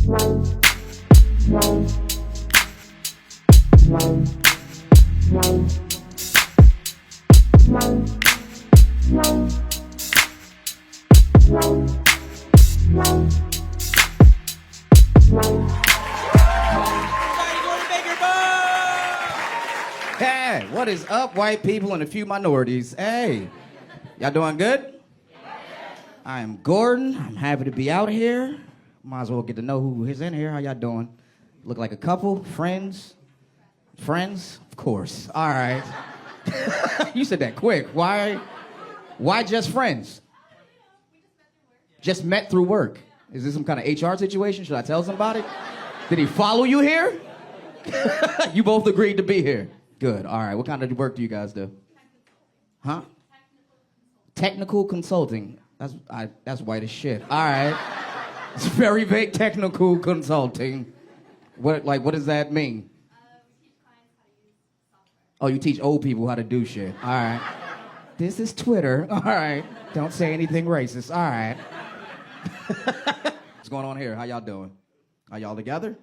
Hey, what is up, white people and a few minorities? Hey, y'all doing good? I am Gordon. I'm happy to be out here. Might as well get to know who is in here. How y'all doing? Look like a couple? Friends? Friends? Of course. All right. You said that quick. Why just friends? Just met through work. Is this some kind of HR situation? Should I tell somebody? Did he follow you here? You both agreed to be here. Good. All right. What kind of work do you guys do? Huh? Technical consulting. That's white as shit. All right. It's very vague. Technical consulting. What does that mean? Oh, you teach old people how to do shit. All right. This is Twitter. All right. Don't say anything racist. All right. What's going on here? How y'all doing? Are y'all together?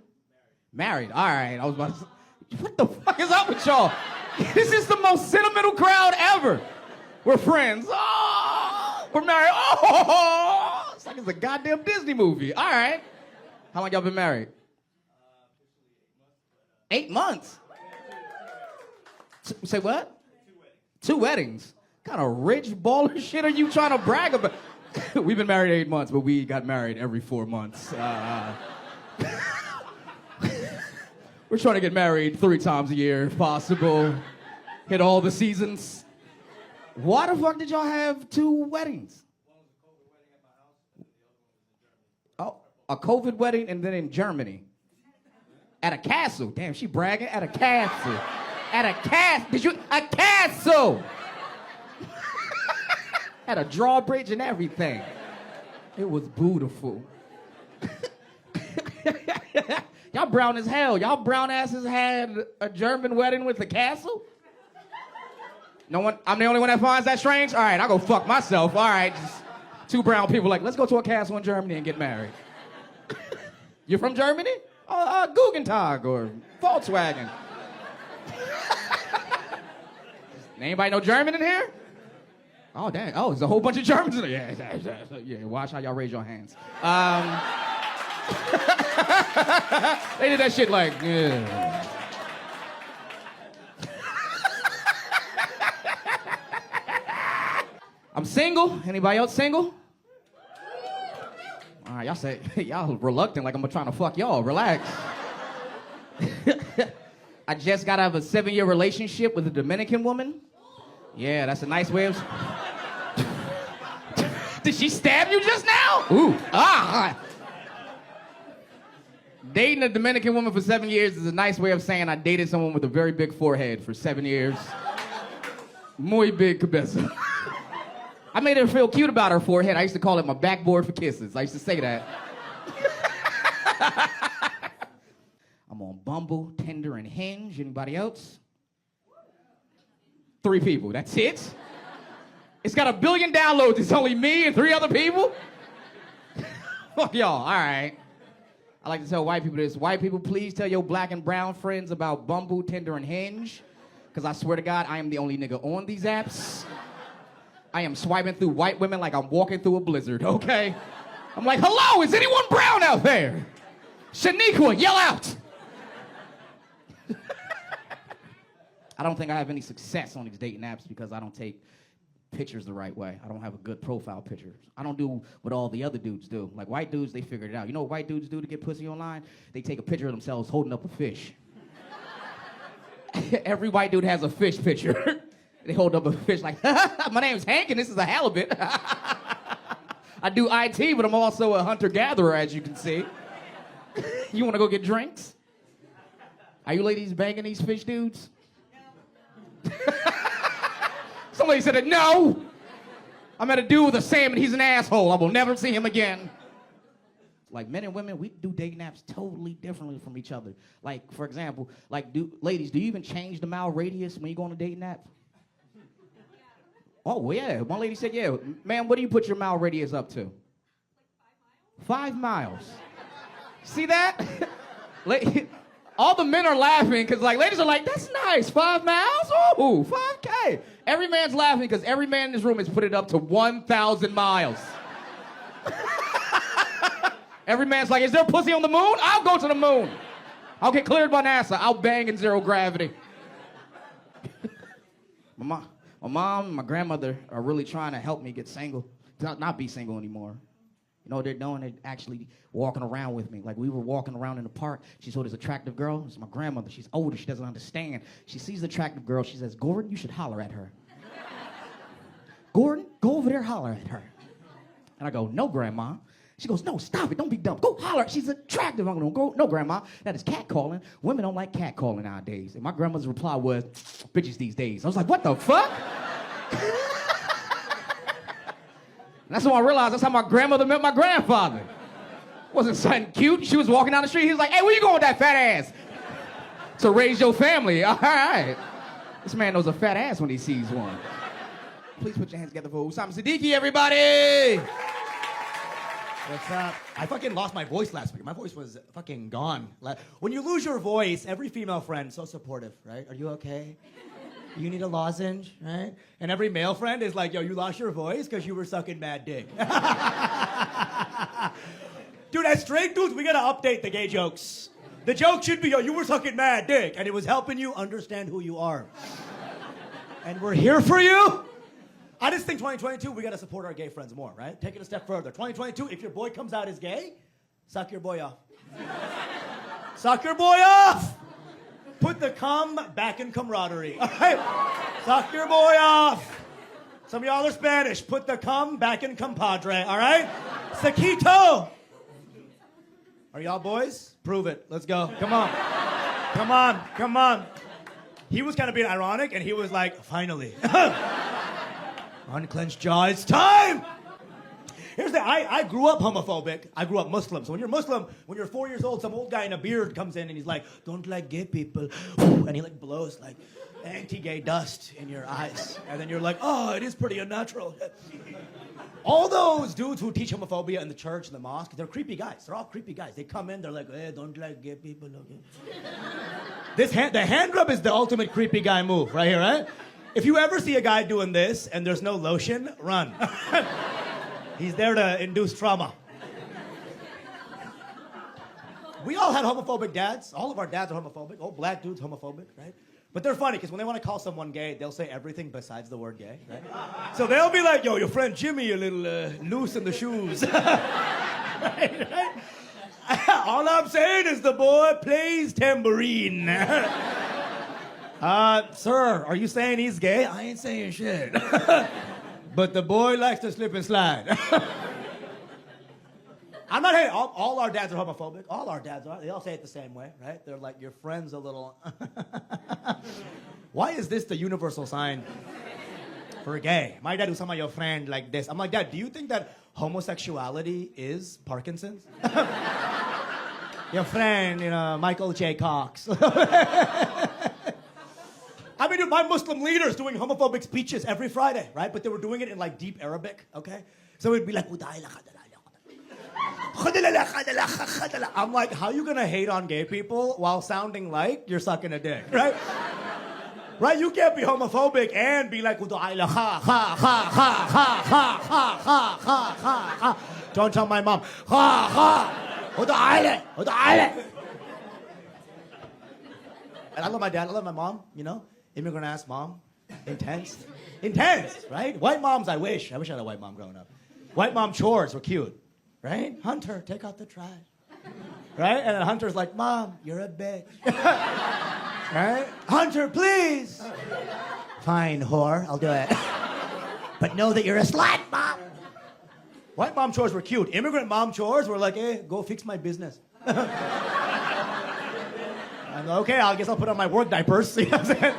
Married. All right. I was about to say, what the fuck is up with y'all? This is the most sentimental crowd ever. We're friends. Oh, we're married. Oh, it's like it's a goddamn Disney movie. All right. How long y'all been married? 8 months. Say what? 2 weddings. What kind of rich baller shit are you trying to brag about? We've been married 8 months, but we got married every 4 months. We're trying to get married 3 times a year, if possible. Hit all the seasons. Why the fuck did y'all have 2 weddings? Oh, a COVID wedding and then in Germany. At a castle. Damn, she bragging. At a castle. At a castle. A castle! Had a drawbridge and everything. It was beautiful. Y'all brown as hell. Y'all brown asses had a German wedding with a castle? No one, I'm the only one that finds that strange? All right, I'll go fuck myself. All right, just 2 brown people like, let's go to a castle in Germany and get married. You're from Germany? Gugentag or Volkswagen. Anybody know German in here? Oh, dang. Oh, there's a whole bunch of Germans in there. Yeah, watch how y'all raise your hands. They did that shit like, yeah. I'm single. Anybody else single? All right, y'all say, y'all reluctant like I'm trying to fuck y'all. Relax. I just got out of a 7-year relationship with a Dominican woman. Yeah, that's a nice way of... Did she stab you just now? Ooh. Dating a Dominican woman for 7 years is a nice way of saying I dated someone with a very big forehead for 7 years. Muy big cabeza. I made her feel cute about her forehead. I used to call it my backboard for kisses. I used to say that. I'm on Bumble, Tinder, and Hinge. Anybody else? 3 people. That's it? It's got 1 billion downloads. It's only me and 3 other people? Fuck y'all. All right. I like to tell white people this. White people, please tell your black and brown friends about Bumble, Tinder, and Hinge. Because I swear to God, I am the only nigga on these apps. I am swiping through white women like I'm walking through a blizzard, okay? I'm like, hello, is anyone brown out there? Shaniqua, yell out. I don't think I have any success on these dating apps because I don't take pictures the right way. I don't have a good profile picture. I don't do what all the other dudes do. Like white dudes, they figured it out. You know what white dudes do to get pussy online? They take a picture of themselves holding up a fish. Every white dude has a fish picture. They hold up a fish like, my name's Hank and this is a halibut. I do IT, but I'm also a hunter-gatherer, as you can see. You want to go get drinks? Are you ladies banging these fish dudes? Somebody said it, no. I met a dude with a salmon, he's an asshole. I will never see him again. Like men and women, we do dating apps totally differently from each other. Like, for example, like, ladies, do you even change the mile radius when you go on a dating app? Oh, well, yeah. One lady said, yeah. Ma'am, what do you put your mile radius up to? 5 miles. See that? All the men are laughing because, like, ladies are like, that's nice. 5 miles? Ooh, 5K. Every man's laughing because every man in this room has put it up to 1,000 miles. Every man's like, is there pussy on the moon? I'll go to the moon. I'll get cleared by NASA. I'll bang in 0 gravity. My mom and my grandmother are really trying to help me get single. Not be single anymore. You know what they're doing? They're actually walking around with me. Like, we were walking around in the park. She saw this attractive girl. It's my grandmother. She's older. She doesn't understand. She sees the attractive girl. She says, Gordon, you should holler at her. Gordon, go over there, holler at her. And I go, no, Grandma. She goes, no, stop it. Don't be dumb. Go holler. She's attractive. I'm going to go, no, Grandma. That is catcalling. Women don't like catcalling nowadays. And my grandmother's reply was, bitches these days. I was like, what the fuck? And that's when I realized that's how my grandmother met my grandfather. Wasn't something cute. She was walking down the street. He was like, hey, where you going with that fat ass? To raise your family. All right. This man knows a fat ass when he sees one. Please put your hands together for Usama Siddiqui, everybody. What's up? I fucking lost my voice last week. My voice was fucking gone. When you lose your voice, every female friend, so supportive, right? Are you okay? You need a lozenge, right? And every male friend is like, yo, you lost your voice because you were sucking mad dick. Dude, as straight dudes, we gotta update the gay jokes. The joke should be, yo, you were sucking mad dick, and it was helping you understand who you are. And we're here for you. I just think 2022, we gotta support our gay friends more, right? Take it a step further. 2022, if your boy comes out as gay, suck your boy off. Suck your boy off! Put the cum back in camaraderie, all right? Suck your boy off. Some of y'all are Spanish. Put the cum back in compadre, all right? Saquito. Are y'all boys? Prove it. Let's go. Come on. Come on. Come on. He was kind of being ironic, and he was like, finally. Unclenched jaw, it's time! Here's the I grew up homophobic. I grew up Muslim. So when you're Muslim, when you're 4 years old, some old guy in a beard comes in and he's like, don't like gay people. And he like blows like anti-gay dust in your eyes. And then you're like, oh, it is pretty unnatural. All those dudes who teach homophobia in the church and the mosque, they're creepy guys. They're all creepy guys. They come in, they're like, hey, don't like gay people. Okay? The hand rub is the ultimate creepy guy move right here, right? If you ever see a guy doing this and there's no lotion, run. He's there to induce trauma. We all had homophobic dads. All of our dads are homophobic. Old black dudes homophobic, right? But they're funny because when they want to call someone gay, they'll say everything besides the word gay, right? So they'll be like, yo, your friend Jimmy a little loose in the shoes. right? All I'm saying is the boy plays tambourine. Sir, are you saying he's gay? I ain't saying shit. But the boy likes to slip and slide. I'm not hating. All our dads are homophobic. All our dads are. They all say it the same way, right? They're like, your friend's a little... Why is this the universal sign for gay? My dad was talking about your friend like this. I'm like, Dad, do you think that homosexuality is Parkinson's? Your friend, Michael J. Cox. I mean, dude, my Muslim leader's doing homophobic speeches every Friday, right? But they were doing it in like deep Arabic, okay? So it'd be like, I'm like, how are you gonna hate on gay people while sounding like you're sucking a dick, right? Right? You can't be homophobic and be like, don't tell my mom. And I love my dad, I love my mom, Immigrant ass mom. Intense. Intense, right? White moms, I wish I had a white mom growing up. White mom chores were cute, right? Hunter, take out the trash. Right? And then Hunter's like, Mom, you're a bitch. Right? Hunter, please. Fine, whore, I'll do it. But know that you're a slut, Mom. White mom chores were cute. Immigrant mom chores were like, hey, go fix my business. I'm like, okay, I guess I'll put on my work diapers. You know what I'm saying?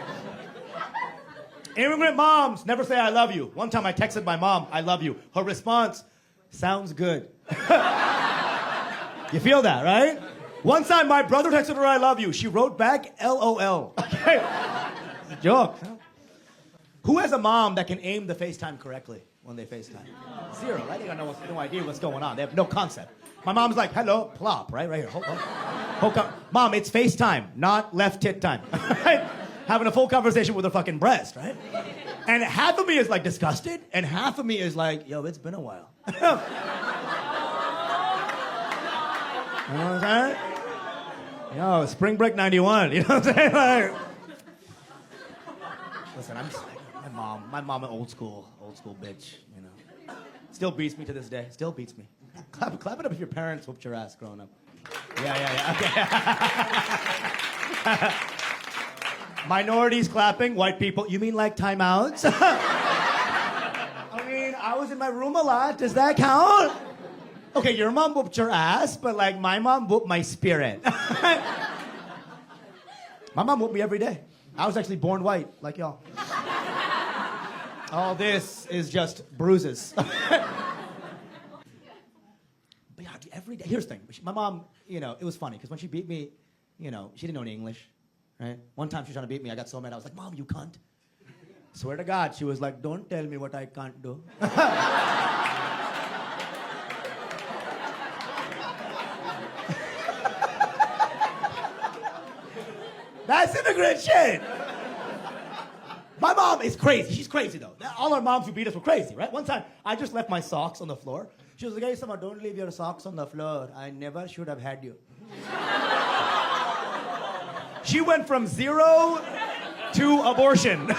Immigrant moms never say I love you. One time I texted my mom, I love you. Her response, sounds good. You feel that, right? One time my brother texted her I love you. She wrote back, LOL. Okay. It's a joke. Who has a mom that can aim the FaceTime correctly? when they FaceTime. Zero, right? They got no idea what's going on. They have no concept. My mom's like, hello, plop, right? Right here. Hold on. Mom, it's FaceTime, not left tit time. Right? Having a full conversation with her fucking breast, right? And half of me is like disgusted, and half of me is like, yo, it's been a while. You know what I'm saying? Yo, spring break 91, you know what I'm saying? Like, listen, I'm just like, my mom an old school bitch, you know. Still beats me to this day, still beats me. Clap it up if your parents whooped your ass growing up. Yeah, okay. Minorities clapping, white people, you mean like timeouts? I mean, I was in my room a lot, does that count? Okay, your mom whooped your ass, but like my mom whooped my spirit. My mom whooped me every day. I was actually born white, like y'all. All this is just bruises. But yeah, every day. Here's the thing. My mom, you know, it was funny because when she beat me, you know, she didn't know any English, right? One time she was trying to beat me. I got so mad. I was like, Mom, you cunt. Swear to God, she was like, don't tell me what I can't do. That's immigrant shit. My mom is crazy. She's crazy, though. All our moms who beat us were crazy, right? One time, I just left my socks on the floor. She was like, hey, Sama, don't leave your socks on the floor. I never should have had you. She went from 0 to abortion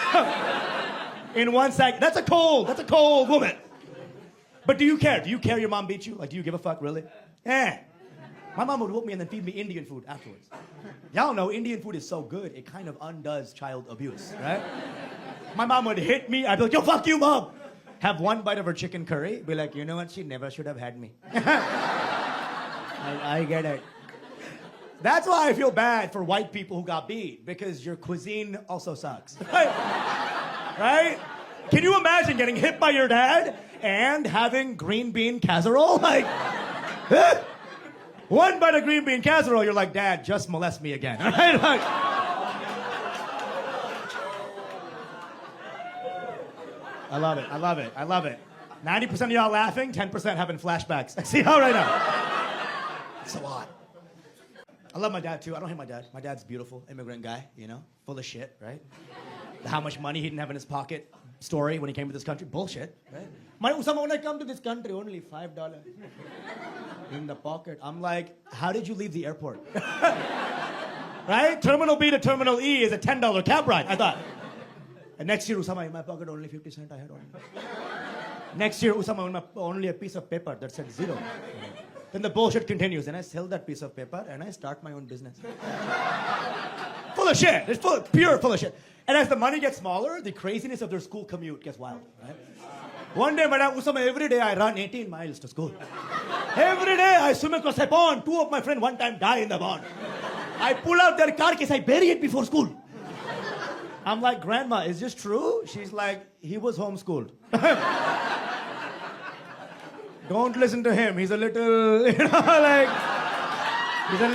in 1 second. That's a cold woman. But do you care? Do you care your mom beat you? Like, do you give a fuck, really? Eh. My mom would whoop me and then feed me Indian food afterwards. Y'all know Indian food is so good, it kind of undoes child abuse, right? My mom would hit me, I'd be like, yo, fuck you, Mom. Have one bite of her chicken curry, be like, you know what, she never should have had me. I get it. That's why I feel bad for white people who got beat, because your cuisine also sucks. Right? Can you imagine getting hit by your dad and having green bean casserole? Like, one bite of green bean casserole, you're like, Dad, just molest me again. Right? Like, I love it. 90% of y'all laughing, 10% having flashbacks. I see how right now. It's a lot. I love my dad, too. I don't hate my dad. My dad's beautiful, immigrant guy, you know, full of shit, right? How much money he didn't have in his pocket story when he came to this country. Bullshit, right? When I come to this country, only $5 in the pocket. I'm like, how did you leave the airport? Right? Terminal B to Terminal E is a $10 cab ride, I thought. And next year, Usama, in my pocket, only 50 cents I had on. Next year, Usama, only a piece of paper that said 0. Then the bullshit continues, and I sell that piece of paper, and I start my own business. Full of shit. It's full of shit. And as the money gets smaller, the craziness of their school commute gets wild, right? One day, madam, Usama, every day I run 18 miles to school. Every day I swim across a pond. 2 of my friends one time die in the pond. I pull out their car case, I bury it before school. I'm like, Grandma, is this true? She's like, he was homeschooled. Don't listen to him. He's a little, you know, like, he's a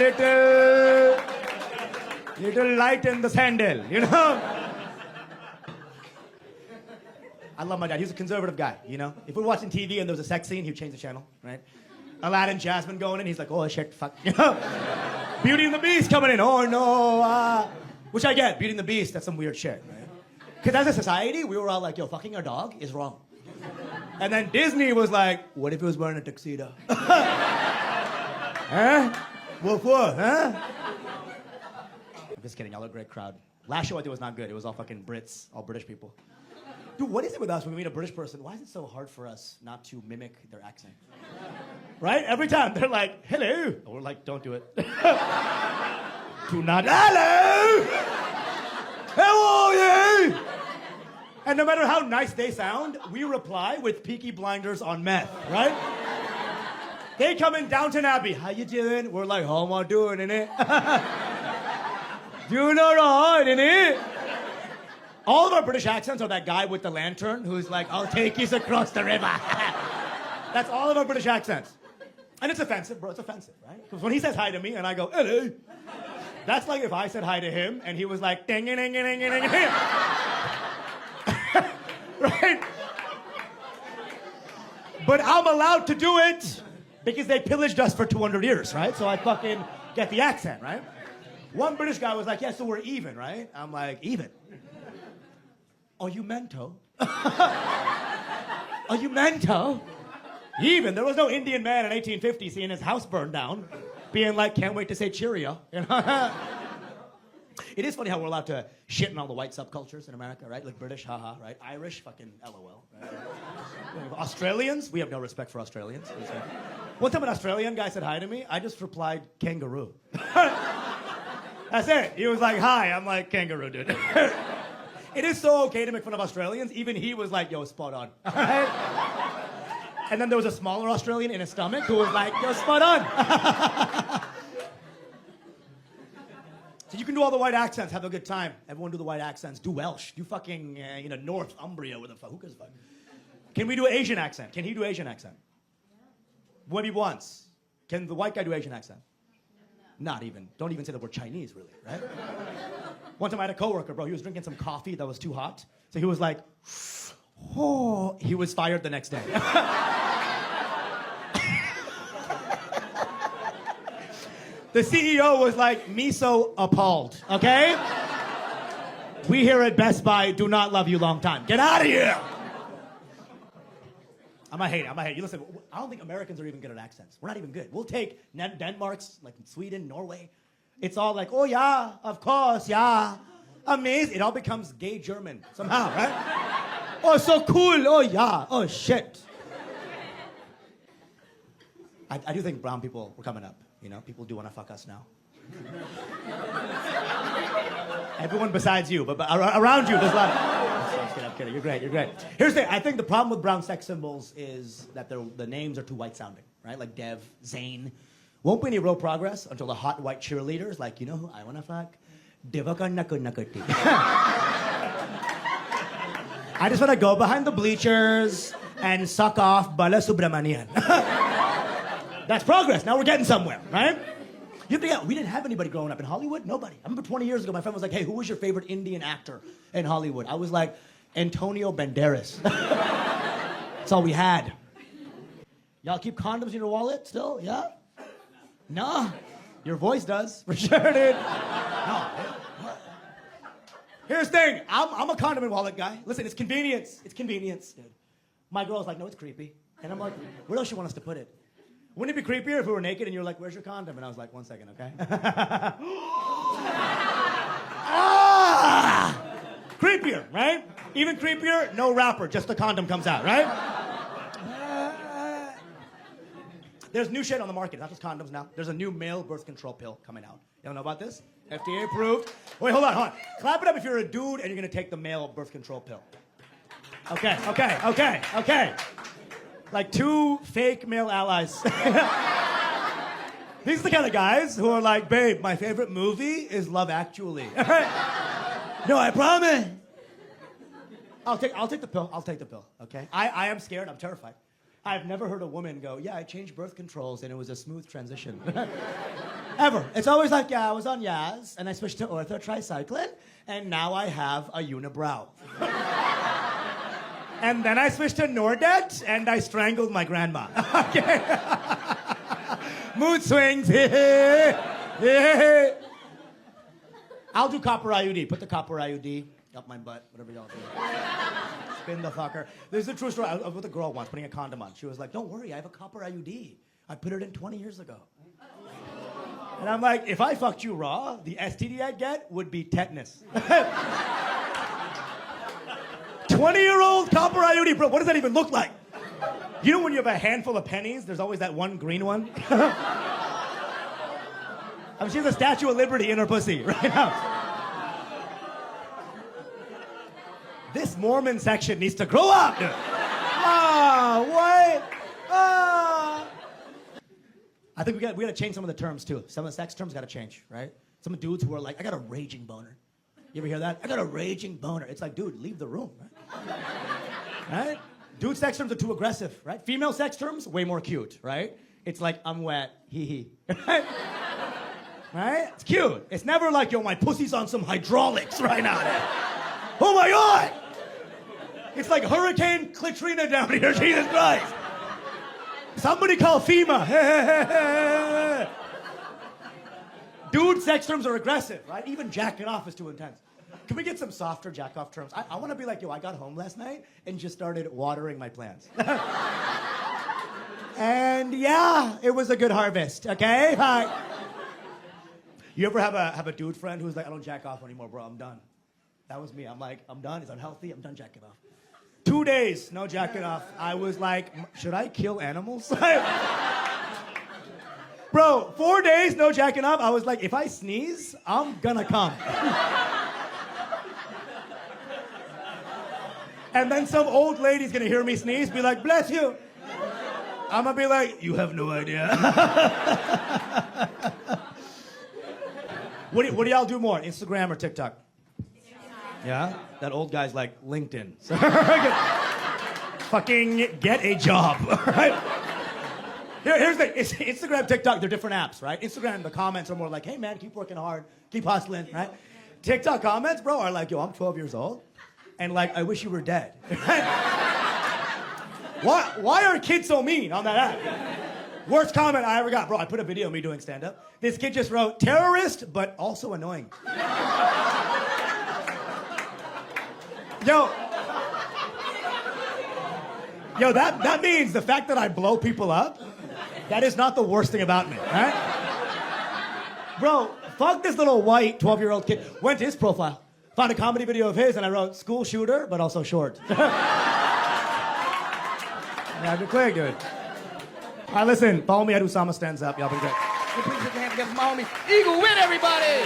little light in the sandal, you know? I love my dad. He's a conservative guy, you know? If we're watching TV and there's a sex scene, he'd change the channel, right? Aladdin, Jasmine going in, he's like, oh, shit, fuck, you know? Beauty and the Beast coming in, oh, no, which I get, Beauty and the Beast, that's some weird shit, right? Because as a society, we were all like, yo, fucking our dog is wrong. And then Disney was like, what if he was wearing a tuxedo? Huh? Woof woof, huh? I'm just kidding, y'all are a great crowd. Last show I did was not good. It was all fucking Brits, all British people. Dude, what is it with us when we meet a British person? Why is it so hard for us not to mimic their accent? Right? Every time they're like, hello. And we're like, don't do it. Do not, hello! How are you? And no matter how nice they sound, we reply with Peaky Blinders on meth, right? They come in Downton Abbey. How you doing? We're like, how am I doing, innit? Doing all right, innit? All of our British accents are that guy with the lantern who's like, I'll take you across the river. That's all of our British accents. And it's offensive, bro. It's offensive, right? Because when he says hi to me and I go, hello, that's like if I said hi to him and he was like, ding, ding, ding, ding, ding, ding. Right? But I'm allowed to do it because they pillaged us for 200 years, right? So I fucking get the accent, right? One British guy was like, yeah, so we're even, right? I'm like, even? Oh, you mento? Oh, you mento? Even? There was no Indian man in 1850 seeing his house burned down, being like, can't wait to say cheerio. You know? It is funny how we're allowed to shit in all the white subcultures in America, right? Like British, haha, right? Irish, fucking LOL. Right? Australians, we have no respect for Australians. One time an Australian guy said hi to me, I just replied, kangaroo. That's it. He was like, hi. I'm like, kangaroo, dude. It is so okay to make fun of Australians. Even he was like, yo, spot on. All right? And then there was a smaller Australian in his stomach who was like, yo, spot on. So you can do all the white accents, have a good time. Everyone do the white accents. Do Welsh. Do fucking, Northumbria with a fuck. Who gives a fuck? Can we do Asian accent? Can he do Asian accent? Maybe once. Can the white guy do Asian accent? Not even. Don't even say the word Chinese, really, right? One time I had a coworker, bro. He was drinking some coffee that was too hot. So he was like, oh. He was fired the next day. The CEO was like, me so appalled, okay? We here at Best Buy do not love you long time. Get out of here! I'm a hater. You listen, I don't think Americans are even good at accents. We're not even good. We'll take Denmark's, like Sweden, Norway. It's all like, oh yeah, of course, yeah. Amazing. It all becomes gay German somehow, right? Oh, so cool. Oh yeah. Oh shit. I do think brown people were coming up. You know, people do want to fuck us now. Everyone besides you, but around you, there's a lot. I'm kidding. You're great. Here's the thing. I think the problem with brown sex symbols is that the names are too white sounding, right? Like Dev, Zane. Won't be any real progress until the hot white cheerleaders, like, you know who I want to fuck? Divakannakunnakati. I just want to go behind the bleachers and suck off Bala Subramanian. That's progress. Now we're getting somewhere, right? You forget, we didn't have anybody growing up in Hollywood. Nobody. I remember 20 years ago, my friend was like, hey, who was your favorite Indian actor in Hollywood? I was like, Antonio Banderas. That's all we had. Y'all keep condoms in your wallet still? Yeah? No. Your voice does. For sure, dude. No. Here's the thing. I'm a condom and wallet guy. Listen, it's convenience. It's convenience, dude. My girl's like, no, it's creepy. And I'm like, where else you want us to put it? Wouldn't it be creepier if we were naked and you were like, where's your condom? And I was like, 1 second, okay? Ah! Creepier, right? Even creepier, no wrapper, just the condom comes out, right? There's new shit on the market, not just condoms now. There's a new male birth control pill coming out. You don't know about this? FDA approved. Wait, hold on. Clap it up if you're a dude and you're gonna take the male birth control pill. Okay. Like 2 fake male allies. These are the kind of guys who are like, babe, my favorite movie is Love Actually. No, I promise. I'll take the pill. I'll take the pill, okay? I am scared. I'm terrified. I've never heard a woman go, yeah, I changed birth controls and it was a smooth transition. Ever. It's always like, yeah, I was on Yaz and I switched to ortho tricycline and now I have a unibrow. And then I switched to Nordet, and I strangled my grandma. Okay. Mood swings. I'll do copper IUD. Put the copper IUD up my butt, whatever y'all do. Spin the fucker. There's a true story. I was with a girl once putting a condom on. She was like, don't worry, I have a copper IUD. I put it in 20 years ago. And I'm like, if I fucked you raw, the STD I'd get would be tetanus. 20-year-old copper IUD, bro, what does that even look like? You know when you have a handful of pennies, there's always that one green one? I mean, she has a Statue of Liberty in her pussy right now. This Mormon section needs to grow up. What? I think we gotta change some of the terms too. Some of the sex terms gotta change, right? Some of the dudes who are like, I got a raging boner. You ever hear that? I got a raging boner. It's like, dude, leave the room, right? Right? Dude sex terms are too aggressive, right? Female sex terms, way more cute, right? It's like, I'm wet, hee hee. Right? Right? It's cute. It's never like, yo, my pussy's on some hydraulics right now. Oh my God! It's like Hurricane Katrina down here, Jesus Christ. Somebody call FEMA. Dude, sex terms are aggressive, right? Even jacking off is too intense. Can we get some softer jack-off terms? I want to be like, yo, I got home last night and just started watering my plants. And yeah, it was a good harvest, okay? You ever have a dude friend who's like, I don't jack off anymore, bro, I'm done. That was me. I'm like, I'm done. It's unhealthy. I'm done jacking off. 2 days, no jacking off. I was like, should I kill animals? Bro, 4 days, no jacking off. I was like, if I sneeze, I'm gonna come. And then some old lady's gonna hear me sneeze, be like, bless you. I'm gonna be like, you have no idea. What do y'all do more, Instagram or TikTok? Yeah? That old guy's like, LinkedIn. Fucking get a job, all right? Here's the thing, Instagram, TikTok, they're different apps, right? Instagram, the comments are more like, hey man, keep working hard, keep hustling, right? TikTok comments, bro, are like, yo, I'm 12 years old, and like, I wish you were dead. Why are kids so mean on that app? Worst comment I ever got. Bro, I put a video of me doing stand-up. This kid just wrote, terrorist, but also annoying. Yo, that means the fact that I blow people up, that is not the worst thing about me, right? Bro, fuck this little white 12-year-old kid. Went to his profile, found a comedy video of his, and I wrote, school shooter, but also short. Yeah, good quick, dude. All right, listen, follow me at Usama Stands Up. Y'all been great. Please put your hands together for my homie. Eagle win, everybody!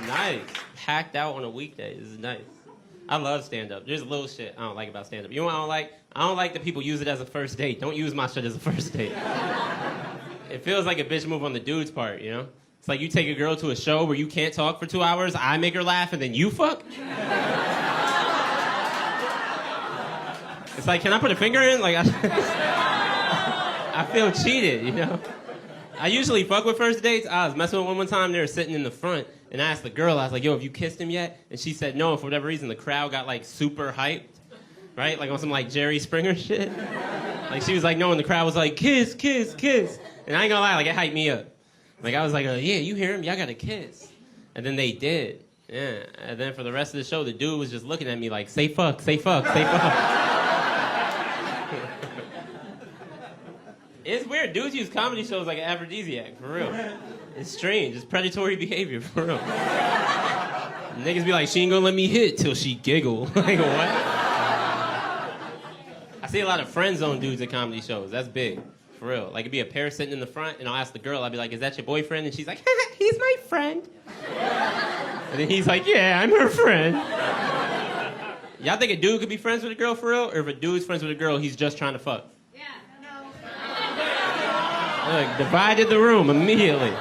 Nice. Packed out on a weekday. This is nice. I love stand-up. There's a little shit I don't like about stand-up. You know what I don't like? I don't like that people use it as a first date. Don't use my shit as a first date. It feels like a bitch move on the dude's part, you know? It's like you take a girl to a show where you can't talk for 2 hours, I make her laugh, and then you fuck? It's like, can I put a finger in? Like, I feel cheated, you know? I usually fuck with first dates. I was messing with one time. They were sitting in the front, and I asked the girl, I was like, yo, have you kissed him yet? And she said no, and for whatever reason, the crowd got, like, super hyped, right? Like, on some, like, Jerry Springer shit. Like, she was like, no, and the crowd was like, kiss, kiss, kiss. And I ain't gonna lie, like, it hyped me up. Like, I was like, yeah, you hear him? Y'all gotta kiss. And then they did. Yeah. And then for the rest of the show, the dude was just looking at me like, say fuck, say fuck, say fuck. It's weird. Dudes use comedy shows like an aphrodisiac, for real. It's strange. It's predatory behavior, for real. Niggas be like, she ain't gonna let me hit till she giggle. Like, what? I see a lot of friend zone dudes at comedy shows. That's big, for real. Like, it'd be a pair sitting in the front, and I'll ask the girl, I'll be like, is that your boyfriend? And she's like, he's my friend. And then he's like, yeah, I'm her friend. Y'all think a dude could be friends with a girl, for real? Or if a dude's friends with a girl, he's just trying to fuck? Look, divided the room immediately.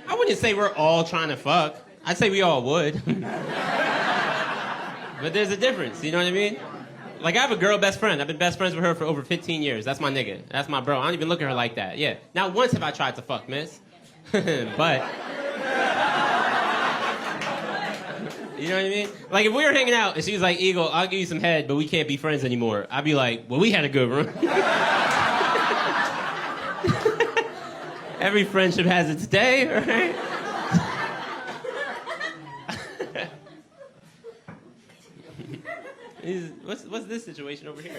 I wouldn't say we're all trying to fuck. I'd say we all would. But there's a difference, you know what I mean? Like, I have a girl best friend. I've been best friends with her for over 15 years. That's my nigga. That's my bro. I don't even look at her like that. Yeah. Not once have I tried to fuck, miss. But... You know what I mean? Like, if we were hanging out and she was like, Eagle, I'll give you some head, but we can't be friends anymore. I'd be like, well, we had a good run. Every friendship has its day, right? What's this situation over here?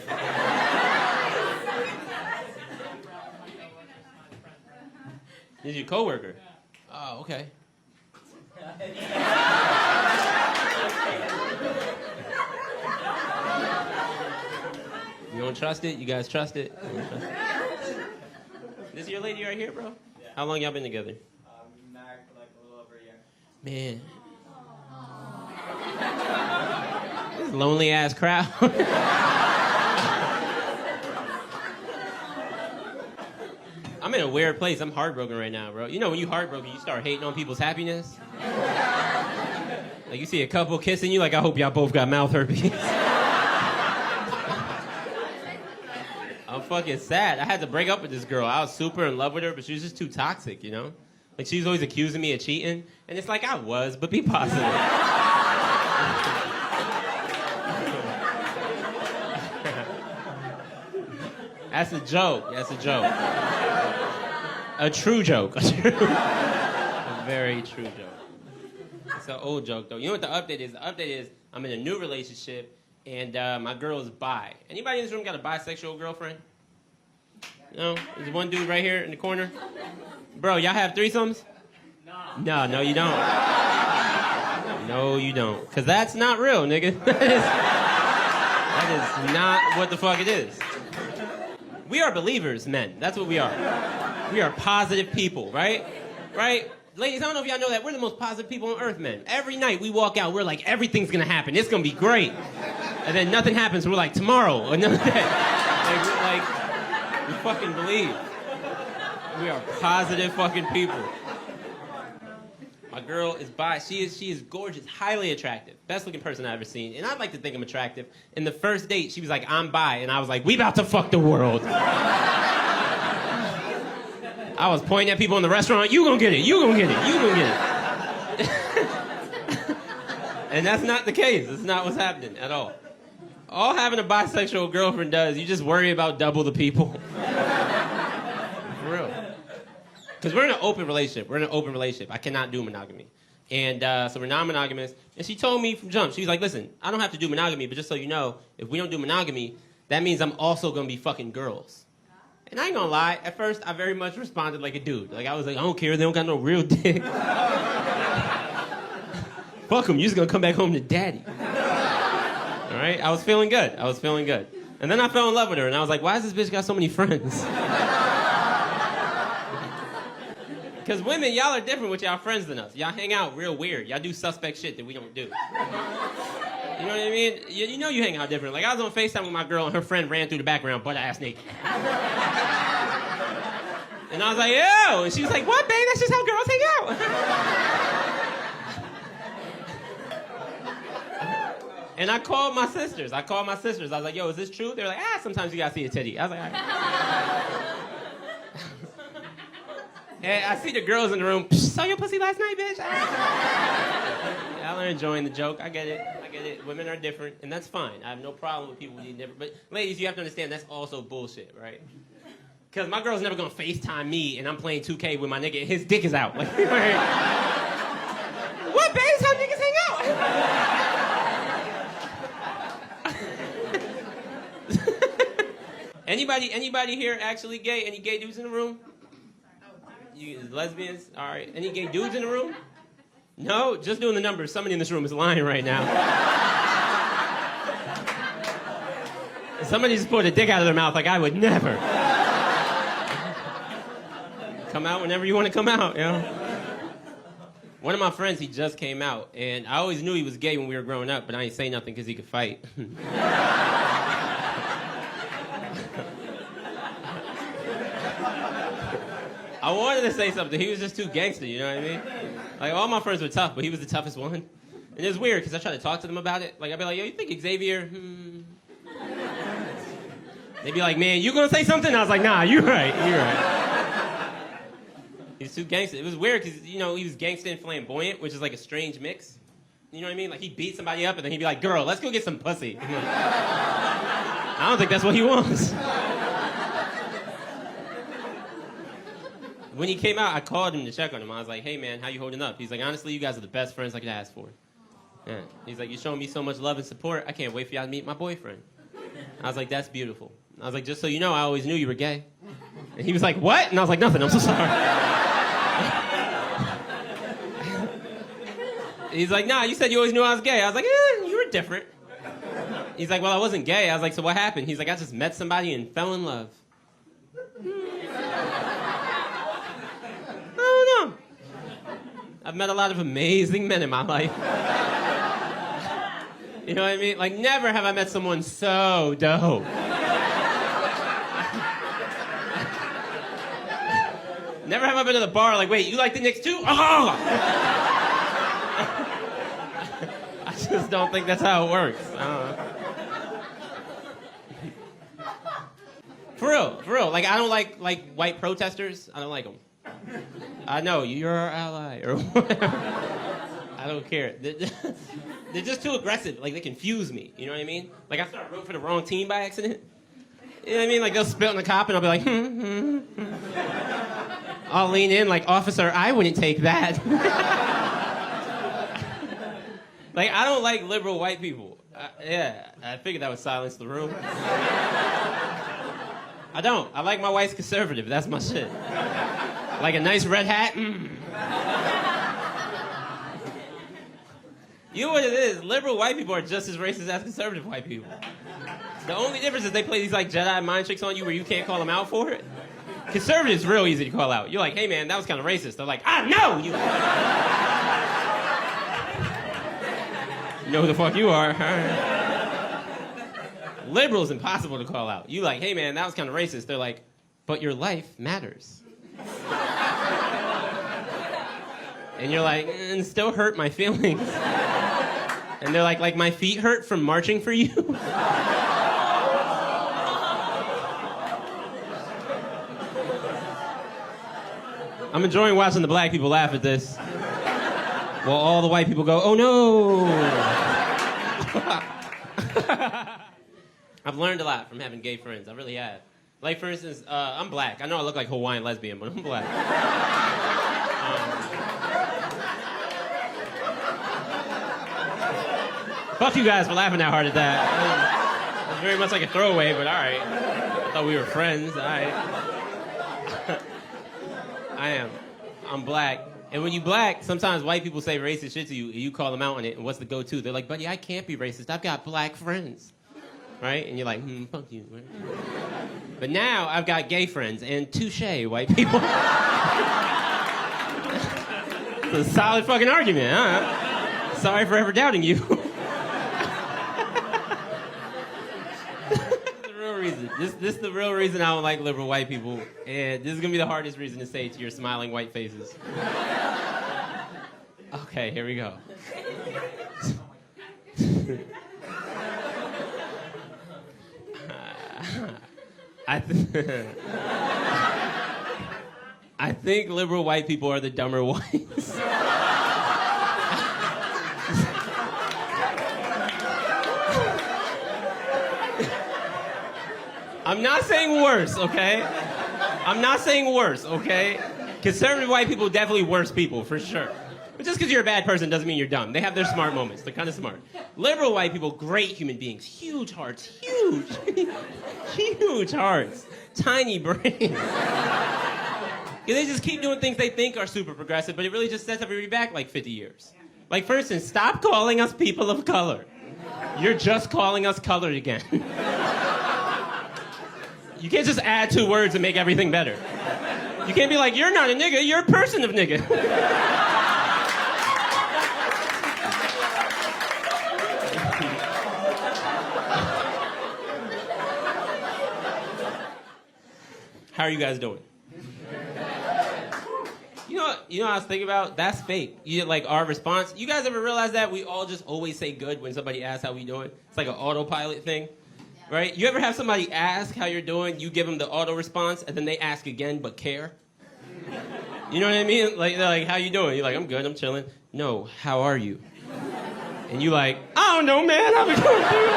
This is your coworker. Oh, okay. You don't trust it? You guys trust it? This your lady right here, bro? Yeah. How long y'all been together? Married for like a little over a year. Man. This lonely ass crowd. I'm in a weird place. I'm heartbroken right now, bro. You know when you heartbroken, you start hating on people's happiness? Like you see a couple kissing you, like I hope y'all both got mouth herpes. I'm fucking sad. I had to break up with this girl. I was super in love with her, but she was just too toxic, you know? Like, she was always accusing me of cheating. And it's like, I was, but be positive. That's a joke. That's a joke. A true joke. A very true joke. It's an old joke, though. You know what the update is? The update is I'm in a new relationship, and my girl is bi. Anybody in this room got a bisexual girlfriend? No? There's one dude right here in the corner. Bro, y'all have threesomes? No, you don't. No, you don't. Because that's not real, nigga. That is not what the fuck it is. We are believers, men. That's what we are. We are positive people, right? Right? Ladies, I don't know if y'all know that. We're the most positive people on earth, men. Every night we walk out, we're like, everything's going to happen. It's going to be great. And then nothing happens. We're like, tomorrow, another day. We fucking believe. We are positive fucking people. My girl is bi. She is gorgeous, highly attractive. Best looking person I've ever seen. And I'd like to think I'm attractive. In the first date, she was like, I'm bi. And I was like, we about to fuck the world. I was pointing at people in the restaurant, you gonna get it, you gonna get it, you gonna get it. And that's not the case. That's not what's happening at all. All having a bisexual girlfriend does, you just worry about double the people. For real. Because we're in an open relationship. I cannot do monogamy. And so we're non-monogamous. And she told me from jump, she was like, listen, I don't have to do monogamy, but just so you know, if we don't do monogamy, that means I'm also going to be fucking girls. And I ain't going to lie, at first I very much responded like a dude. Like I was like, I don't care, they don't got no real dick. Fuck them, you're just going to come back home to daddy. All right? I was feeling good. And then I fell in love with her, and I was like, why has this bitch got so many friends? Because women, y'all are different with y'all friends than us. Y'all hang out real weird. Y'all do suspect shit that we don't do. You know what I mean? You know you hang out different. Like, I was on FaceTime with my girl, and her friend ran through the background butt-ass naked. And I was like, ew! And she was like, what, babe? That's just how girls hang out. And I called my sisters. I was like, yo, is this true? They were like, sometimes you gotta see a titty. I was like, all right. And I see the girls in the room, saw your pussy last night, bitch? Y'all are enjoying the joke. I get it. Women are different, and that's fine. I have no problem with people being different. But ladies, you have to understand that's also bullshit, right? Because my girl's never gonna FaceTime me, and I'm playing 2K with my nigga, and his dick is out. Like, what, babe? How niggas hang out? Anybody here actually gay? Any gay dudes in the room? You lesbians? All right. Any gay dudes in the room? No? Just doing the numbers. Somebody in this room is lying right now. Somebody just put a dick out of their mouth like I would never. Come out whenever you want to come out, you know? One of my friends, he just came out, and I always knew he was gay when we were growing up, but I ain't say nothing because he could fight. I wanted to say something. He was just too gangster, you know what I mean? Like, all my friends were tough, but he was the toughest one. And it was weird, because I tried to talk to them about it. Like, I'd be like, yo, you think Xavier? They'd be like, man, you gonna say something? I was like, nah, you're right. He was too gangster. It was weird, because, you know, he was gangster and flamboyant, which is like a strange mix. You know what I mean? Like, he'd beat somebody up, and then he'd be like, girl, let's go get some pussy. Like, I don't think that's what he wants. When he came out, I called him to check on him. I was like, hey, man, how you holding up? He's like, honestly, you guys are the best friends I could ask for. Yeah. He's like, you're showing me so much love and support. I can't wait for y'all to meet my boyfriend. I was like, that's beautiful. I was like, just so you know, I always knew you were gay. And he was like, what? And I was like, nothing, I'm so sorry. He's like, nah, you said you always knew I was gay. I was like, you were different. He's like, well, I wasn't gay. I was like, so what happened? He's like, I just met somebody and fell in love. I've met a lot of amazing men in my life. You know what I mean? Like, never have I met someone so dope. Never have I been to the bar like, wait, you like the Knicks too? Oh! I just don't think that's how it works. I don't know. For real. Like, I don't like white protesters. I don't like them. I know, you're our ally, or whatever. I don't care. They're just too aggressive. Like, they confuse me. You know what I mean? Like, I start rooting for the wrong team by accident. You know what I mean? Like, they'll spit on the cop, and I'll be like, I'll lean in like, officer, I wouldn't take that. Like, I don't like liberal white people. Yeah, I figured that would silence the room. I don't. I like my wife's conservative. That's my shit. Like a nice red hat. You know what it is? Liberal white people are just as racist as conservative white people. The only difference is they play these like Jedi mind tricks on you where you can't call them out for it. Conservatives real easy to call out. You're like, hey man, that was kind of racist. They're like, I know you. You know who the fuck you are. All right. Liberals impossible to call out. You like, hey man, that was kind of racist. They're like, but your life matters. And you're like, and still hurt my feelings. And they're like my feet hurt from marching for you. I'm enjoying watching the black people laugh at this. While all the white people go, oh no. I've learned a lot from having gay friends. I really have. Like, for instance, I'm black. I know I look like a Hawaiian lesbian, but I'm black. Fuck you guys for laughing that hard at that. It was very much like a throwaway, but all right. I thought we were friends. All right. I am. I'm black. And when you black, sometimes white people say racist shit to you, and you call them out on it, and what's the go-to? They're like, buddy, I can't be racist. I've got black friends. Right? And you're like, fuck you. Right? But now I've got gay friends, and touche, white people. It's a solid fucking argument, huh? Sorry for ever doubting you. The real reason. This is the real reason I don't like liberal white people, and this is gonna be the hardest reason to say to your smiling white faces. Okay, here we go. I think liberal white people are the dumber whites. I'm not saying worse, okay? I'm not saying worse, okay? Conservative white people are definitely worse people, for sure. But just because you're a bad person doesn't mean you're dumb. They have their smart moments. They're kind of smart. Liberal white people, great human beings. Huge hearts. Huge. Huge hearts. Tiny brains. They just keep doing things they think are super progressive, but it really just sets everybody back like 50 years. Like, for instance, stop calling us people of color. You're just calling us colored again. You can't just add 2 words and make everything better. You can't be like, you're not a nigga, you're a person of nigga. How are you guys doing? You know what I was thinking about? That's fake. Like our response. You guys ever realize that we all just always say good when somebody asks how we doing? It's like an autopilot thing, right? You ever have somebody ask how you're doing, you give them the auto response, and then they ask again but care? You know what I mean? Like they're like, how you doing? You're like, I'm good, I'm chilling. No, how are you? And you like, I don't know, man. I've been going through.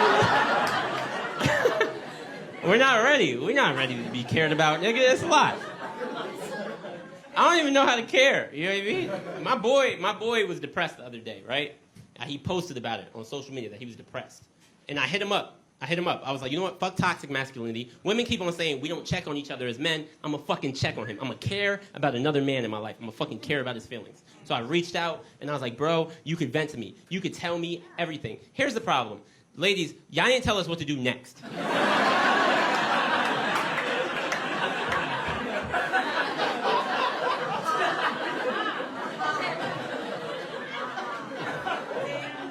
We're not ready. We're not ready to be cared about, nigga. It's a lot. I don't even know how to care. You know what I mean? My boy was depressed the other day, right? He posted about it on social media that he was depressed. And I hit him up. I was like, you know what? Fuck toxic masculinity. Women keep on saying we don't check on each other as men. I'm gonna fucking check on him. I'm gonna care about another man in my life. I'm gonna fucking care about his feelings. So I reached out and I was like, bro, you could vent to me. You could tell me everything. Here's the problem. Ladies, y'all didn't tell us what to do next.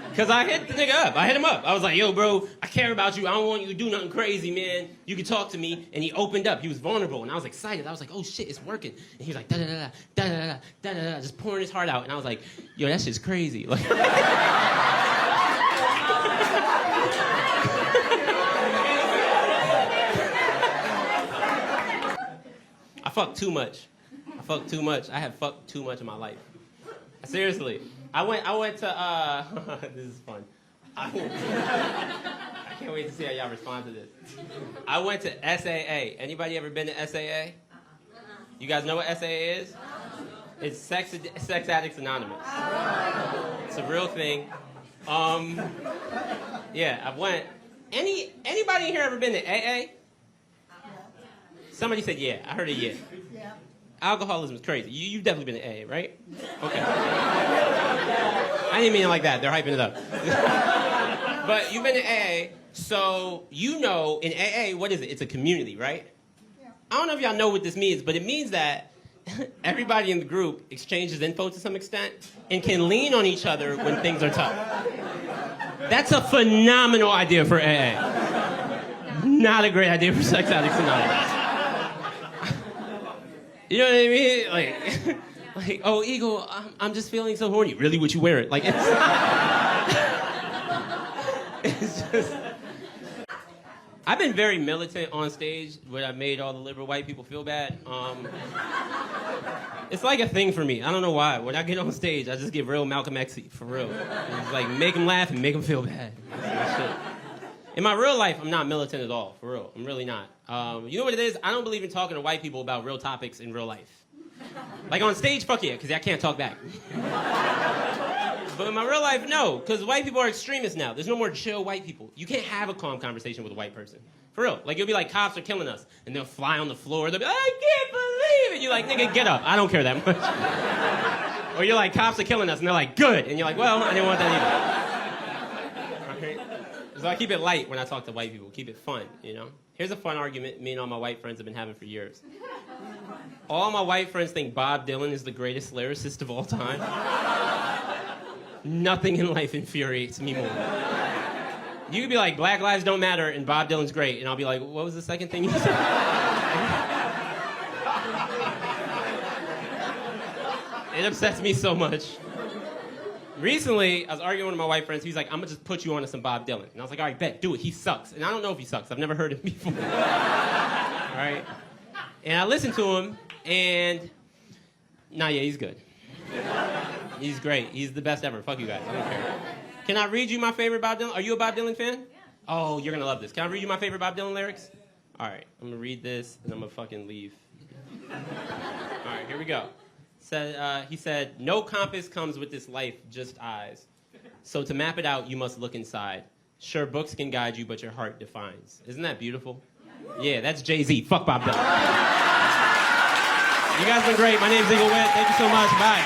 Because I hit the nigga up. I hit him up. I was like, yo, bro, I care about you. I don't want you to do nothing crazy, man. You can talk to me. And he opened up. He was vulnerable. And I was excited. I was like, oh, shit, it's working. And he was like, da-da-da-da, da-da-da-da, da-da-da, just pouring his heart out. And I was like, yo, that shit's crazy. Like, I fucked too much. I have fucked too much in my life. Seriously. I went to, this is fun. I can't wait to see how y'all respond to this. I went to SAA. Anybody ever been to SAA? You guys know what SAA is? It's Sex Addicts Anonymous. It's a real thing. Yeah, I went. Anybody here ever been to AA? Somebody said yeah. I heard a yeah. Alcoholism is crazy. You've definitely been to AA, right? Okay. I didn't mean it like that. They're hyping it up. But you've been to AA, so you know in AA, what is it? It's a community, right? Yeah. I don't know if y'all know what this means, but it means that everybody in the group exchanges info to some extent and can lean on each other when things are tough. That's a phenomenal idea for AA. Not a great idea for Sex Addicts Anonymous. You know what I mean? Like, oh, Eagle, I'm just feeling so horny. Really, would you wear it? Like, it's just... I've been very militant on stage where I've made all the liberal white people feel bad. It's like a thing for me. I don't know why. When I get on stage, I just get real Malcolm X-y, for real. It's like, make them laugh and make them feel bad. That's my shit. In my real life, I'm not militant at all, for real. I'm really not. You know what it is? I don't believe in talking to white people about real topics in real life. Like on stage, fuck yeah, because I can't talk back. But in my real life, no, because white people are extremists now. There's no more chill white people. You can't have a calm conversation with a white person. For real. Like, you'll be like, cops are killing us. And they'll fly on the floor. They'll be like, I can't believe it. You're like, nigga, get up. I don't care that much. Or you're like, cops are killing us. And they're like, good. And you're like, well, I didn't want that either. Okay? So I keep it light when I talk to white people. Keep it fun, you know? Here's a fun argument me and all my white friends have been having for years. All my white friends think Bob Dylan is the greatest lyricist of all time. Nothing in life infuriates me more. You could be like, Black Lives Don't Matter and Bob Dylan's great. And I'll be like, what was the second thing you said? It upsets me so much. Recently, I was arguing with one of my white friends. He was like, I'm going to just put you on to some Bob Dylan. And I was like, all right, bet, do it. He sucks. And I don't know if he sucks. I've never heard him before. All right? And I listened to him, and yeah, he's good. He's great. He's the best ever. Fuck you guys. I don't care. Can I read you my favorite Bob Dylan? Are you a Bob Dylan fan? Yeah. Oh, you're going to love this. Can I read you my favorite Bob Dylan lyrics? All right. I'm going to read this, and I'm going to fucking leave. All right, here we go. He said, no compass comes with this life, just eyes. So to map it out, you must look inside. Sure, books can guide you, but your heart defines. Isn't that beautiful? Yeah, that's Jay-Z. Fuck Bob Dylan. You guys been great. My name's Eagle Witt. Thank you so much. Bye.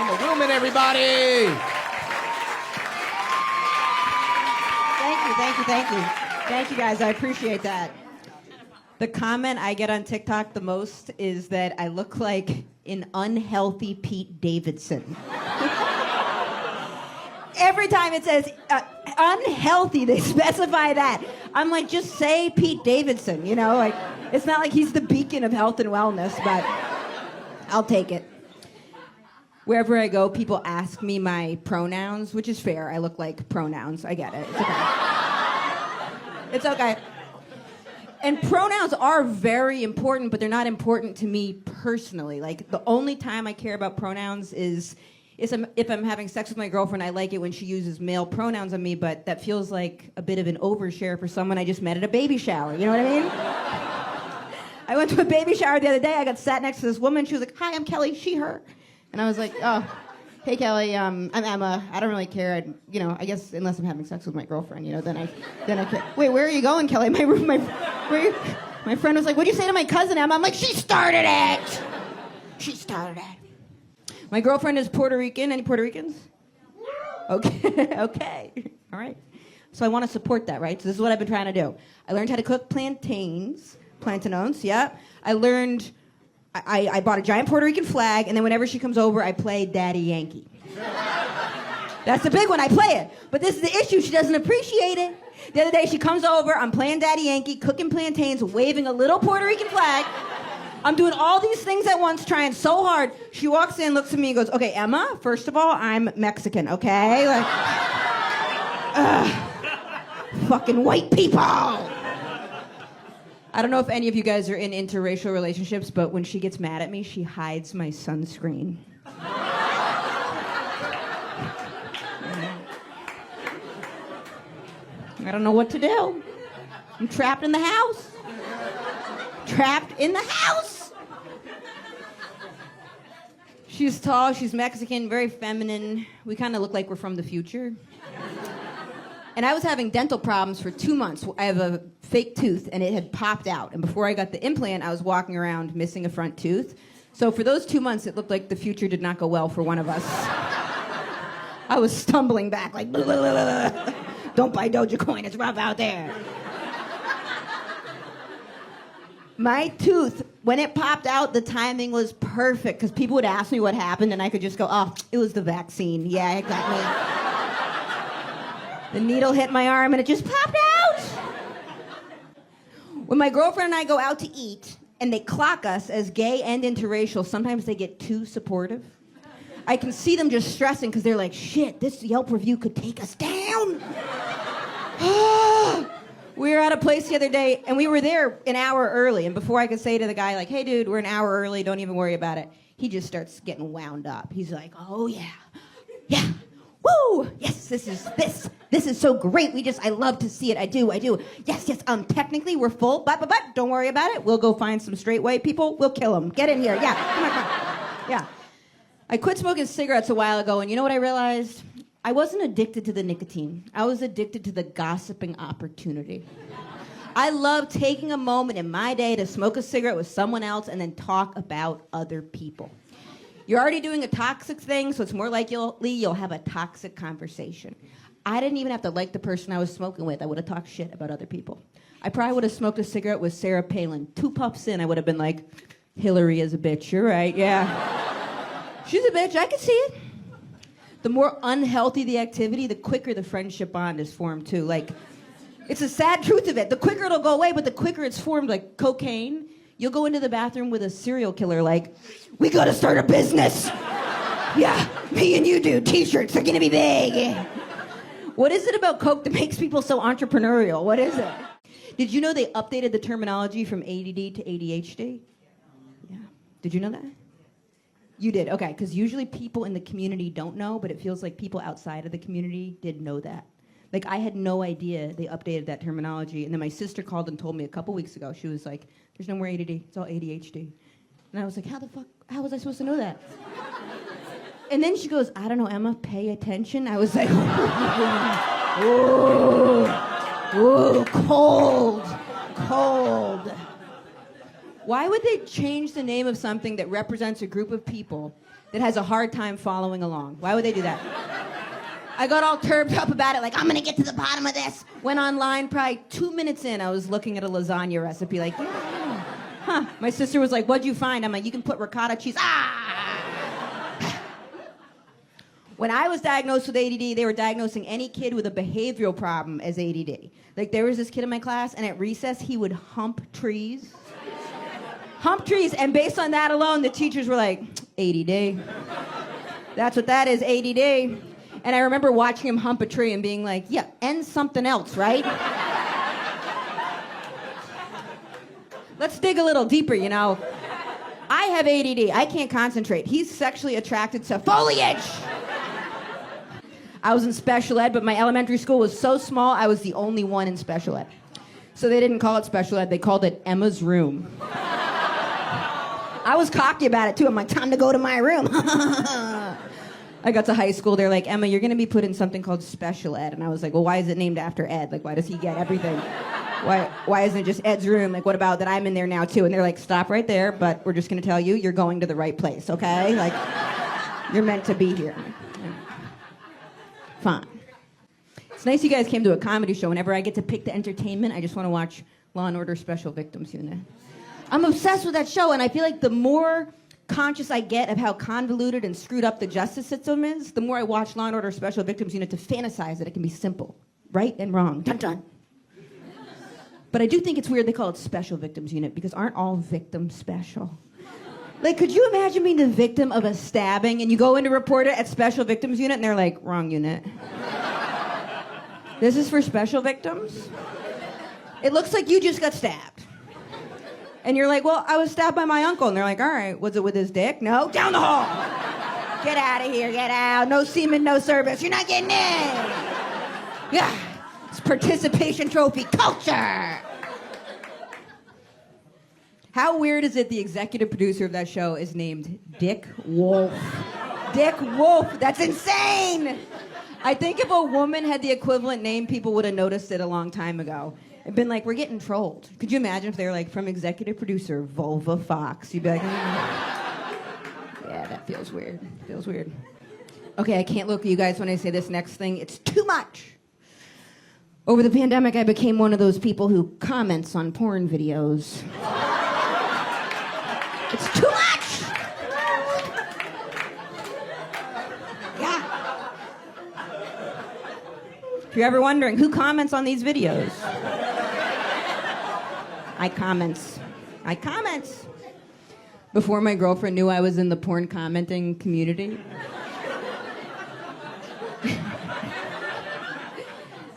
In the room, everybody. Thank you, guys. I appreciate that. The comment I get on TikTok the most is that I look like an unhealthy Pete Davidson. Every time it says unhealthy, they specify that. I'm like, just say Pete Davidson, you know? Like, it's not like he's the beacon of health and wellness, but I'll take it. Wherever I go, people ask me my pronouns, which is fair. I look like pronouns. I get it. It's okay. It's okay. And pronouns are very important, but they're not important to me personally. Like, the only time I care about pronouns is if I'm having sex with my girlfriend. I like it when she uses male pronouns on me, but that feels like a bit of an overshare for someone I just met at a baby shower. You know what I mean? I went to a baby shower the other day. I got sat next to this woman. She was like, hi, I'm Kelly, she, her. And I was like, oh, hey, Kelly, I'm Emma. I don't really care. I guess unless I'm having sex with my girlfriend, then I care. Wait, where are you going, Kelly? My friend was like, what'd you say to my cousin, Emma? I'm like, she started it. She started it. My girlfriend is Puerto Rican. Any Puerto Ricans? Okay. Okay. All right. So I want to support that, right? So this is what I've been trying to do. I learned how to cook plantains. Plantanones, yeah. I learned... I bought a giant Puerto Rican flag, and then whenever she comes over, I play Daddy Yankee. That's the big one, I play it. But this is the issue, she doesn't appreciate it. The other day, she comes over, I'm playing Daddy Yankee, cooking plantains, waving a little Puerto Rican flag. I'm doing all these things at once, trying so hard. She walks in, looks at me, and goes, okay, Emma, first of all, I'm Mexican, okay? Like, fucking white people! I don't know if any of you guys are in interracial relationships, but when she gets mad at me, she hides my sunscreen. I don't know what to do. I'm trapped in the house. Trapped in the house. She's tall, she's Mexican, very feminine. We kind of look like we're from the future. And I was having dental problems for 2 months. I have a fake tooth, and it had popped out. And before I got the implant, I was walking around missing a front tooth. So for those 2 months, it looked like the future did not go well for one of us. I was stumbling back like, blah, blah, blah, blah. Don't buy Dogecoin, it's rough out there. My tooth, when it popped out, the timing was perfect because people would ask me what happened and I could just go, oh, it was the vaccine. Yeah, it got me. The needle hit my arm and it just popped out. When my girlfriend and I go out to eat and they clock us as gay and interracial, sometimes they get too supportive. I can see them just stressing because they're like, shit, this Yelp review could take us down. We were at a place the other day, and we were there an hour early, and before I could say to the guy, like, hey, dude, we're an hour early, don't even worry about it, he just starts getting wound up. He's like, oh, yeah, woo, yes, this is so great, I love to see it, I do, yes, technically we're full, but, don't worry about it, we'll go find some straight white people, we'll kill them, get in here, yeah, come on, yeah. I quit smoking cigarettes a while ago, and you know what I realized? I wasn't addicted to the nicotine. I was addicted to the gossiping opportunity. I love taking a moment in my day to smoke a cigarette with someone else and then talk about other people. You're already doing a toxic thing, so it's more likely you'll have a toxic conversation. I didn't even have to like the person I was smoking with. I would have talked shit about other people. I probably would have smoked a cigarette with Sarah Palin. 2 puffs in, I would have been like, Hillary is a bitch, you're right, yeah. She's a bitch, I can see it. The more unhealthy the activity, the quicker the friendship bond is formed too. Like, it's a sad truth of it. The quicker it'll go away, but the quicker it's formed, like cocaine. You'll go into the bathroom with a serial killer like, we gotta start a business. Yeah, me and you do. T-shirts are gonna be big. What is it about coke that makes people so entrepreneurial? What is it? Did you know they updated the terminology from ADD to ADHD? Yeah. Did you know that? You did, okay, because usually people in the community don't know, but it feels like people outside of the community did know that. Like, I had no idea they updated that terminology, and then my sister called and told me a couple weeks ago. She was like, there's no more ADD, it's all ADHD. And I was like, how was I supposed to know that? And then she goes, I don't know, Emma, pay attention. I was like, ooh, cold. Why would they change the name of something that represents a group of people that has a hard time following along? Why would they do that? I got all turbed up about it, like, I'm gonna get to the bottom of this. Went online, probably 2 minutes in, I was looking at a lasagna recipe, like, yeah. Huh. My sister was like, what'd you find? I'm like, you can put ricotta cheese. When I was diagnosed with ADD, they were diagnosing any kid with a behavioral problem as ADD. Like, there was this kid in my class, and at recess, he would hump trees. And based on that alone, the teachers were like, ADD. That's what that is, ADD. And I remember watching him hump a tree and being like, yeah, and something else, right? Let's dig a little deeper, you know. I have ADD, I can't concentrate. He's sexually attracted to foliage. I was in special ed, but my elementary school was so small, I was the only one in special ed. So they didn't call it special ed, they called it Emma's room. I was cocky about it too. I'm like, time to go to my room. I got to high school, they're like, Emma, you're gonna be put in something called special ed. And I was like, well, why is it named after Ed? Like, why does he get everything? Why isn't it just Ed's room? Like, what about that I'm in there now too? And they're like, stop right there, but we're just gonna tell you, you're going to the right place, okay? Like, you're meant to be here. Fine. It's nice you guys came to a comedy show. Whenever I get to pick the entertainment, I just wanna watch Law and Order Special Victims Unit. I'm obsessed with that show, and I feel like the more conscious I get of how convoluted and screwed up the justice system is, the more I watch Law & Order Special Victims Unit to fantasize that it can be simple. Right and wrong. Dun dun. But I do think it's weird they call it Special Victims Unit, because aren't all victims special? Like, could you imagine being the victim of a stabbing, and you go in to report it at Special Victims Unit, and they're like, wrong unit. This is for special victims? It looks like you just got stabbed. And you're like, well, I was stabbed by my uncle. And they're like, all right, was it with his dick? No, down the hall. Get out of here, get out. No semen, no service. You're not getting in. Yeah, it's participation trophy culture. How weird is it the executive producer of that show is named Dick Wolf? Dick Wolf, that's insane! I think if a woman had the equivalent name, people would have noticed it a long time ago. It'd been like, we're getting trolled. Could you imagine if they were like, from executive producer, Vulva Fox? You'd be like, yeah, that feels weird. Feels weird. Okay, I can't look at you guys when I say this next thing. It's too much. Over the pandemic, I became one of those people who comments on porn videos. It's too much! Yeah. If you're ever wondering, who comments on these videos? I comments. Before my girlfriend knew I was in the porn commenting community,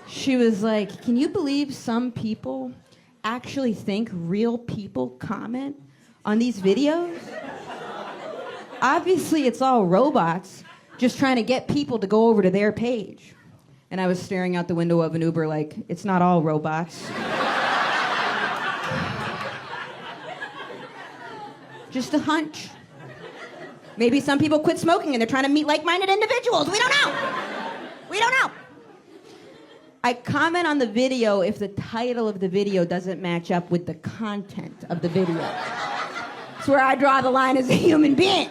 she was like, can you believe some people actually think real people comment on these videos? Obviously, it's all robots just trying to get people to go over to their page. And I was staring out the window of an Uber like, it's not all robots. Just a hunch. Maybe some people quit smoking and they're trying to meet like-minded individuals. We don't know. I comment on the video if the title of the video doesn't match up with the content of the video. It's where I draw the line as a human being.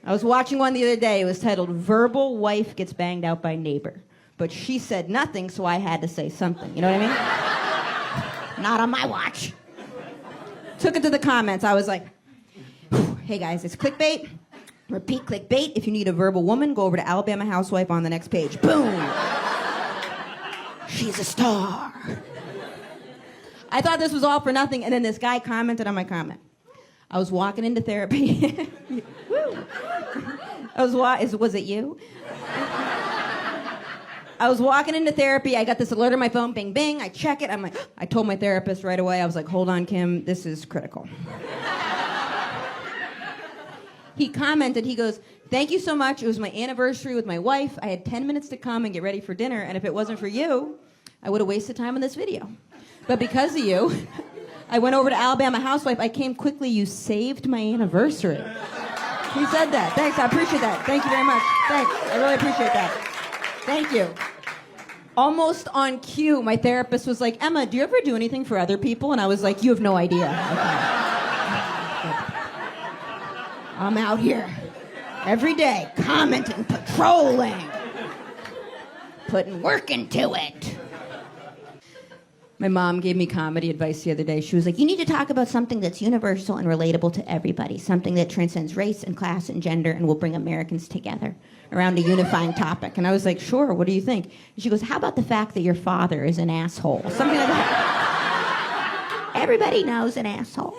I was watching one the other day. It was titled, Verbal Wife Gets Banged Out by Neighbor. But she said nothing, so I had to say something. You know what I mean? Not on my watch. Took it to the comments. I was like, hey guys, it's clickbait. Repeat clickbait. If you need a verbal woman, go over to Alabama Housewife on the next page. Boom. She's a star. I thought this was all for nothing, and then this guy commented on my comment. I was walking into therapy. Woo. Was it you? I was walking into therapy. I got this alert on my phone. Bing, bing. I check it. I told my therapist right away. I was like, hold on, Kim. This is critical. He commented. He goes, thank you so much. It was my anniversary with my wife. I had 10 minutes to come and get ready for dinner. And if it wasn't for you, I would have wasted time on this video. But because of you, I went over to Alabama Housewife. I came quickly. You saved my anniversary. He said that. Thanks. I appreciate that. Thank you very much. Thanks. I really appreciate that. Thank you. Almost on cue, my therapist was like, Emma, do you ever do anything for other people? And I was like, you have no idea. Okay. I'm out here every day commenting, patrolling, putting work into it. My mom gave me comedy advice the other day. She was like, you need to talk about something that's universal and relatable to everybody, something that transcends race and class and gender and will bring Americans together around a unifying topic. And I was like, sure, what do you think? And she goes, how about the fact that your father is an asshole? Something like that. Everybody knows an asshole.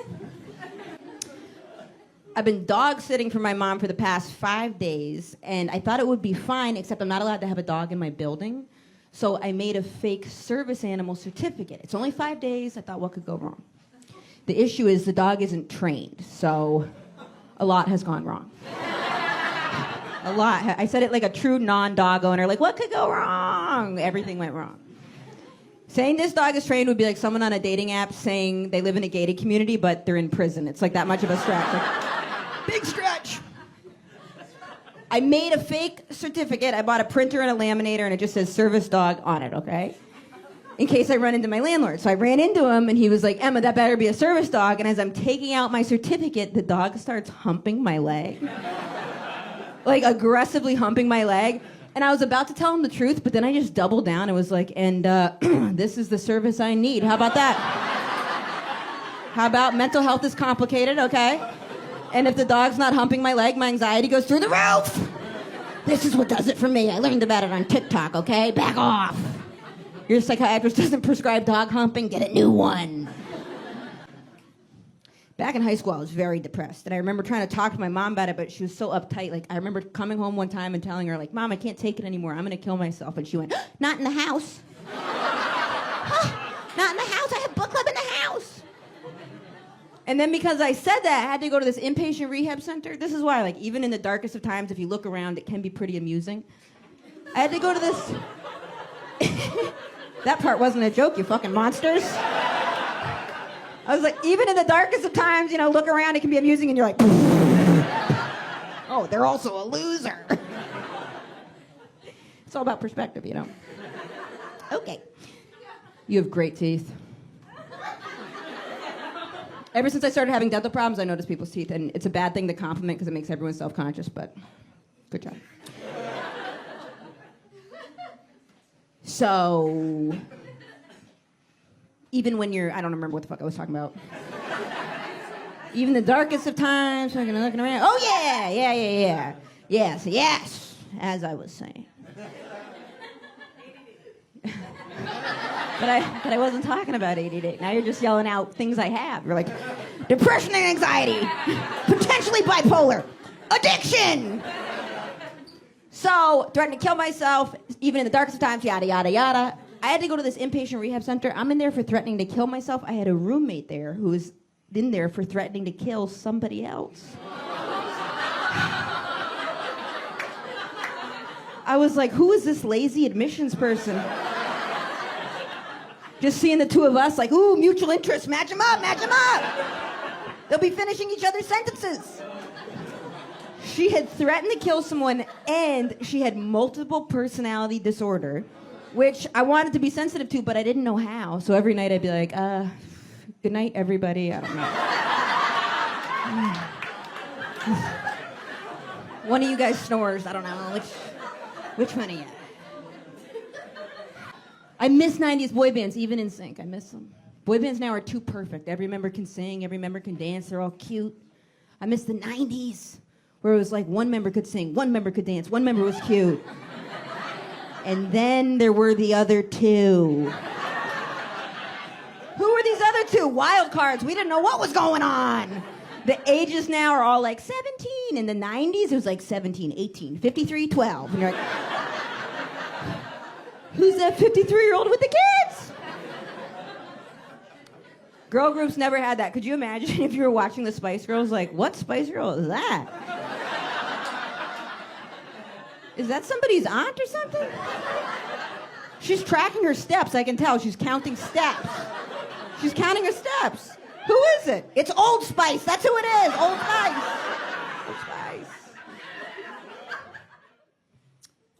I've been dog sitting for my mom for the past 5 days, and I thought it would be fine, except I'm not allowed to have a dog in my building. So I made a fake service animal certificate. It's only 5 days. I thought, what could go wrong? The issue is the dog isn't trained, so a lot has gone wrong. A lot. I said it like a true non-dog owner, like, what could go wrong? Everything went wrong. Saying this dog is trained would be like someone on a dating app saying they live in a gated community, but they're in prison. It's like that much of a stretch. Like, big stretch. I made a fake certificate. I bought a printer and a laminator, and it just says service dog on it, okay? In case I run into my landlord. So I ran into him, and he was like, Emma, that better be a service dog. And as I'm taking out my certificate, the dog starts humping my leg. Like, aggressively humping my leg. And I was about to tell him the truth, but then I just doubled down and was like, and this is the service I need. How about that? How about mental health is complicated, okay? And if the dog's not humping my leg, my anxiety goes through the roof. This is what does it for me. I learned about it on TikTok, okay? Back off. Your psychiatrist doesn't prescribe dog humping, get a new one. Back in high school, I was very depressed. And I remember trying to talk to my mom about it, but she was so uptight. Like, I remember coming home one time and telling her, like, Mom, I can't take it anymore. I'm going to kill myself. And she went, not in the house. Not in the house. I have book club in the house. And then because I said that, I had to go to this inpatient rehab center. This is why, like, even in the darkest of times, if you look around, it can be pretty amusing. I had to go to this That part wasn't a joke, you fucking monsters. I was like, even in the darkest of times, look around, it can be amusing, and you're like, oh, they're also a loser. It's all about perspective, Okay. You have great teeth. Ever since I started having dental problems, I noticed people's teeth, and it's a bad thing to compliment because it makes everyone self-conscious, but good job. So, even when I don't remember what the fuck I was talking about. Even the darkest of times, fucking looking around. Oh, yeah. Yes, as I was saying. But I wasn't talking about ADD. Now you're just yelling out things I have. You're like, depression and anxiety, potentially bipolar, addiction. So, threatened to kill myself, even in the darkest of times, yada, yada, yada. I had to go to this inpatient rehab center. I'm in there for threatening to kill myself. I had a roommate there who was in there for threatening to kill somebody else. I was like, who is this lazy admissions person? Just seeing the two of us like, ooh, mutual interest, match them up. They'll be finishing each other's sentences. She had threatened to kill someone, and she had multiple personality disorder, which I wanted to be sensitive to, but I didn't know how. So every night I'd be like, good night, everybody. I don't know. One of you guys snores. I don't know. Which one of you? I miss 90s boy bands, even in sync. I miss them. Boy bands now are too perfect. Every member can sing, every member can dance, they're all cute. I miss the 90s, where it was like one member could sing, one member could dance, one member was cute. And then there were the other two. Who were these other two? Wild cards. We didn't know what was going on. The ages now are all like 17. In the 90s, it was like 17, 18, 53, 12. And you're like, who's that 53-year-old with the kids? Girl groups never had that. Could you imagine if you were watching the Spice Girls? Like, what Spice Girl is that? Is that somebody's aunt or something? She's tracking her steps, I can tell. She's counting steps. She's counting her steps. Who is it? It's Old Spice. That's who it is. Old Spice. Old Spice.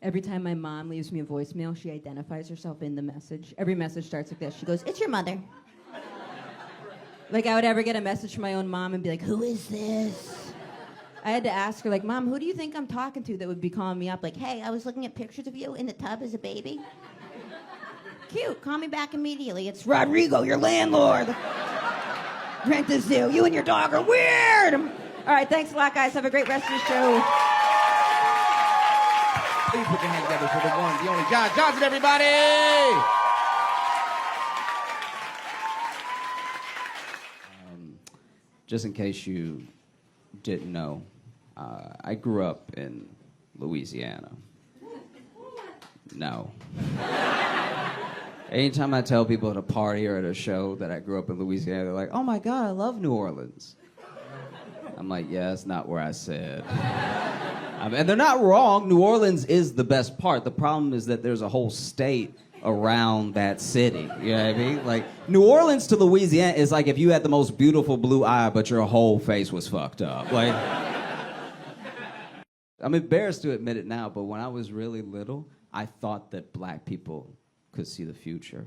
Every time my mom leaves me a voicemail, she identifies herself in the message. Every message starts like this. She goes, it's your mother. Like I would ever get a message from my own mom and be like, who is this? I had to ask her, like, Mom, who do you think I'm talking to that would be calling me up? Like, hey, I was looking at pictures of you in the tub as a baby. Cute. Call me back immediately. It's Rodrigo, your landlord. Rent is due. You and your dog are weird. All right, thanks a lot, guys. Have a great rest of the show. Please put your hands together for the one, the only John Johnson, everybody! Just in case you didn't know, I grew up in Louisiana. No. Anytime I tell people at a party or at a show that I grew up in Louisiana, they're like, oh my God, I love New Orleans. I'm like, yeah, that's not where I said. And they're not wrong. New Orleans is the best part. The problem is that there's a whole state around that city. You know what I mean? Like, New Orleans to Louisiana is like if you had the most beautiful blue eye, but your whole face was fucked up. Like, I'm embarrassed to admit it now, but when I was really little, I thought that black people could see the future.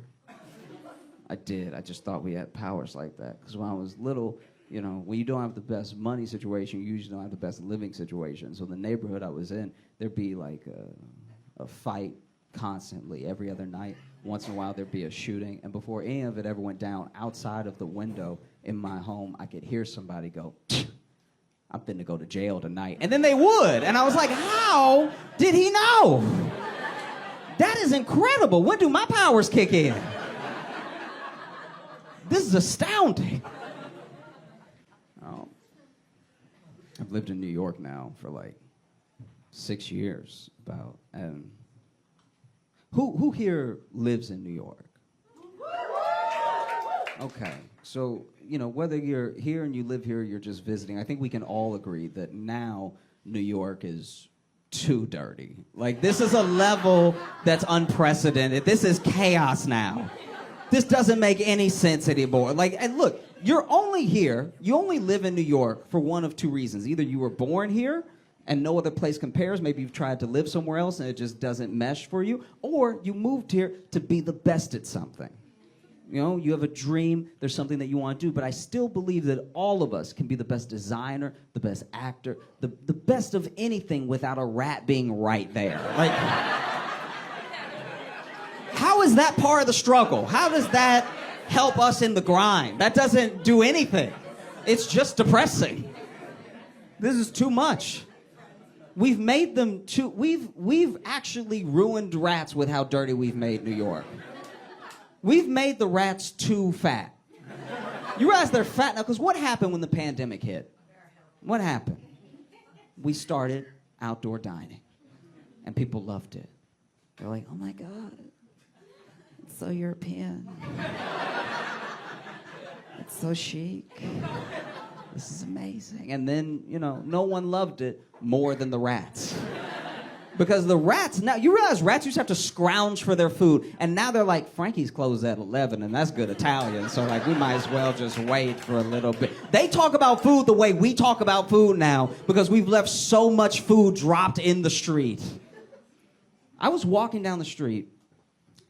I did. I just thought we had powers like that. Because when I was little, you know, when you don't have the best money situation, you usually don't have the best living situation. So the neighborhood I was in, there'd be like a fight constantly every other night. Once in a while, there'd be a shooting. And before any of it ever went down, outside of the window in my home, I could hear somebody go, I'm finna go to jail tonight. And then they would. And I was like, how did he know? That is incredible. When do my powers kick in? This is astounding. Oh. I've lived in New York now for like 6 years, about. And who here lives in New York? Okay, so, you know, whether you're here and you live here or you're just visiting, I think we can all agree that now New York is too dirty. Like, this is a level that's unprecedented. This is chaos now. This doesn't make any sense anymore. Like, and look, you're only here, you only live in New York for one of two reasons. Either you were born here and no other place compares, maybe you've tried to live somewhere else and it just doesn't mesh for you, or you moved here to be the best at something. You know, you have a dream, there's something that you want to do, but I still believe that all of us can be the best designer, the best actor, the best of anything without a rat being right there. Like, how is that part of the struggle? How does that help us in the grind? That doesn't do anything. It's just depressing. This is too much. We've made them too, we've actually ruined rats with how dirty we've made New York. We've made the rats too fat. You realize they're fat now, because what happened when the pandemic hit? What happened? We started outdoor dining, and people loved it. They're like, oh my God, it's so European. It's so chic. This is amazing. And then, you know, no one loved it more than the rats. Because the rats, now, you realize rats used to have to scrounge for their food, and now they're like, Frankie's closed at 11, and that's good Italian, so like, we might as well just wait for a little bit. They talk about food the way we talk about food now, because we've left so much food dropped in the street. I was walking down the street,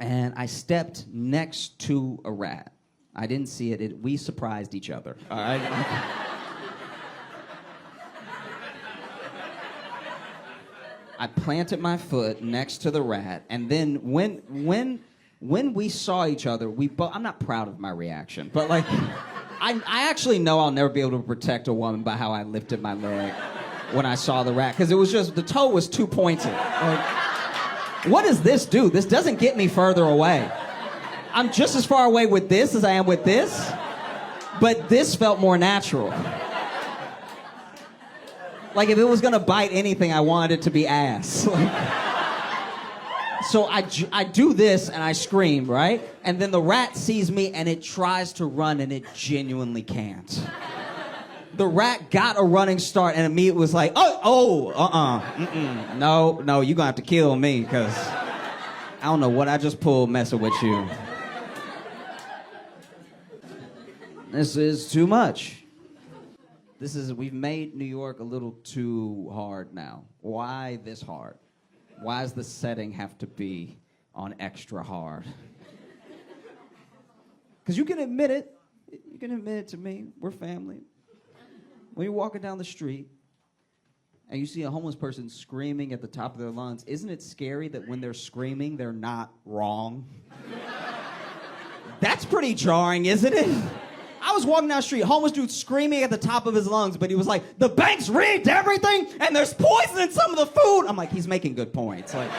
and I stepped next to a rat. I didn't see it, we surprised each other, all right? I planted my foot next to the rat, and then when we saw each other, I'm not proud of my reaction, but like, I actually know I'll never be able to protect a woman by how I lifted my leg when I saw the rat, because it was just, the toe was too pointed. Like, what does this do? This doesn't get me further away. I'm just as far away with this as I am with this, but this felt more natural. Like, if it was gonna bite anything, I wanted it to be ass. So I do this and I scream, right? And then the rat sees me and it tries to run and it genuinely can't. The rat got a running start and immediately was like, no, you're gonna have to kill me, because I don't know what I just pulled messing with you. This is too much. We've made New York a little too hard now. Why this hard? Why does the setting have to be on extra hard? Because you can admit it. You can admit it to me. We're family. When you're walking down the street and you see a homeless person screaming at the top of their lungs, isn't it scary that when they're screaming, they're not wrong? That's pretty jarring, isn't it? I was walking down the street, homeless dude screaming at the top of his lungs, but he was like, the bank's rigged everything, and there's poison in some of the food. I'm like, he's making good points. Like,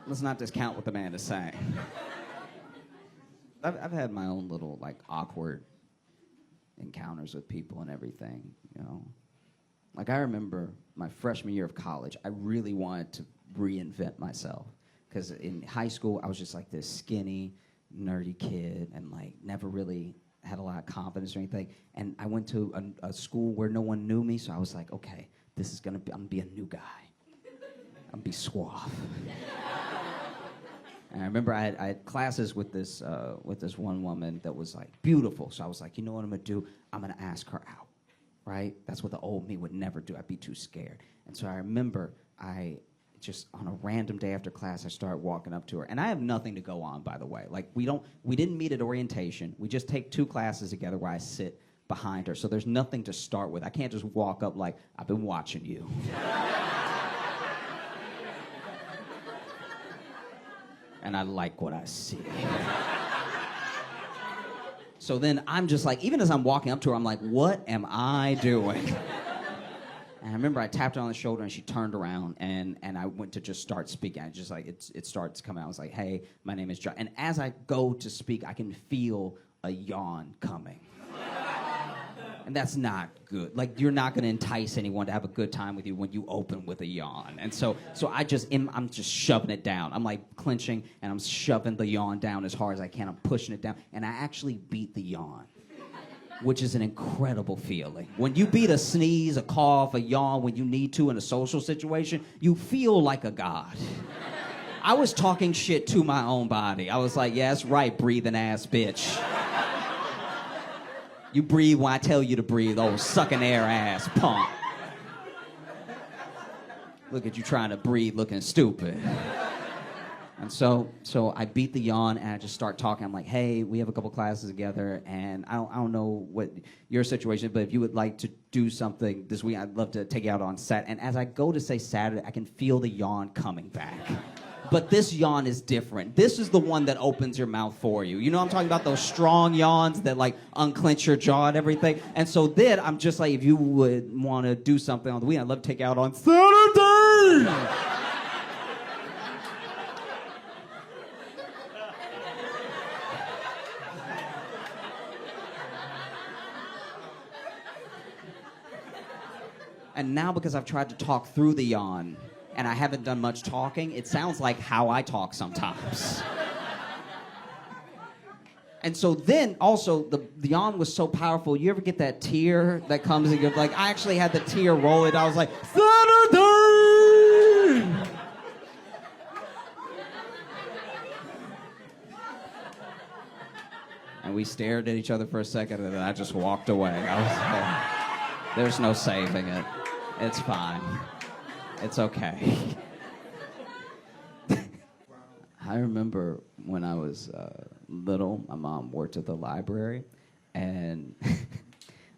let's not discount what the man is saying. I've had my own little, like, awkward encounters with people and everything, you know. Like, I remember my freshman year of college, I really wanted to reinvent myself. Because in high school, I was just like this skinny, nerdy kid and like never really had a lot of confidence or anything. And I went to a school where no one knew me, so I was like, okay, I'm gonna be a new guy. I'm gonna be suave. And I remember I had classes with this one woman that was like beautiful. So I was like, you know what I'm gonna do? I'm gonna ask her out, right? That's what the old me would never do. I'd be too scared. And so I remember just on a random day after class, I started walking up to her. And I have nothing to go on, by the way. Like, we didn't meet at orientation. We just take 2 classes together where I sit behind her. So there's nothing to start with. I can't just walk up like, I've been watching you. And I like what I see. So then I'm just like, even as I'm walking up to her, I'm like, what am I doing? And I remember I tapped her on the shoulder and she turned around and I went to just start speaking. I just like, it starts coming out. I was like, hey, my name is John. And as I go to speak, I can feel a yawn coming. And that's not good. Like, you're not gonna entice anyone to have a good time with you when you open with a yawn. And so I'm just shoving it down. I'm like clenching and I'm shoving the yawn down as hard as I can. I'm pushing it down and I actually beat the yawn. which is an incredible feeling. When you beat a sneeze, a cough, a yawn when you need to in a social situation, you feel like a god. I was talking shit to my own body. I was like, yeah, that's right, breathing ass bitch. You breathe when I tell you to breathe, old sucking air ass punk. Look at you trying to breathe looking stupid. And so I beat the yawn and I just start talking. I'm like, hey, we have a couple classes together and I don't know what your situation is, but if you would like to do something this week, I'd love to take you out on Saturday. And as I go to say Saturday, I can feel the yawn coming back. But this yawn is different. This is the one that opens your mouth for you. You know what I'm talking about? Those strong yawns that like unclench your jaw and everything. And so then I'm just like, if you would want to do something on the weekend, I'd love to take you out on Saturday. And now because I've tried to talk through the yawn and I haven't done much talking, it sounds like how I talk sometimes. And so then also the yawn was so powerful. You ever get that tear that comes and you're like, I actually had the tear roll it. I was like, Saturday! And we stared at each other for a second and then I just walked away. I was like, there's no saving it. It's fine. It's okay. I remember when I was little, my mom worked at the library, and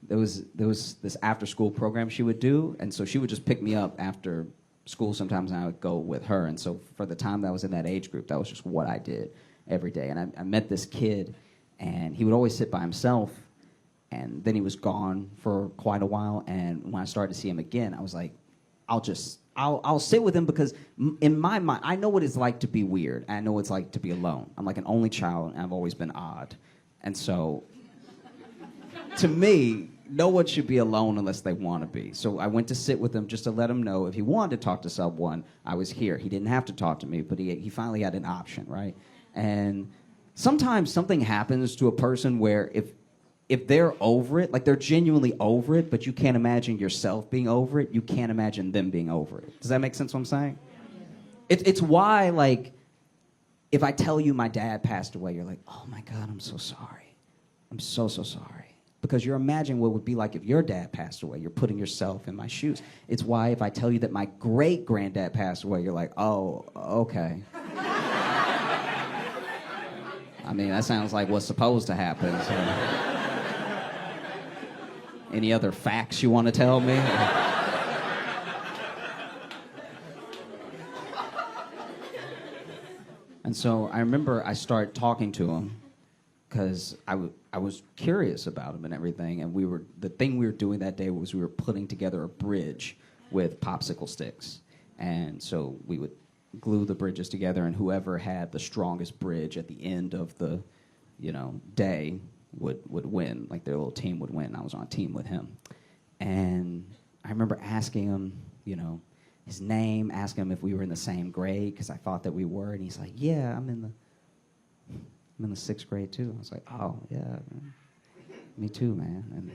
there was this after-school program she would do, and so she would just pick me up after school sometimes, and I would go with her. And so for the time that I was in that age group, that was just what I did every day. And I met this kid, and he would always sit by himself. And then he was gone for quite a while. And when I started to see him again, I was like, I'll sit with him because in my mind, I know what it's like to be weird. I know what it's like to be alone. I'm like an only child, and I've always been odd. And so, to me, no one should be alone unless they want to be. So I went to sit with him just to let him know if he wanted to talk to someone, I was here. He didn't have to talk to me, but he finally had an option, right? And sometimes something happens to a person where if they're over it, like they're genuinely over it, but you can't imagine yourself being over it, you can't imagine them being over it. Does that make sense what I'm saying? It's why, like, if I tell you my dad passed away, you're like, oh my God, I'm so sorry. I'm so sorry. Because you're imagining what it would be like if your dad passed away. You're putting yourself in my shoes. It's why if I tell you that my great-granddad passed away, you're like, oh, okay. I mean, that sounds like what's supposed to happen. So. Any other facts you want to tell me? And so I remember I started talking to him because I was curious about him and everything. And the thing we were doing that day was we were putting together a bridge with popsicle sticks. And so we would glue the bridges together, and whoever had the strongest bridge at the end of the, day would win, like their little team would win. I was on a team with him. And I remember asking him, his name, asking him if we were in the same grade, because I thought that we were, and he's like, yeah, I'm in the 6th grade too. I was like, oh, yeah, man. Me too, man.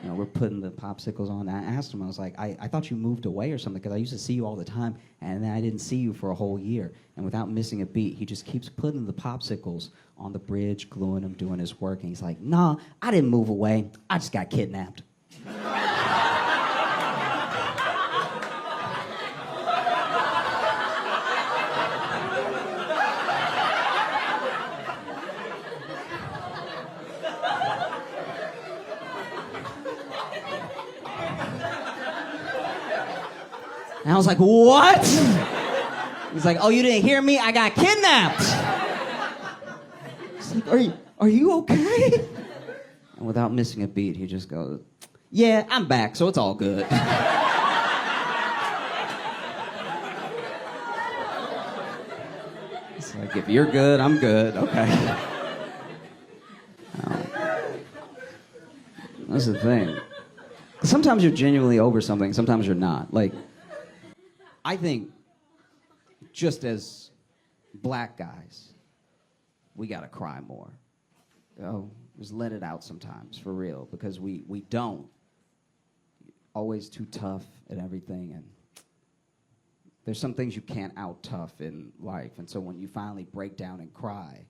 And we're putting the popsicles on. And I asked him, I was like, I thought you moved away or something, because I used to see you all the time, and then I didn't see you for a whole year. And without missing a beat, he just keeps putting the popsicles on the bridge, gluing them, doing his work. And he's like, nah, I didn't move away. I just got kidnapped. And I was like, what? He's like, oh, you didn't hear me? I got kidnapped. He's like, are you okay? And without missing a beat, he just goes, yeah, I'm back, so it's all good. It's like, if you're good, I'm good. Okay. That's the thing. Sometimes you're genuinely over something, sometimes you're not. Like, I think just as black guys, we gotta cry more. Just let it out sometimes, for real, because we don't. Always too tough at everything, and there's some things you can't out tough in life, and so when you finally break down and cry,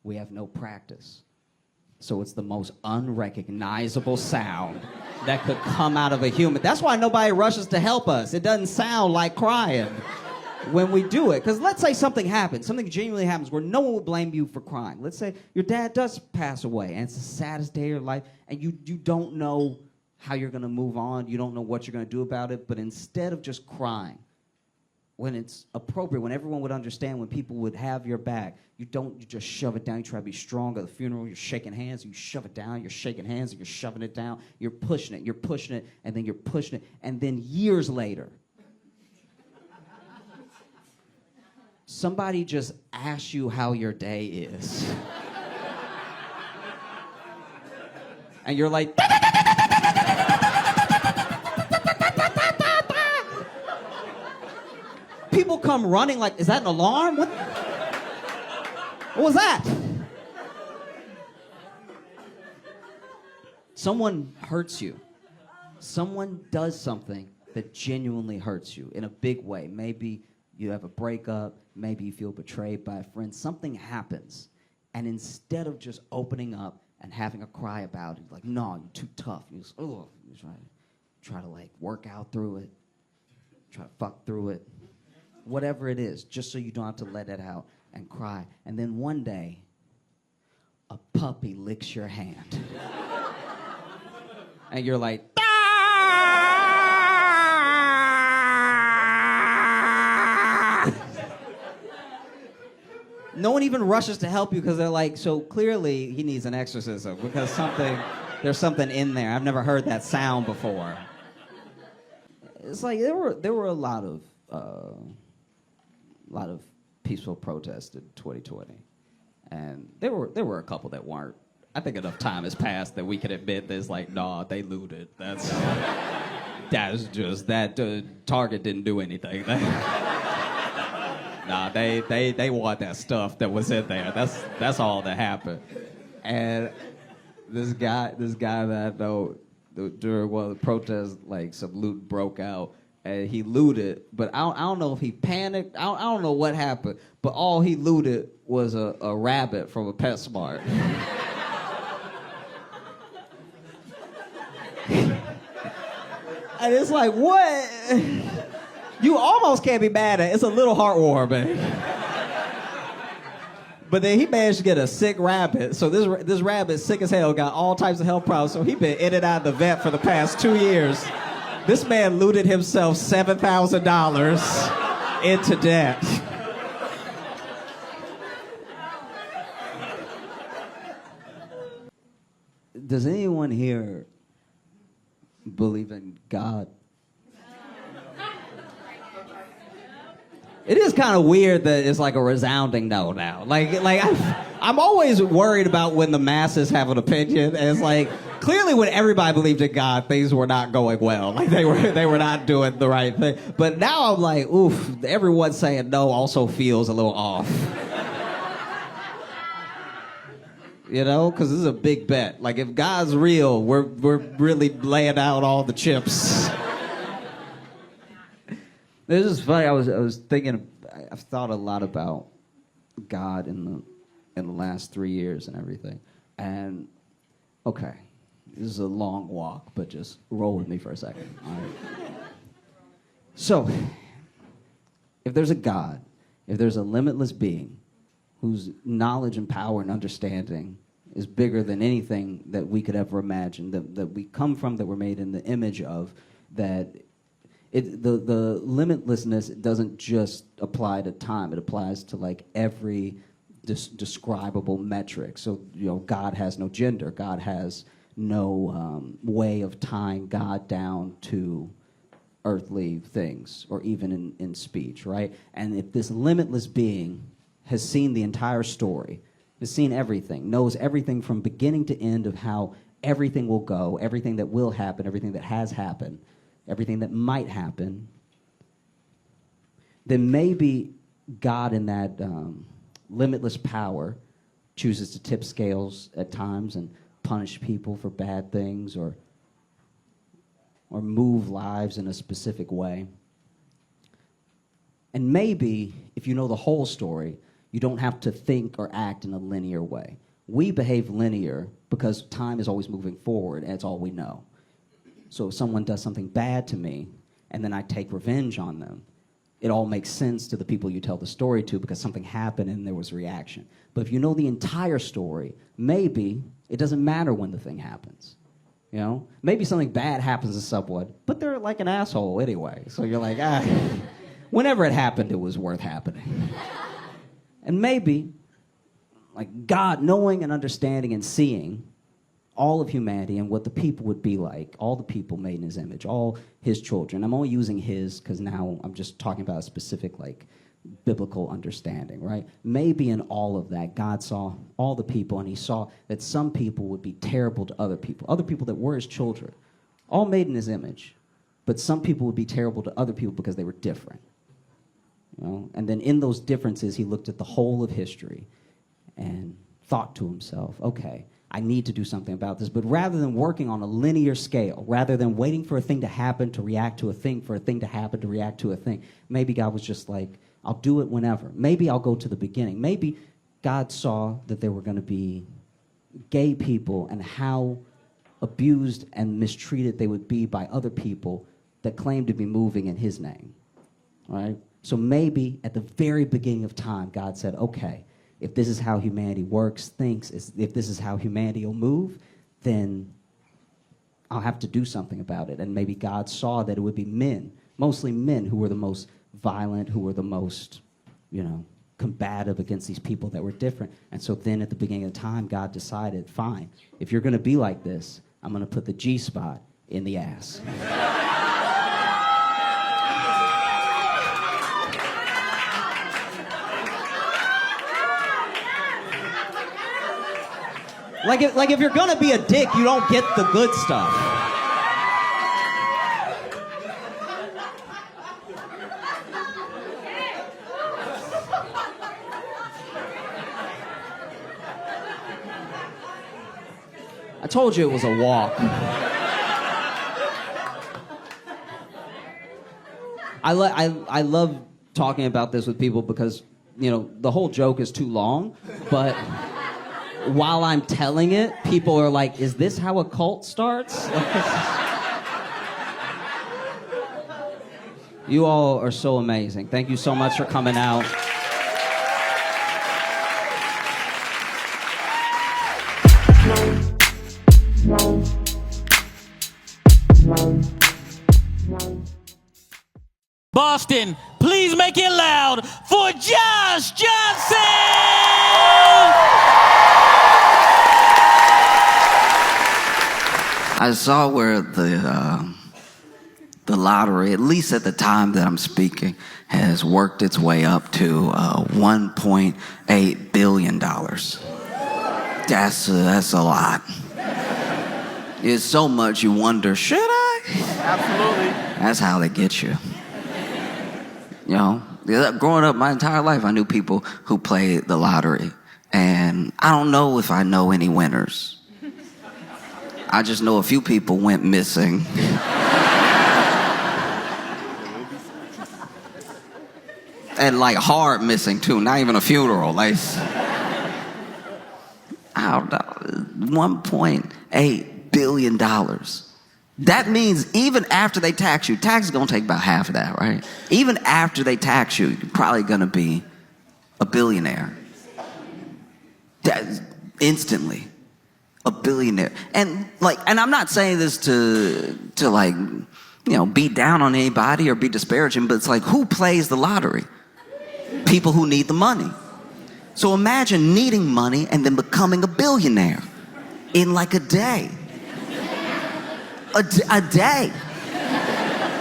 we have no practice. So it's the most unrecognizable sound that could come out of a human. That's why nobody rushes to help us. It doesn't sound like crying when we do it. Because let's say something happens, something genuinely happens where no one would blame you for crying. Let's say your dad does pass away, and it's the saddest day of your life, and you don't know how you're going to move on. You don't know what you're going to do about it. But instead of just crying, when it's appropriate, when everyone would understand, when people would have your back, you just shove it down. You try to be strong. At the funeral, you're shaking hands. You shove it down. You're shaking hands. And you're shoving it down. You're pushing it. You're pushing it. And then you're pushing it. And then years later, somebody just asks you how your day is. And you're like, people come running like, is that an alarm? What was that? Someone hurts you. Someone does something that genuinely hurts you in a big way. Maybe you have a breakup. Maybe you feel betrayed by a friend. Something happens. And instead of just opening up and having a cry about it, like, no, you're too tough. You just, you try to like work out through it. Try to fuck through it. Whatever it is, just so you don't have to let it out and cry. And then one day, a puppy licks your hand. And you're like, ah! No one even rushes to help you because they're like, so clearly he needs an exorcism because there's something in there. I've never heard that sound before. It's like there were a lot of peaceful protests in 2020, and there were a couple that weren't. I think enough time has passed that we can admit there's like, nah, they looted. That's just that Target didn't do anything. Nah, they want that stuff that was in there. That's all that happened. And this guy that I know, during one of the protests, like some loot broke out. And he looted, but I don't know if he panicked. I don't know what happened, but all he looted was a rabbit from a PetSmart. And it's like, what? You almost can't be mad at it. It's a little heartwarming. But then he managed to get a sick rabbit. So this rabbit, sick as hell, got all types of health problems. So he been in and out of the vet for the past 2 years. This man looted himself $7,000 into debt. Does anyone here believe in God? It is kind of weird that it's like a resounding no now. Like I'm always worried about when the masses have an opinion, and it's like clearly when everybody believed in God, things were not going well. Like they were not doing the right thing. But now I'm like, oof, everyone saying no also feels a little off. You know, because this is a big bet. Like if God's real, we're really laying out all the chips. This is funny. I was thinking. I've thought a lot about God in the last 3 years and everything. And okay, this is a long walk, but just roll with me for a second. All right. So, if there's a God, if there's a limitless being whose knowledge and power and understanding is bigger than anything that we could ever imagine, that we come from, that we're made in the image of, that the limitlessness doesn't just apply to time. It applies to like every describable metric. So, you know, God has no gender. God has no way of tying God down to earthly things or even in speech, right? And if this limitless being has seen the entire story, has seen everything, knows everything from beginning to end of how everything will go, everything that will happen, everything that has happened, everything that might happen, then maybe God in that limitless power chooses to tip scales at times and punish people for bad things or move lives in a specific way. And maybe, if you know the whole story, you don't have to think or act in a linear way. We behave linear because time is always moving forward, and it's all we know. So if someone does something bad to me, and then I take revenge on them, it all makes sense to the people you tell the story to because something happened and there was a reaction. But if you know the entire story, maybe it doesn't matter when the thing happens. You know? Maybe something bad happens to someone, but they're like an asshole anyway. So you're like, whenever it happened, it was worth happening. And maybe, like God knowing and understanding and seeing all of humanity and what the people would be like, all the people made in his image, all his children. I'm only using his because now I'm just talking about a specific, like, biblical understanding, right? Maybe in all of that, God saw all the people, and he saw that some people would be terrible to other people that were his children, all made in his image. But some people would be terrible to other people because they were different. You know? And then in those differences, he looked at the whole of history and thought to himself, okay, I need to do something about this. But rather than working on a linear scale, rather than waiting for a thing to happen to react to a thing, for a thing to happen to react to a thing, maybe God was just like, I'll do it whenever. Maybe I'll go to the beginning. Maybe God saw that there were going to be gay people and how abused and mistreated they would be by other people that claimed to be moving in his name, right? So maybe at the very beginning of time, God said, okay, if this is how humanity works, thinks, if this is how humanity will move, then I'll have to do something about it. And maybe God saw that it would be men, mostly men, who were the most violent, who were the most, combative against these people that were different. And so then at the beginning of time, God decided, fine, if you're going to be like this, I'm going to put the G-spot in the ass. Like if you're gonna be a dick, you don't get the good stuff. I told you it was a walk. I love talking about this with people because, the whole joke is too long, but while I'm telling it, people are like, is this how a cult starts? You all are so amazing. Thank you so much for coming out. Boston, please make it loud for Josh Johnson! I saw where the lottery, at least at the time that I'm speaking, has worked its way up to $1.8 billion. That's a lot. It's so much you wonder, should I? Absolutely. That's how they get you. Growing up my entire life, I knew people who played the lottery. And I don't know if I know any winners. I just know a few people went missing. And like hard missing too, not even a funeral. Like, I don't know, $1.8 billion. That means even after they tax you, tax is gonna take about half of that, right? Even after they tax you, you're probably gonna be a billionaire. Instantly. A billionaire. And I'm not saying this to be down on anybody or be disparaging, but it's like, who plays the lottery? People who need the money. So imagine needing money and then becoming a billionaire in like a day. A day.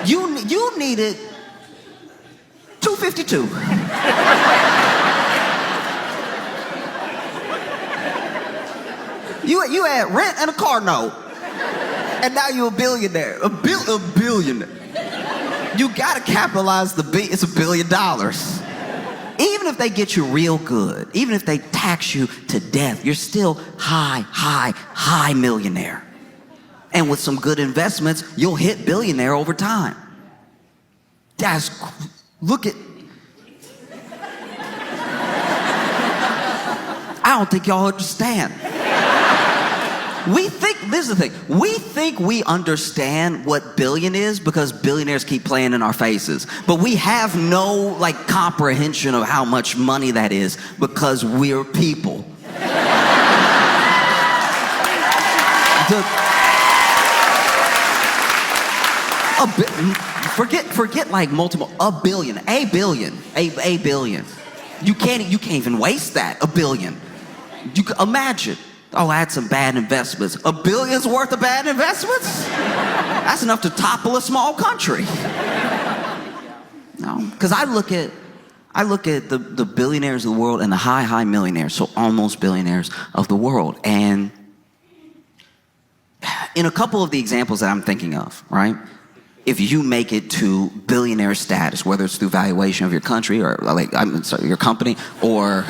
You needed 252. You had rent and a car note, and now you're a billionaire. A billionaire. You gotta capitalize the B. It's $1 billion. Even if they get you real good, even if they tax you to death, you're still high millionaire. And with some good investments, you'll hit billionaire over time. Look at, I don't think y'all understand. This is the thing, we think we understand what billion is because billionaires keep playing in our faces. But we have no comprehension of how much money that is because we're people. Forget multiple, a billion. You can't even waste that, a billion. You can imagine. Oh, I had some bad investments. $1 billion's worth of bad investments? That's enough to topple a small country. No, because I look at the billionaires of the world and the high millionaires, so almost billionaires of the world. And in a couple of the examples that I'm thinking of, right? If you make it to billionaire status, whether it's through valuation of your country or your company, or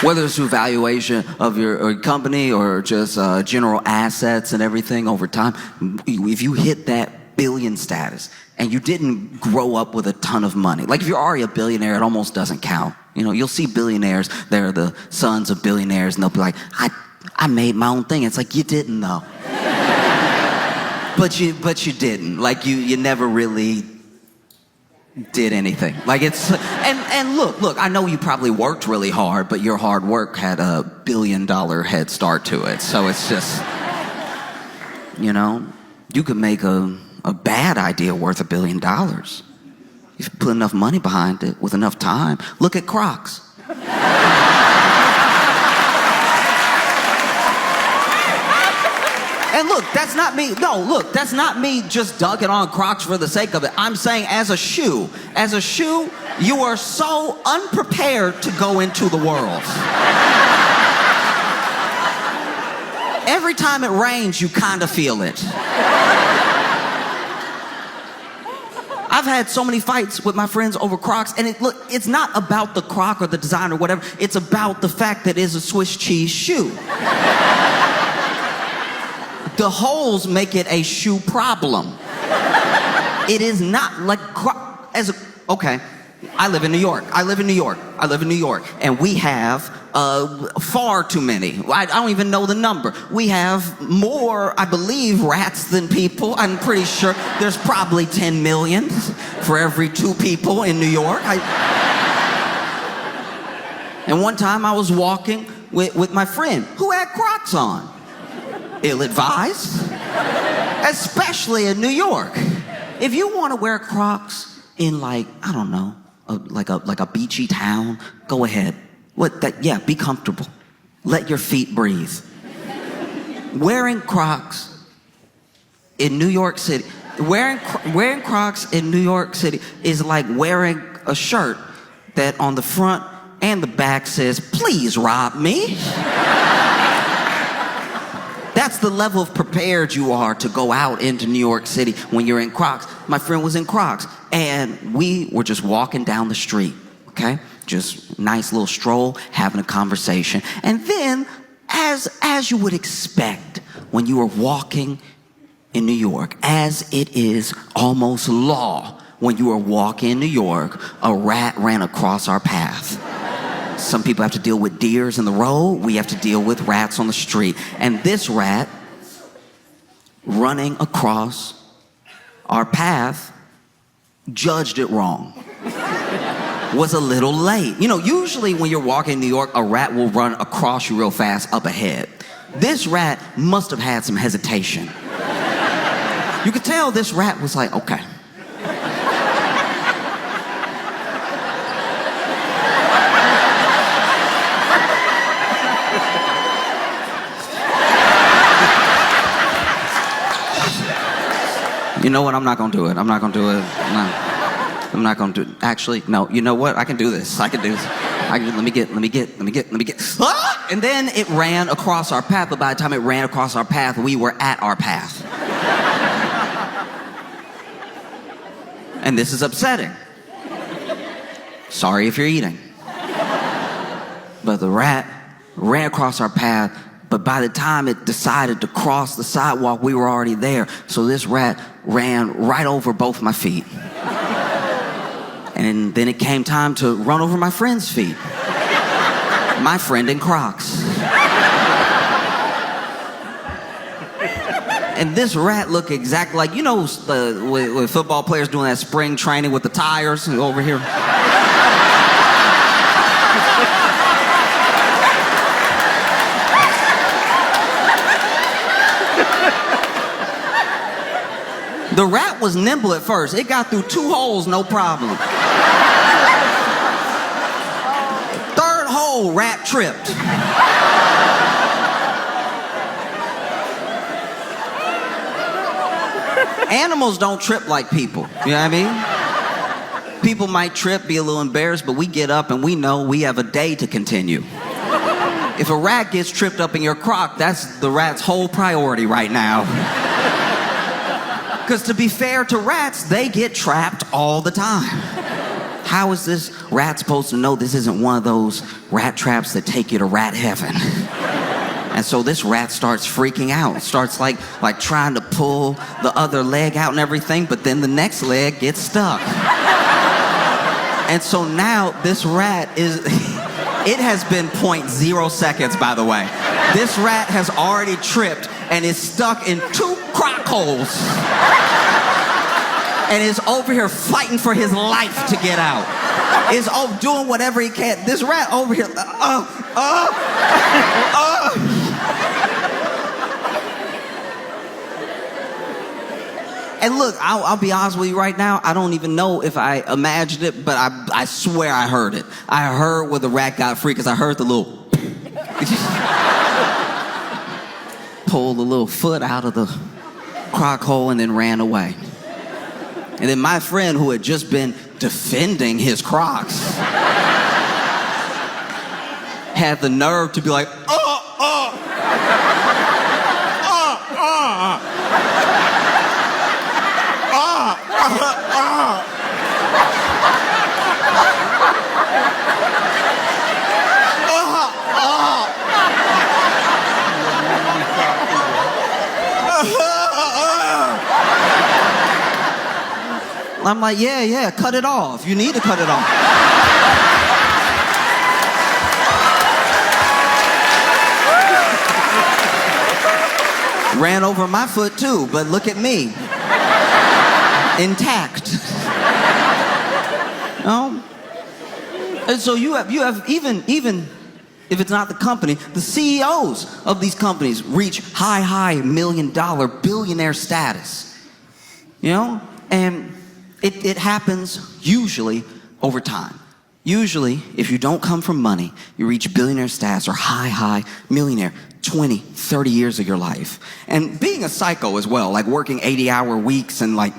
whether it's through valuation of your company or just general assets and everything over time, if you hit that billion status and you didn't grow up with a ton of money, like if you're already a billionaire, it almost doesn't count. You'll see billionaires, they're the sons of billionaires, and they'll be like, I made my own thing. It's like, you didn't though. But you didn't. Like you never really did anything. Like it's, and look, I know you probably worked really hard, but your hard work had a $1 billion head start to it. So it's just, you could make a bad idea worth $1 billion. If you put enough money behind it with enough time. Look at Crocs. And look, that's not me. No, look, that's not me just dunking on Crocs for the sake of it. I'm saying as a shoe, you are so unprepared to go into the world. Every time it rains, you kind of feel it. I've had so many fights with my friends over Crocs, and it's not about the Croc or the design or whatever. It's about the fact that it's a Swiss cheese shoe. The holes make it a shoe problem. It is not like okay. I live in New York. And we have far too many. I don't even know the number. We have more, I believe, rats than people. I'm pretty sure there's probably 10 million for every 2 people in New York. And one time I was walking with my friend who had Crocs on. Ill-advised, especially in New York. If you want to wear Crocs in like a beachy town, go ahead. Be comfortable. Let your feet breathe. Wearing Crocs in New York City, wearing Crocs in New York City is like wearing a shirt that on the front and the back says, "Please rob me." That's the level of prepared you are to go out into New York City when you're in Crocs. My friend was in Crocs, and we were just walking down the street, okay? Just nice little stroll, having a conversation. And then, as you would expect when you are walking in New York, as it is almost law when you are walking in New York, a rat ran across our path. Some people have to deal with deers in the road. We have to deal with rats on the street. And this rat running across our path judged it wrong. Was a little late. Usually when you're walking in New York, a rat will run across you real fast up ahead. This rat must have had some hesitation. You could tell this rat was like, okay. You know what? I'm not going to do it. No. I'm not going to do it. Actually, no. You know what? I can do this. Let me get. Ah! And then it ran across our path, but by the time it ran across our path, we were at our path. And this is upsetting. Sorry if you're eating. But the rat ran across our path, but by the time it decided to cross the sidewalk, we were already there. So this rat ran right over both my feet. And then it came time to run over my friend's feet. My friend in Crocs. And this rat looked exactly like, you know, with football players doing that spring training with the tires over here. The rat was nimble at first. It got through 2 holes, no problem. Third hole, rat tripped. Animals don't trip like people. You know what I mean? People might trip, be a little embarrassed, but we get up and we know we have a day to continue. If a rat gets tripped up in your crock, that's the rat's whole priority right now. Because to be fair to rats, they get trapped all the time. How is this rat supposed to know this isn't one of those rat traps that take you to rat heaven? And so this rat starts freaking out, starts like trying to pull the other leg out and everything, but then the next leg gets stuck. And so now this rat is, it has been 0.0 seconds, by the way. This rat has already tripped and is stuck in 2 crock holes. And is over here fighting for his life to get out. Is doing whatever he can. This rat over here, And look, I'll be honest with you right now, I don't even know if I imagined it, but I swear I heard it. I heard where the rat got free because I heard the little pull the little foot out of the crock hole and then ran away. And then my friend, who had just been defending his Crocs, had the nerve to be like, I'm like, yeah, cut it off. You need to cut it off. Ran over my foot too, but look at me. Intact. And so you have even if it's not the company, the CEOs of these companies reach high $1 million billionaire status. You know? And it happens usually over time. Usually, if you don't come from money, you reach billionaire status or high millionaire 20, 30 years of your life. And being a psycho as well, like working 80-hour weeks and like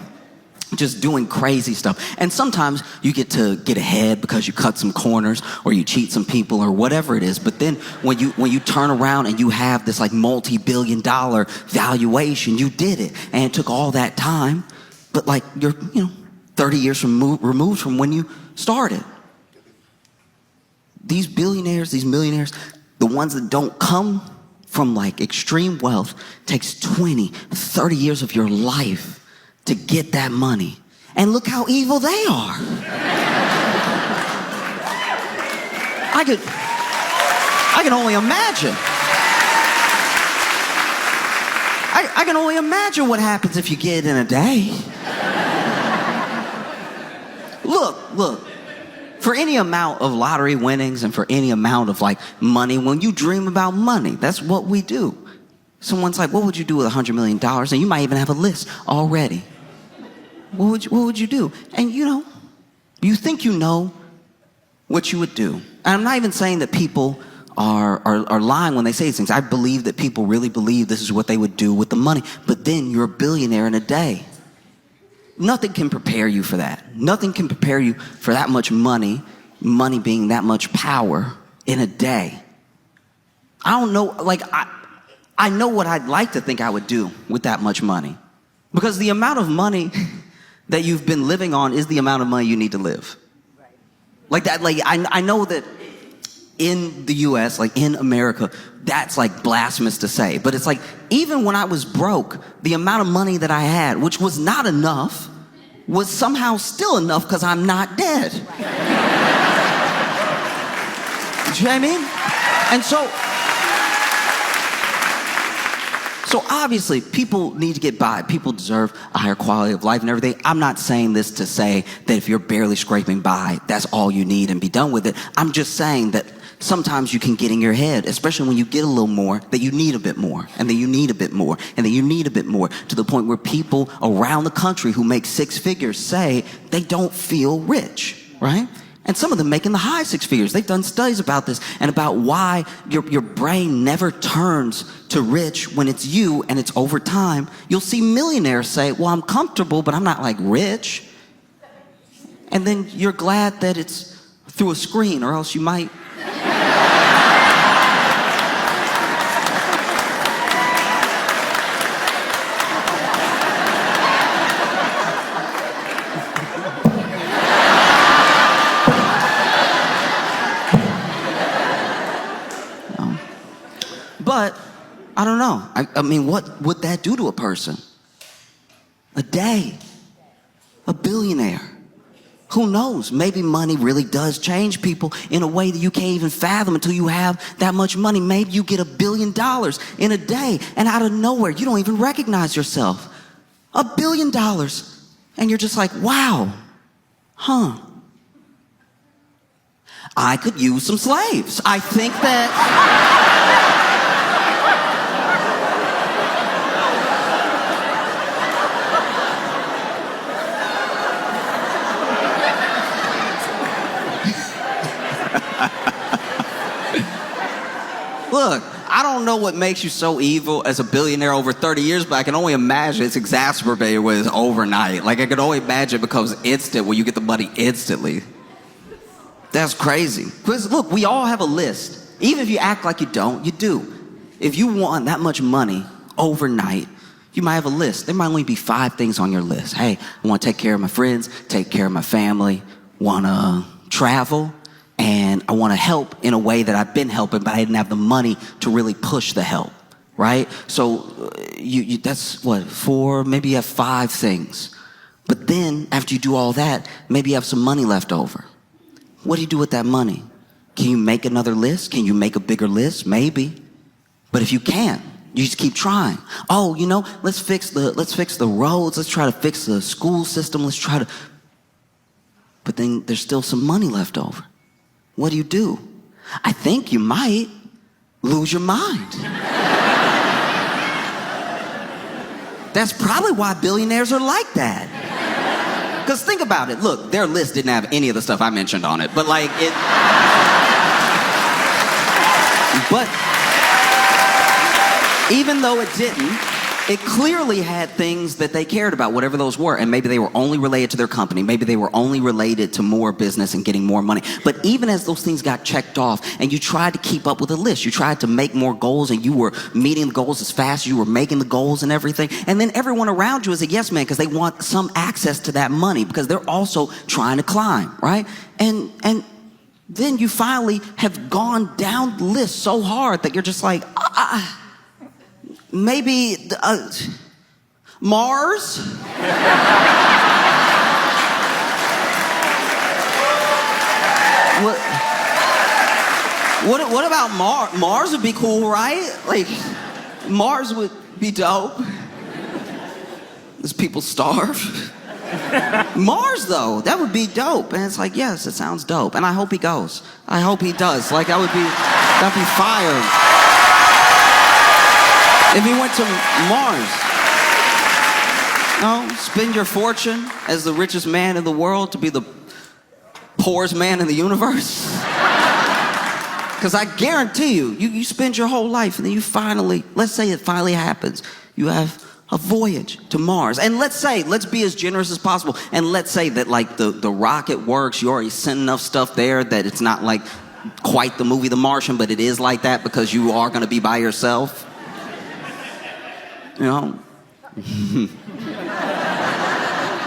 just doing crazy stuff. And sometimes you get to get ahead because you cut some corners or you cheat some people or whatever it is. But then when you turn around and you have this like multi-billion-dollar valuation, you did it. And it took all that time, but like you're, 30 years removed from when you started. These billionaires, these millionaires, the ones that don't come from like extreme wealth, takes 20, 30 years of your life to get that money. And look how evil they are. I can only imagine. I can only imagine what happens if you get it in a day. Look, for any amount of lottery winnings and for any amount of like money, when you dream about money, that's what we do. Someone's like, what would you do with $100 million? And you might even have a list already. What would you do? And you think you know what you would do. And I'm not even saying that people are lying when they say these things. I believe that people really believe this is what they would do with the money. But then you're a billionaire in a day. Nothing can prepare you for that. Nothing can prepare you for that much money money being that much power in a day. I don't know, like, I know what I'd like to think I would do with that much money. Because the amount of money that you've been living on is the amount of money you need to live. Like that, like, I know that in the US, like in America, that's like blasphemous to say. But it's like, even when I was broke, the amount of money that I had, which was not enough, was somehow still enough because I'm not dead. Do you know what I mean? And so obviously, people need to get by. People deserve a higher quality of life and everything. I'm not saying this to say that if you're barely scraping by, that's all you need and be done with it. I'm just saying that sometimes you can get in your head, especially when you get a little more, that you need a bit more, and then you need a bit more, and then you need a bit more, to the point where people around the country who make six figures say they don't feel rich, right? And some of them making the high six figures. They've done studies about this and about why your brain never turns to rich when it's you and it's over time. You'll see millionaires say, well, I'm comfortable, but I'm not like rich. And then you're glad that it's through a screen, or else you might. But I don't know. I mean, what would that do to a person? A day. A billionaire. Who knows? Maybe money really does change people in a way that you can't even fathom until you have that much money. Maybe you get $1 billion in a day, and out of nowhere, you don't even recognize yourself. $1 billion. And you're just like, wow. Huh. I could use some slaves. I think that... Look, I don't know what makes you so evil as a billionaire over 30 years, but I can only imagine it's exacerbated when it's overnight. Like, I can only imagine it becomes instant when you get the money instantly. That's crazy. Because, look, we all have a list. Even if you act like you don't, you do. If you want that much money overnight, you might have a list. There might only be 5 things on your list. Hey, I want to take care of my friends, take care of my family, want to travel, and I want to help in a way that I've been helping, but I didn't have the money to really push the help, right? So that's what, 4, maybe you have 5 things. But then, after you do all that, maybe you have some money left over. What do you do with that money? Can you make another list? Can you make a bigger list? Maybe. But if you can't, you just keep trying. Oh, you know, let's fix the roads. Let's try to fix the school system. Let's try to... But then there's still some money left over. What do? I think you might lose your mind. That's probably why billionaires are like that. Because think about it. Look, their list didn't have any of the stuff I mentioned on it. But like it... But even though it didn't, it clearly had things that they cared about, whatever those were. And maybe they were only related to their company. Maybe they were only related to more business and getting more money. But even as those things got checked off and you tried to keep up with the list, you tried to make more goals and you were meeting the goals as fast as you were making the goals and everything. And then everyone around you is a yes man because they want some access to that money because they're also trying to climb, right? And then you finally have gone down the list so hard that you're just like, maybe Mars? What about Mars? Mars would be cool, right? Like, Mars would be dope. As people starve. Mars, though, that would be dope. And it's like, yes, it sounds dope. And I hope he goes. I hope he does. Like, that'd be fire. If he went to Mars, spend your fortune as the richest man in the world to be the poorest man in the universe. Because I guarantee you spend your whole life and then you finally, let's say it finally happens, you have a voyage to Mars. And let's be as generous as possible. And let's say that like the rocket works. You already sent enough stuff there that it's not like quite the movie The Martian, but it is like that because you are going to be by yourself. You know?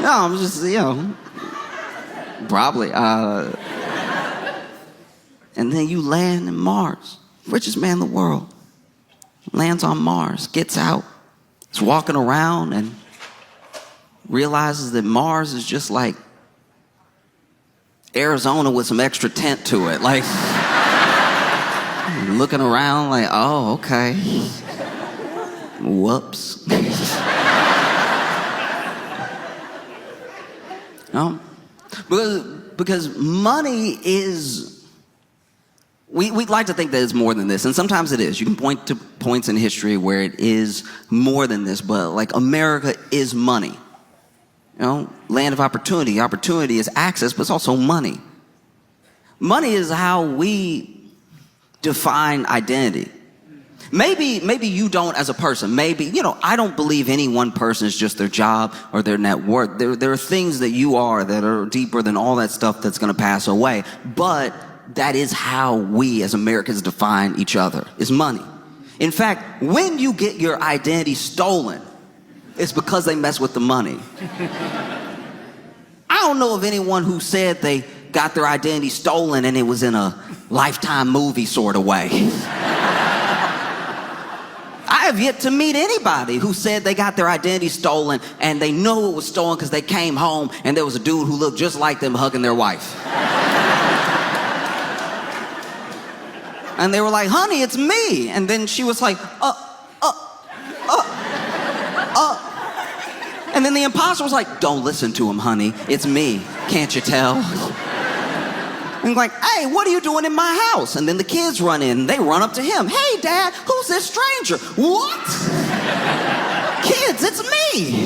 No, I'm just, probably. And then you land in Mars. Richest man in the world. Lands on Mars, gets out, is walking around and realizes that Mars is just like Arizona with some extra tint to it. Like, looking around like, oh, okay. Whoops. No? Because money is, we'd like to think that it's more than this, and sometimes it is. You can point to points in history where it is more than this, but like America is money. Land of opportunity. Opportunity is access, but it's also money. Money is how we define identity. Maybe you don't as a person. Maybe, I don't believe any one person is just their job or their net worth. There are things that you are that are deeper than all that stuff that's going to pass away. But that is how we as Americans define each other, is money. In fact, when you get your identity stolen, it's because they mess with the money. I don't know of anyone who said they got their identity stolen and it was in a Lifetime movie sort of way. I have yet to meet anybody who said they got their identity stolen and they know it was stolen because they came home and there was a dude who looked just like them hugging their wife. And they were like, honey, it's me. And then she was like, And then the imposter was like, don't listen to him, honey. It's me. Can't you tell? And like, hey, what are you doing in my house? And then the kids run in and they run up to him. Hey, Dad, who's this stranger? What? Kids, it's me.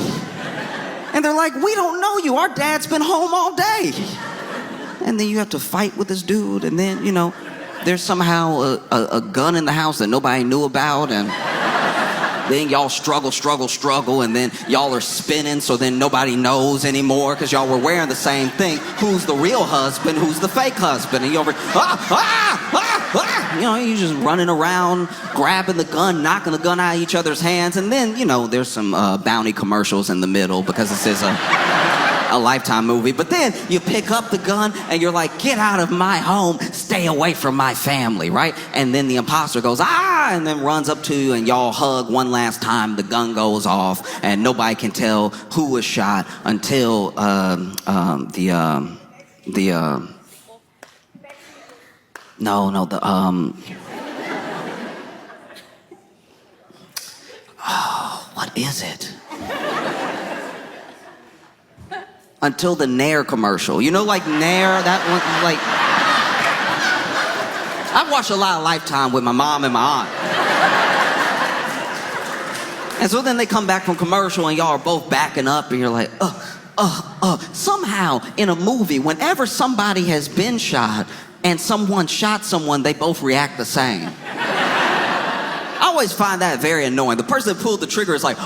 And they're like, we don't know you. Our dad's been home all day. And then you have to fight with this dude. And then, there's somehow a gun in the house that nobody knew about. And then y'all struggle, and then y'all are spinning, so then nobody knows anymore because y'all were wearing the same thing. Who's the real husband? Who's the fake husband? And you're over, you're just running around, grabbing the gun, knocking the gun out of each other's hands, and then, there's some bounty commercials in the middle because this is a Lifetime movie. But then you pick up the gun and you're like, get out of my home, stay away from my family, right? And then the imposter goes, and then runs up to you and y'all hug one last time. The gun goes off and nobody can tell who was shot until what is it? Until the Nair commercial. Like Nair, that one, like... I've watched a lot of Lifetime with my mom and my aunt. And so then they come back from commercial and y'all are both backing up and you're like, Somehow, in a movie, whenever somebody has been shot and someone shot someone, they both react the same. I always find that very annoying. The person that pulled the trigger is like,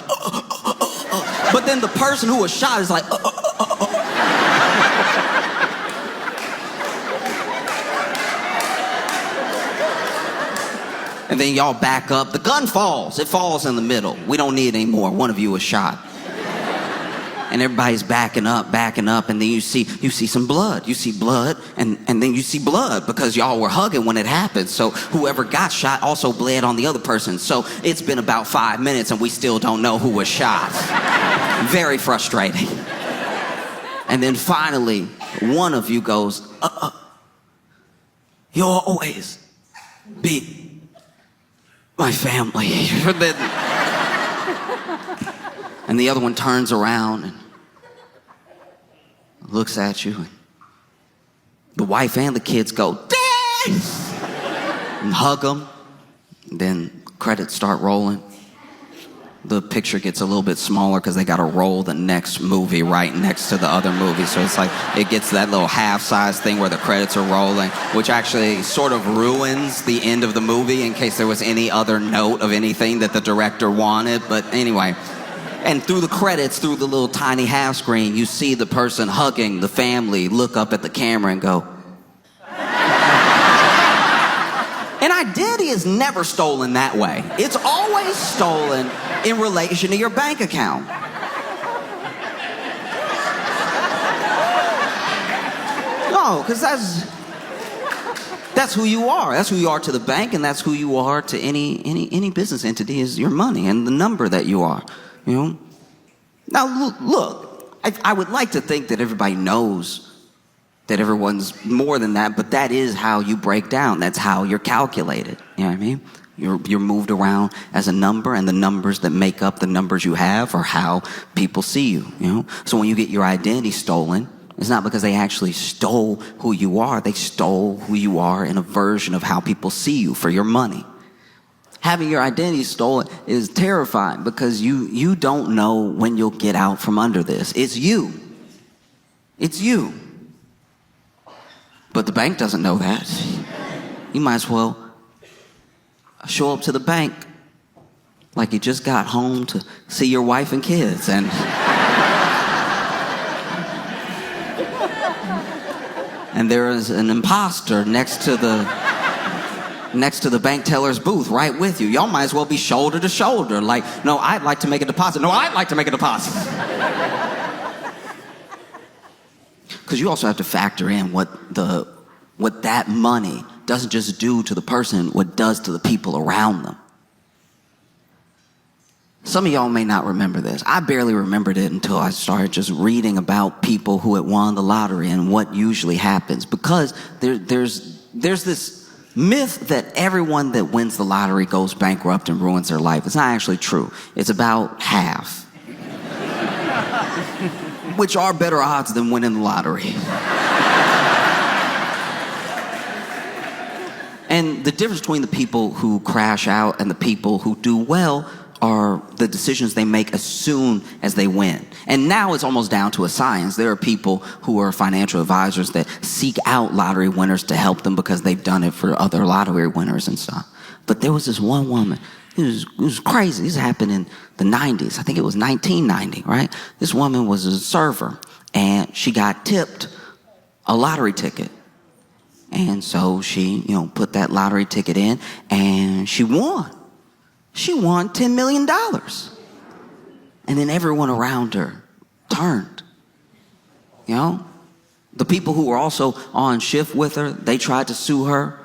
but then the person who was shot is like, And then y'all back up. The gun falls. It falls in the middle. We don't need it anymore. One of you was shot. And everybody's backing up, and then you see some blood. You see blood, and then you see blood because y'all were hugging when it happened. So whoever got shot also bled on the other person. So it's been about 5 minutes, and we still don't know who was shot. Very frustrating. And then finally, one of you goes, you'll always be my family. And the other one turns around and looks at you. And the wife and the kids go, Dad! And hug them. And then credits start rolling. The picture gets a little bit smaller because they got to roll the next movie right next to the other movie. So it's like it gets that little half-size thing where the credits are rolling, which actually sort of ruins the end of the movie in case there was any other note of anything that the director wanted. But anyway, And through the credits, through the little tiny half screen, you see the person hugging the family, look up at the camera and go. An identity is never stolen that way. It's always stolen in relation to your bank account. No, because that's who you are. That's who you are to the bank, and that's who you are to any business entity, is your money and the number that you are. You know? Now, look, I would like to think that everybody knows that everyone's more than that, but that is how you break down. That's how you're calculated. You know what I mean? You're moved around as a number, and the numbers that make up the numbers you have are how people see you. You know? So when you get your identity stolen, it's not because they actually stole who you are. They stole who you are in a version of how people see you for your money. Having your identity stolen is terrifying because you don't know when you'll get out from under this. It's you. It's you. But the bank doesn't know that. You might as well show up to the bank like you just got home to see your wife and kids, and there is an imposter next to the bank teller's booth right with you. Y'all might as well be shoulder to shoulder. Like, no, I'd like to make a deposit. No, I'd like to make a deposit. Because you also have to factor in what that money doesn't just do to the person, what it does to the people around them. Some of y'all may not remember this. I barely remembered it until I started just reading about people who had won the lottery and what usually happens. Because there's this myth that everyone that wins the lottery goes bankrupt and ruins their life. It's not actually true. It's about half. Which are better odds than winning the lottery. And the difference between the people who crash out and the people who do well are the decisions they make as soon as they win. And now it's almost down to a science. There are people who are financial advisors that seek out lottery winners to help them because they've done it for other lottery winners and stuff. But there was this one woman. It was crazy. This happened in the 90s. I think it was 1990, right? This woman was a server, and she got tipped a lottery ticket. And so she, put that lottery ticket in, and she won. She won $10 million. And then everyone around her turned. The people who were also on shift with her, they tried to sue her.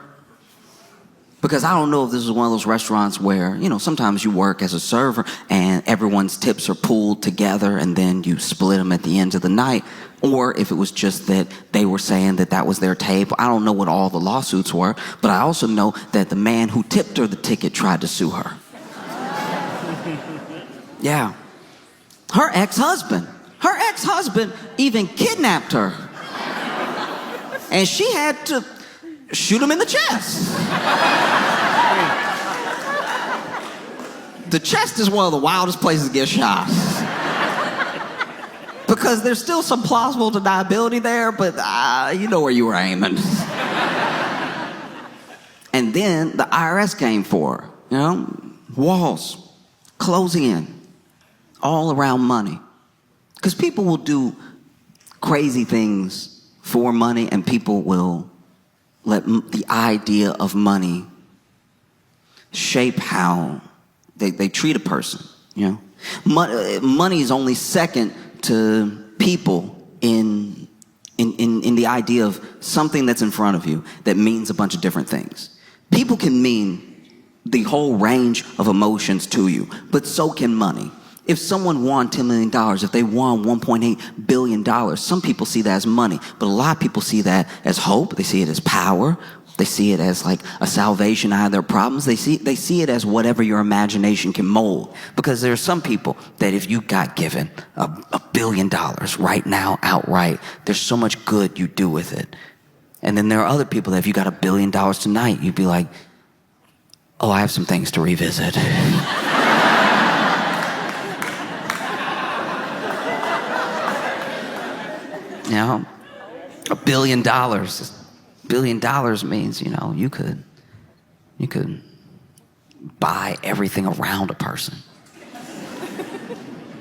Because I don't know if this is one of those restaurants where, sometimes you work as a server and everyone's tips are pooled together and then you split them at the end of the night. Or if it was just that they were saying that was their table. I don't know what all the lawsuits were, but I also know that the man who tipped her the ticket tried to sue her. Yeah. Her ex-husband even kidnapped her. And she had to shoot him in the chest. The chest is one of the wildest places to get shot. Because there's still some plausible deniability there, but you know where you were aiming. And then the IRS came for her, walls closing in all around money. Because people will do crazy things for money, and people will let the idea of money shape how they treat a person. Money is only second to people in the idea of something that's in front of you that means a bunch of different things. People can mean the whole range of emotions to you, but so can money. If someone won $10 million, if they won $1.8 billion, some people see that as money, but a lot of people see that as hope. They see it as power. They see it as like a salvation out of their problems. They see it as whatever your imagination can mold. Because there are some people that if you got given $1 billion right now outright, there's so much good you do with it. And then there are other people that if you got $1 billion tonight, you'd be like, oh, I have some things to revisit. $1 billion. $1 billion means, you could buy everything around a person.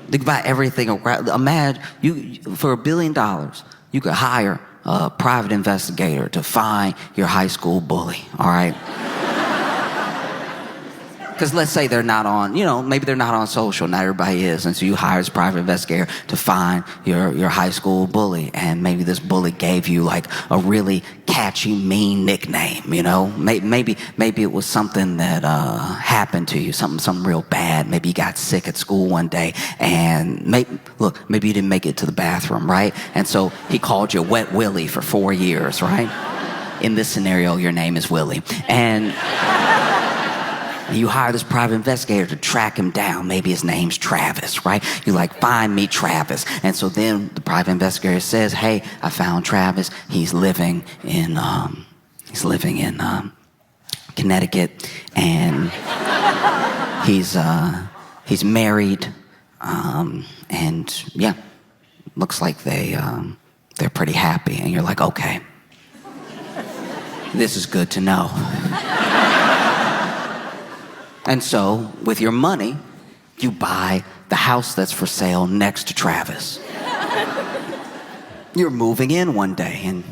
They could buy everything around. Imagine, for $1 billion, you could hire a private investigator to find your high school bully, all right? Because let's say they're not on, maybe they're not on social, not everybody is, and so you hire this private investigator to find your high school bully, and maybe this bully gave you like a really catchy, mean nickname, Maybe it was something that happened to you, something real bad. Maybe you got sick at school one day, and maybe you didn't make it to the bathroom, right? And so he called you Wet Willie for 4 years, right? In this scenario, your name is Willie, and you hire this private investigator to track him down. Maybe his name's Travis, right? You like, find me Travis. And so then the private investigator says, hey, I found Travis. He's living in Connecticut, and he's married, and yeah, looks like they're pretty happy. And you're like, okay, this is good to know. And so, with your money, you buy the house that's for sale next to Travis. You're moving in one day, and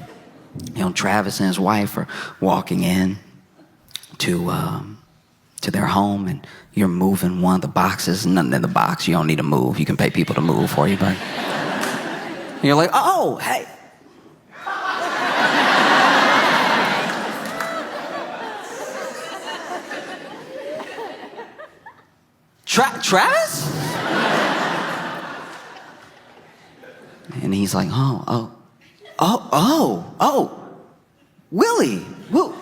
Travis and his wife are walking in to their home, and you're moving one of the boxes. Nothing in the box. You don't need to move. You can pay people to move for you, but and you're like, oh, hey. Travis? And he's like, oh, Willie, Will,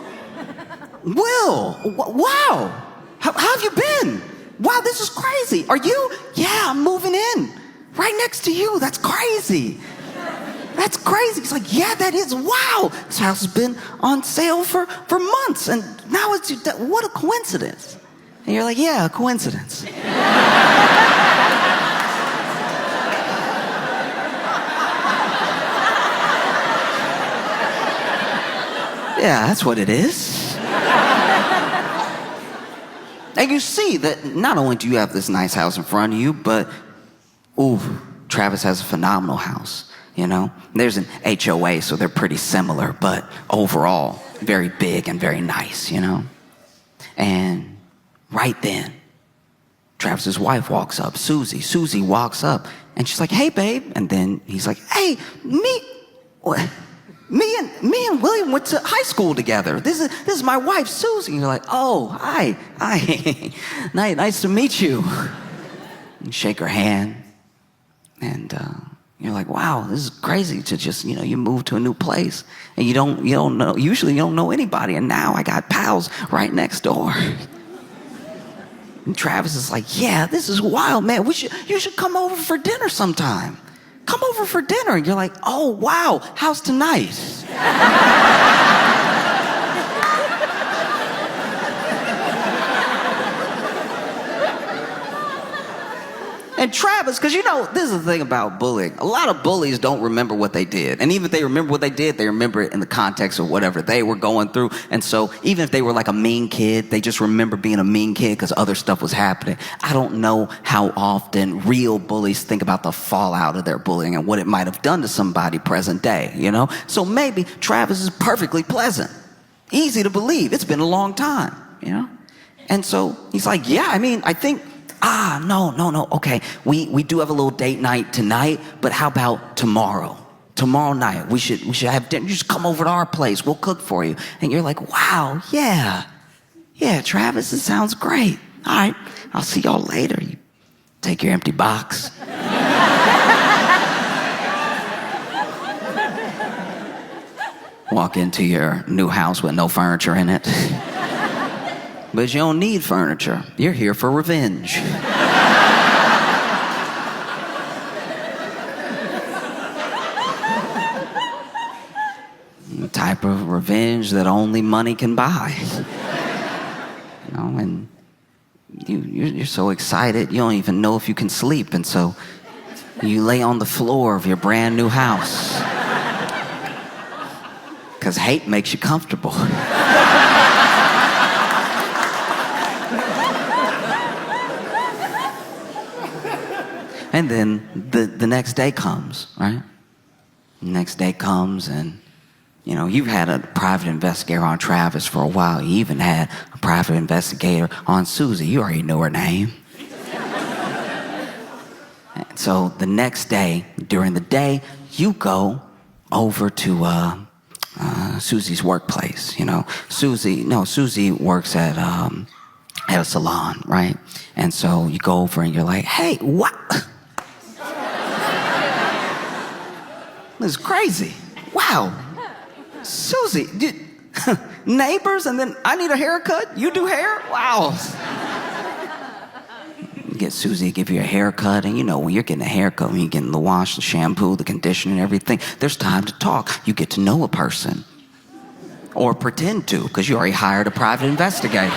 wow, how have you been? Wow, this is crazy. Are you? Yeah, I'm moving in right next to you. That's crazy. That's crazy. He's like, yeah, that is. Wow, this house has been on sale for months, and now what a coincidence. And you're like, yeah, a coincidence. Yeah, that's what it is. And you see that not only do you have this nice house in front of you, but, Travis has a phenomenal house, There's an HOA, so they're pretty similar, but overall, very big and very nice, And right then, Travis's wife walks up, Susie. Susie walks up, and she's like, hey, babe. And then he's like, hey, me and William went to high school together. This is my wife, Susie. And you're like, oh, hi. Nice to meet you. You shake her hand, and you're like, wow, this is crazy to just, you move to a new place, and you don't know, usually you don't know anybody, and now I got pals right next door. And Travis is like, yeah, this is wild, man. You should come over for dinner sometime. Come over for dinner. And you're like, oh, wow, how's tonight? And Travis, because this is the thing about bullying. A lot of bullies don't remember what they did. And even if they remember what they did, they remember it in the context of whatever they were going through. And so even if they were like a mean kid, they just remember being a mean kid because other stuff was happening. I don't know how often real bullies think about the fallout of their bullying and what it might have done to somebody present day, So maybe Travis is perfectly pleasant. Easy to believe. It's been a long time, And so he's like, yeah, I think... no. Okay, we do have a little date night tonight, but how about tomorrow? Tomorrow night, we should have dinner. You just come over to our place. We'll cook for you. And you're like, wow, yeah, Travis, it sounds great. All right, I'll see y'all later. You take your empty box. Walk into your new house with no furniture in it. But you don't need furniture. You're here for revenge. The type of revenge that only money can buy. And you're so excited, you don't even know if you can sleep. And so you lay on the floor of your brand new house. Because hate makes you comfortable. And then the next day comes, right? The next day comes and, you know, you've had a private investigator on Travis for a while. You even had a private investigator on Susie. You already know her name. And so the next day, during the day, you go over to Susie's workplace. You know, Susie works at a salon, right? And so you go over and you're like, hey, what? This is crazy. Wow. Susie, neighbors, and then I need a haircut? You do hair? Wow. Get Susie to give you a haircut, and you know, when you're getting a haircut, when you're getting the wash, the shampoo, the conditioner, and everything, there's time to talk. You get to know a person. Or pretend to, because you already hired a private investigator.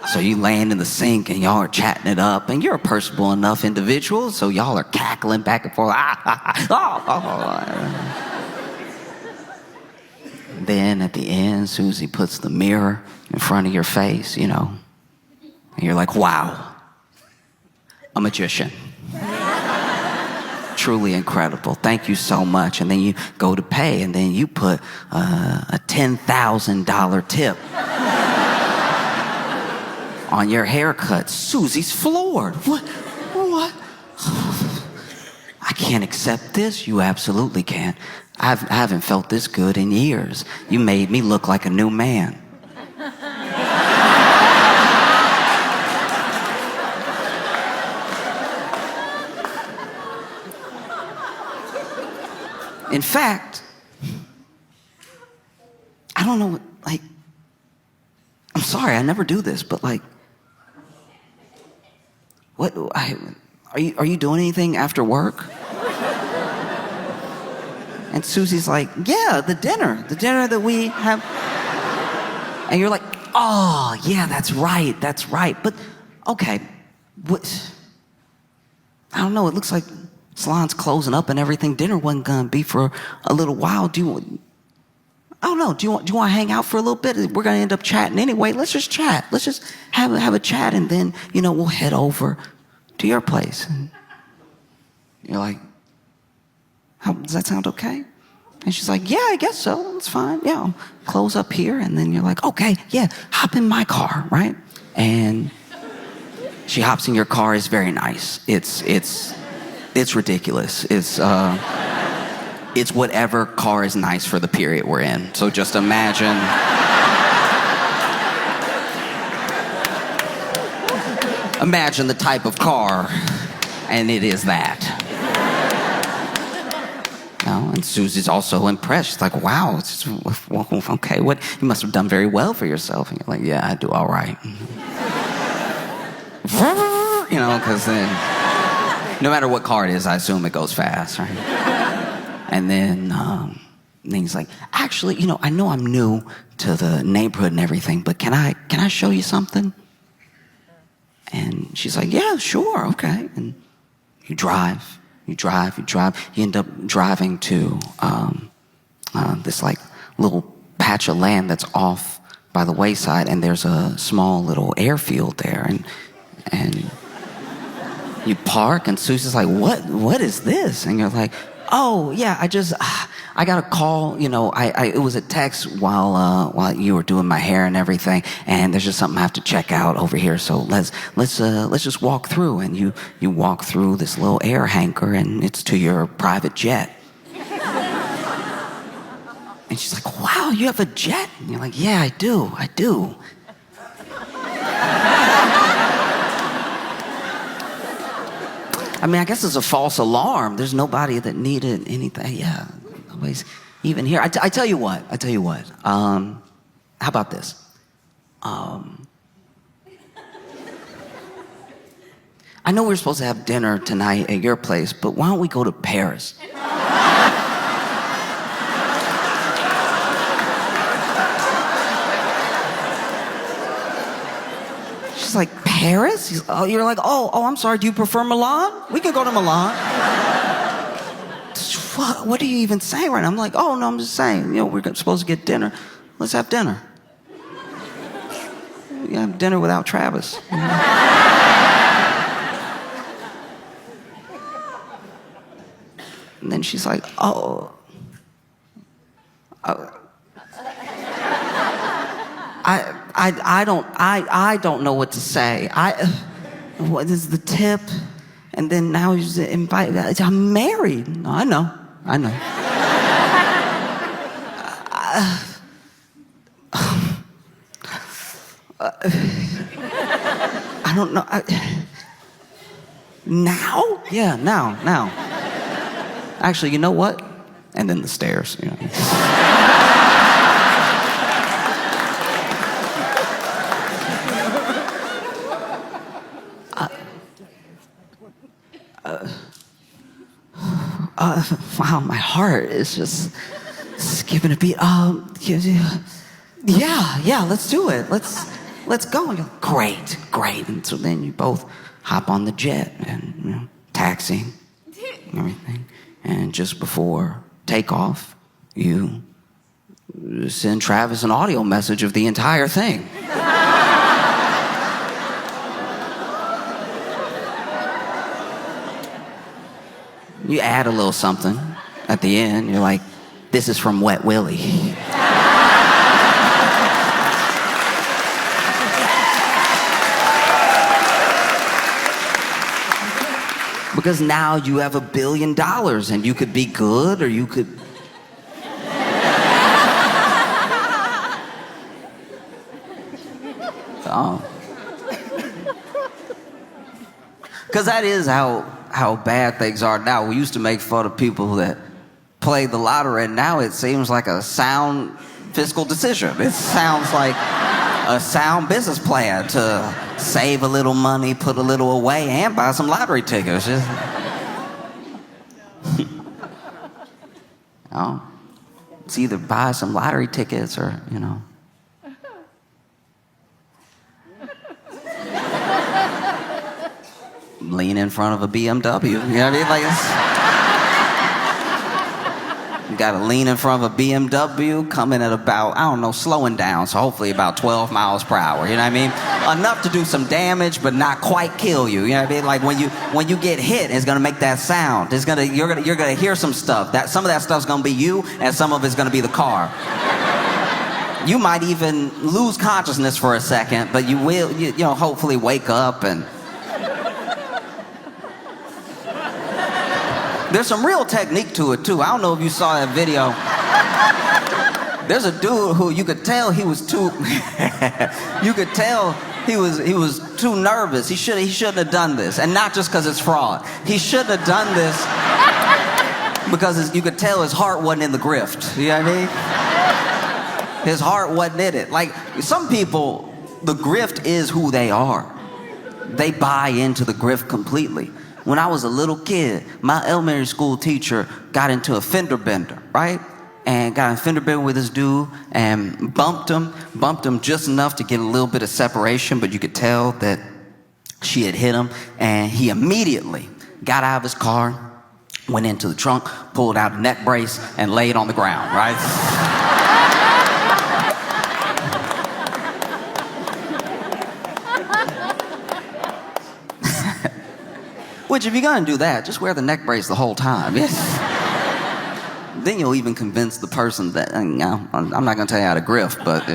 So you land in the sink and y'all are chatting it up, and you're a personable enough individual, so y'all are cackling back and forth. Then at the end, Susie puts the mirror in front of your face, you know, and you're like, wow, a magician. Truly incredible. Thank you so much. And then you go to pay, and then you put a $10,000 tip on your haircut. Susie's floored. What? I can't accept this. You absolutely can. I haven't felt this good in years. You made me look like a new man. In fact, I don't know, like, I'm sorry, I never do this, but like, are you doing anything after work? And Susie's like, yeah, the dinner that we have. And you're like, oh, yeah, that's right. But, okay, what? I don't know, it looks like salon's closing up and everything. Dinner wasn't gonna be for a little while. I don't know, do you want to hang out for a little bit? We're gonna end up chatting anyway. Let's just chat. Let's just have a chat, and then, you know, we'll head over to your place. And you're like, does that sound okay? And she's like, yeah, I guess so. It's fine. Yeah, I'll close up here. And then you're like, okay, yeah, hop in my car, right? And she hops in your car. It's very nice. It's ridiculous. It's whatever car is nice for the period we're in. So just imagine. Imagine the type of car, and it is that. And Susie's also impressed. She's like, wow, okay, you must have done very well for yourself. And you're like, yeah, I do all right. You know, because then, no matter what car it is, I assume it goes fast, right? And then he's like, actually, you know I'm new to the neighborhood and everything, but can I show you something? And she's like, yeah, sure, okay. And you drive. You end up driving to this like little patch of land that's off by the wayside, and there's a small little airfield there, and you park, and Susie's like, what is this? And you're like, oh yeah, I got a call, you know, it was a text while you were doing my hair and everything, and there's just something I have to check out over here, so let's just walk through. And you walk through this little air hangar, and it's to your private jet. And she's like, wow, you have a jet? And you're like, yeah, I do. I mean, I guess it's a false alarm. There's nobody that needed anything. Yeah, nobody's even here. I tell you what. How about this? I know we're supposed to have dinner tonight at your place, but why don't we go to Paris? She's like, Paris? You're like, oh, I'm sorry, do you prefer Milan? We can go to Milan. What are you even saying right now? I'm like, oh, no, I'm just saying, you know, we're supposed to get dinner. Let's have dinner. have dinner without Travis. And then she's like, oh. I don't know what to say. What is the tip? And then now he's invited. I'm married. No, I know. I don't know. Now? Yeah, now. Actually, you know what? And then the stairs. You know. Wow, my heart is just skipping a beat. Yeah, let's do it. Let's go. And you're like, great. And so then you both hop on the jet and taxiing and everything. And just before takeoff, you send Travis an audio message of the entire thing. You add a little something at the end. You're like, this is from Wet Willie. Because now you have $1 billion and you could be good or you could... Oh. Because that is how bad things are now. We used to make fun of people that play the lottery, and now it seems like a sound fiscal decision. It sounds like a sound business plan to save a little money, put a little away, and buy some lottery tickets. Oh, it's either buy some lottery tickets or, lean in front of a BMW. You know what I mean? Like, you gotta lean in front of a BMW, coming at about, slowing down, so hopefully about 12 miles per hour. You know what I mean? Enough to do some damage, but not quite kill you. You know what I mean? Like when you get hit, it's gonna make that sound. You're gonna hear some stuff. Some of that stuff's gonna be you, and some of it's gonna be the car. You might even lose consciousness for a second, but you will, hopefully wake up and. There's some real technique to it, too. I don't know if you saw that video. There's a dude who you could tell he was too... you could tell he was too nervous. He shouldn't have done this. And not just because it's fraud. He shouldn't have done this because you could tell his heart wasn't in the grift. You know what I mean? His heart wasn't in it. Like, some people, the grift is who they are. They buy into the grift completely. When I was a little kid, my elementary school teacher got into a fender bender, right? And got in a fender bender with this dude and bumped him just enough to get a little bit of separation, but you could tell that she had hit him. And he immediately got out of his car, went into the trunk, pulled out a neck brace, and laid on the ground, right? Which, if you're gonna do that, just wear the neck brace the whole time. Then you'll even convince the person that, I'm not gonna tell you how to grift, but...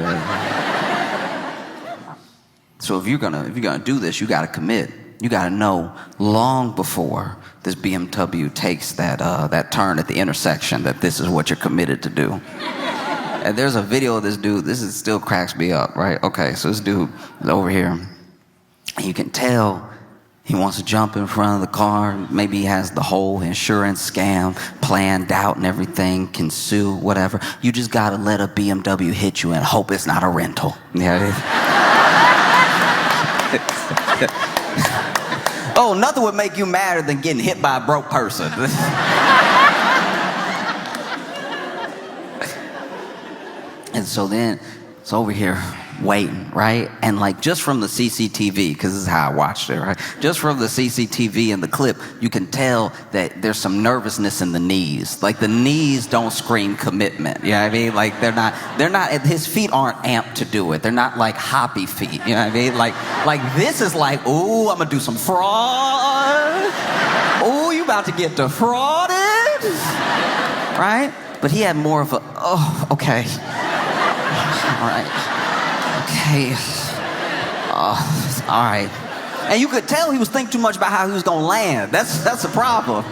So if you're gonna do this, you gotta commit. You gotta know long before this BMW takes that turn at the intersection that this is what you're committed to do. And there's a video of this dude, this still cracks me up, right? Okay, so this dude is over here, and you can tell he wants to jump in front of the car. Maybe he has the whole insurance scam planned out and everything, can sue, whatever. You just gotta let a BMW hit you and hope it's not a rental. Yeah. Oh, nothing would make you madder than getting hit by a broke person. And so then, it's over here. waiting, right? And like just from the CCTV, because this is how I watched it, right? Just from the CCTV in the clip, you can tell that there's some nervousness in the knees. Like the knees don't scream commitment, you know what I mean? Like they're not, his feet aren't amped to do it. They're not like hoppy feet, you know what I mean? Like this is like, ooh, I'm gonna do some fraud. Ooh, you about to get defrauded, right? But he had more of a, oh, okay. All right. Okay. All right. And you could tell he was thinking too much about how he was gonna land. That's the problem.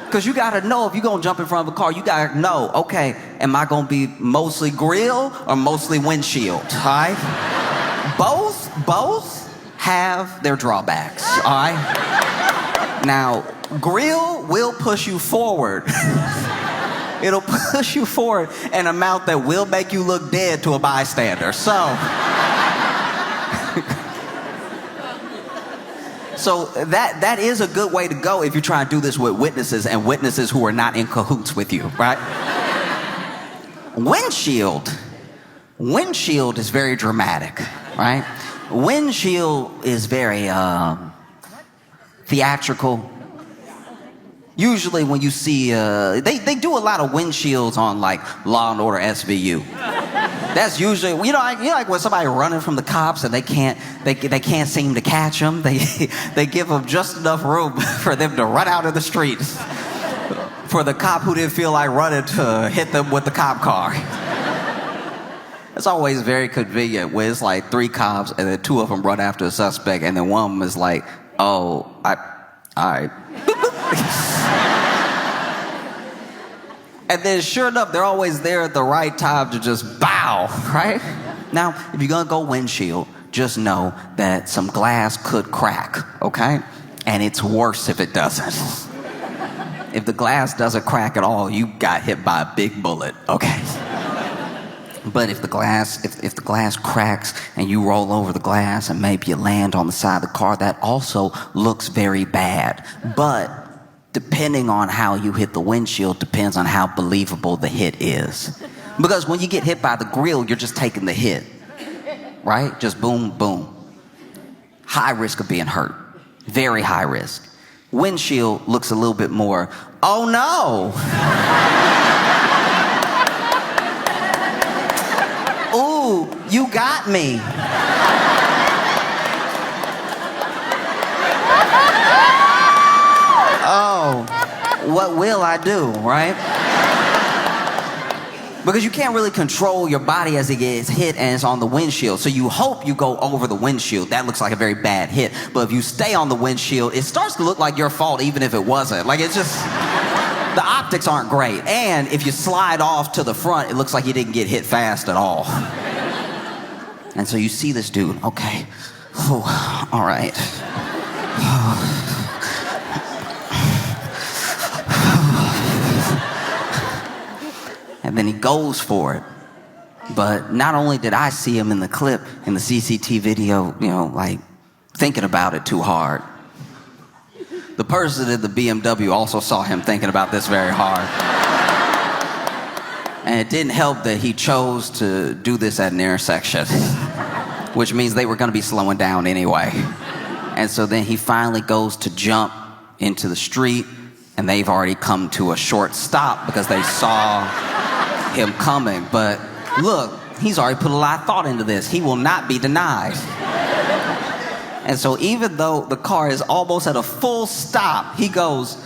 Because you gotta know if you're gonna jump in front of a car, you gotta know, okay, am I gonna be mostly grill or mostly windshield? All right? Both have their drawbacks, all right? Now, grill will push you forward. It'll push you forward an amount that will make you look dead to a bystander. So that is a good way to go if you try to do this with witnesses and witnesses who are not in cahoots with you, right? Windshield is very dramatic, right? Windshield is very theatrical. Usually when you see, they do a lot of windshields on like Law and Order SVU. That's usually, you know like when somebody running from the cops and they can't seem to catch them. They give them just enough room for them to run out of the street for the cop who didn't feel like running to hit them with the cop car. It's always very convenient when it's like 3 cops and then 2 of them run after a suspect and then one of them is like, oh, all right. And then sure enough, they're always there at the right time to just bow, right? Now, if you're gonna go windshield, just know that some glass could crack, okay? And it's worse if it doesn't. If the glass doesn't crack at all, you got hit by a big bullet, okay? But if the glass cracks and you roll over the glass and maybe you land on the side of the car, that also looks very bad. But depending on how you hit the windshield depends on how believable the hit is. Because when you get hit by the grill, you're just taking the hit, right? Just boom, boom. High risk of being hurt. Very high risk. Windshield looks a little bit more, oh no. Ooh, you got me. Oh, what will I do, right? Because you can't really control your body as it gets hit and it's on the windshield. So you hope you go over the windshield. That looks like a very bad hit. But if you stay on the windshield, it starts to look like your fault even if it wasn't. Like it's just, the optics aren't great. And if you slide off to the front, it looks like you didn't get hit fast at all. And so you see this dude, okay, oh, all right. And then he goes for it. But not only did I see him in the clip, in the CCTV video, you know, like thinking about it too hard. The person in the BMW also saw him thinking about this very hard. And it didn't help that he chose to do this at an intersection, which means they were going to be slowing down anyway. And so then he finally goes to jump into the street, and they've already come to a short stop because they saw him coming. But look, he's already put a lot of thought into this. He will not be denied. And so even though the car is almost at a full stop, he goes,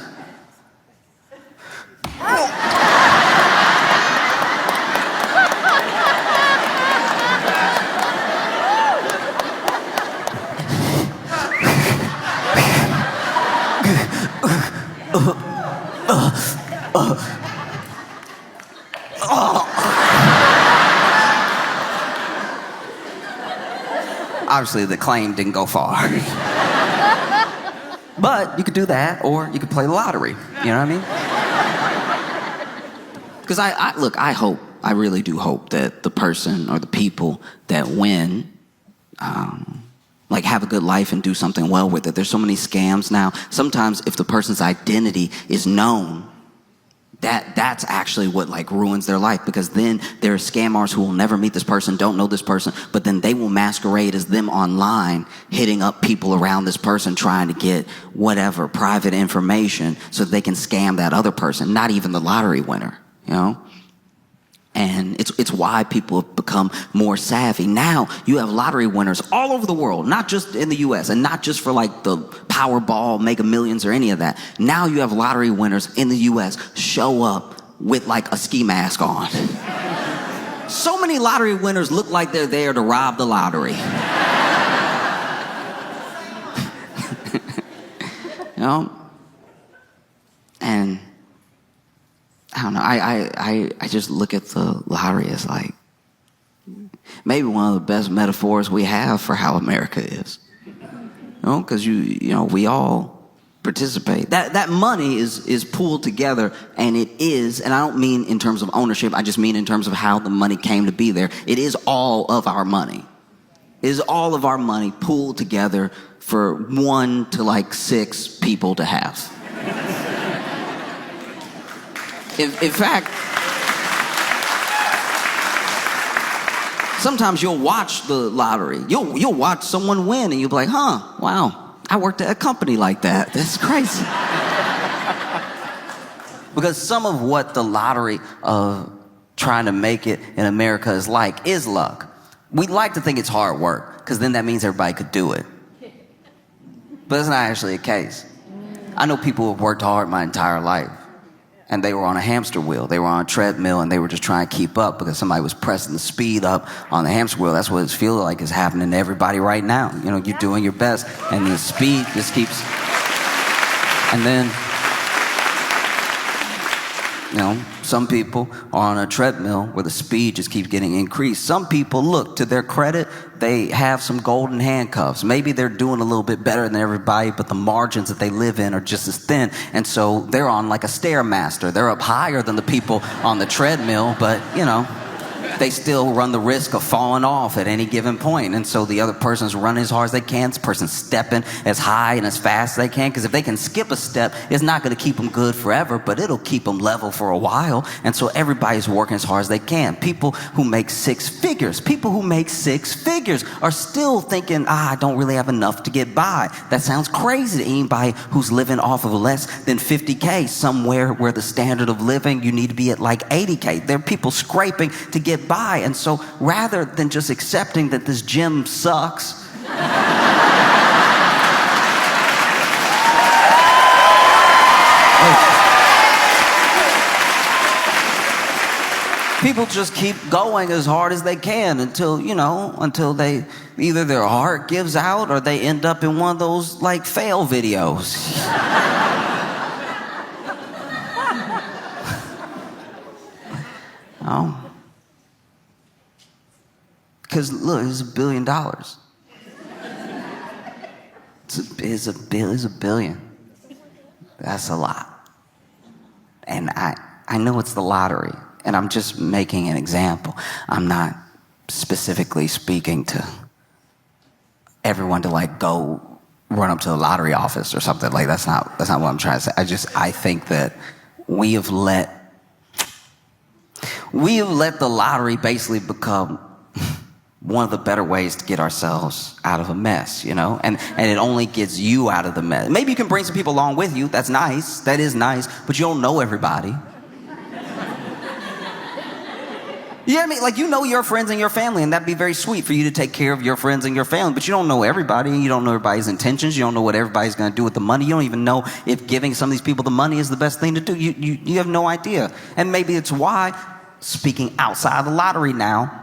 obviously the claim didn't go far. But you could do that, or you could play the lottery. You know what I mean? Because I really do hope that the person or the people that win, like have a good life and do something well with it. There's so many scams now. Sometimes if the person's identity is known, that's actually what like ruins their life, because then there are scammers who will never meet this person, don't know this person, but then they will masquerade as them online, hitting up people around this person, trying to get whatever private information so that they can scam that other person, not even the lottery winner, you know? And it's why people have become more savvy. Now you have lottery winners all over the world, not just in the US, and not just for like the Powerball, Mega Millions, or any of that. Now you have lottery winners in the US show up with like a ski mask on. So many lottery winners look like they're there to rob the lottery. You know? And I don't know, I just look at the lottery as like maybe one of the best metaphors we have for how America is. You know, because you know, we all participate. That money is pooled together, and it is, and I don't mean in terms of ownership, I just mean in terms of how the money came to be there. It is all of our money. It is all of our money pooled together for 1 to like 6 people to have. In fact, sometimes you'll watch the lottery. You'll watch someone win, and you'll be like, huh, wow, I worked at a company like that. That's crazy. Because some of what the lottery of trying to make it in America is luck. We like to think it's hard work, because then that means everybody could do it. But that's not actually the case. I know people who have worked hard my entire life, and they were on a hamster wheel. They were on a treadmill, and they were just trying to keep up because somebody was pressing the speed up on the hamster wheel. That's what it feels like is happening to everybody right now. You know, you're doing your best, and the speed just keeps... And then, you know, some people are on a treadmill where the speed just keeps getting increased. Some people, look, to their credit, they have some golden handcuffs. Maybe they're doing a little bit better than everybody, but the margins that they live in are just as thin. And so they're on like a Stairmaster. They're up higher than the people on the treadmill, but, you know, they still run the risk of falling off at any given point. And so the other person's running as hard as they can. This person's stepping as high and as fast as they can. Because if they can skip a step, it's not going to keep them good forever, but it'll keep them level for a while. And so everybody's working as hard as they can. People who make 6 figures are still thinking, I don't really have enough to get by. That sounds crazy to anybody who's living off of less than 50K, somewhere where the standard of living, you need to be at like 80K. There are people scraping to get by. And so rather than just accepting that this gym sucks, people just keep going as hard as they can until they either their heart gives out or they end up in one of those like fail videos. Because look, it's $1 billion. It's a billion. That's a lot. And I know it's the lottery, and I'm just making an example. I'm not specifically speaking to everyone to like go run up to the lottery office or something. Like that's not what I'm trying to say. I think that we have let the lottery basically become one of the better ways to get ourselves out of a mess, you know? And it only gets you out of the mess. Maybe you can bring some people along with you. That's nice. That is nice. But you don't know everybody. You know what I mean? Like, you know your friends and your family, and that'd be very sweet for you to take care of your friends and your family. But you don't know everybody, and you don't know everybody's intentions. You don't know what everybody's going to do with the money. You don't even know if giving some of these people the money is the best thing to do. You have no idea. And maybe it's why, speaking outside the lottery now,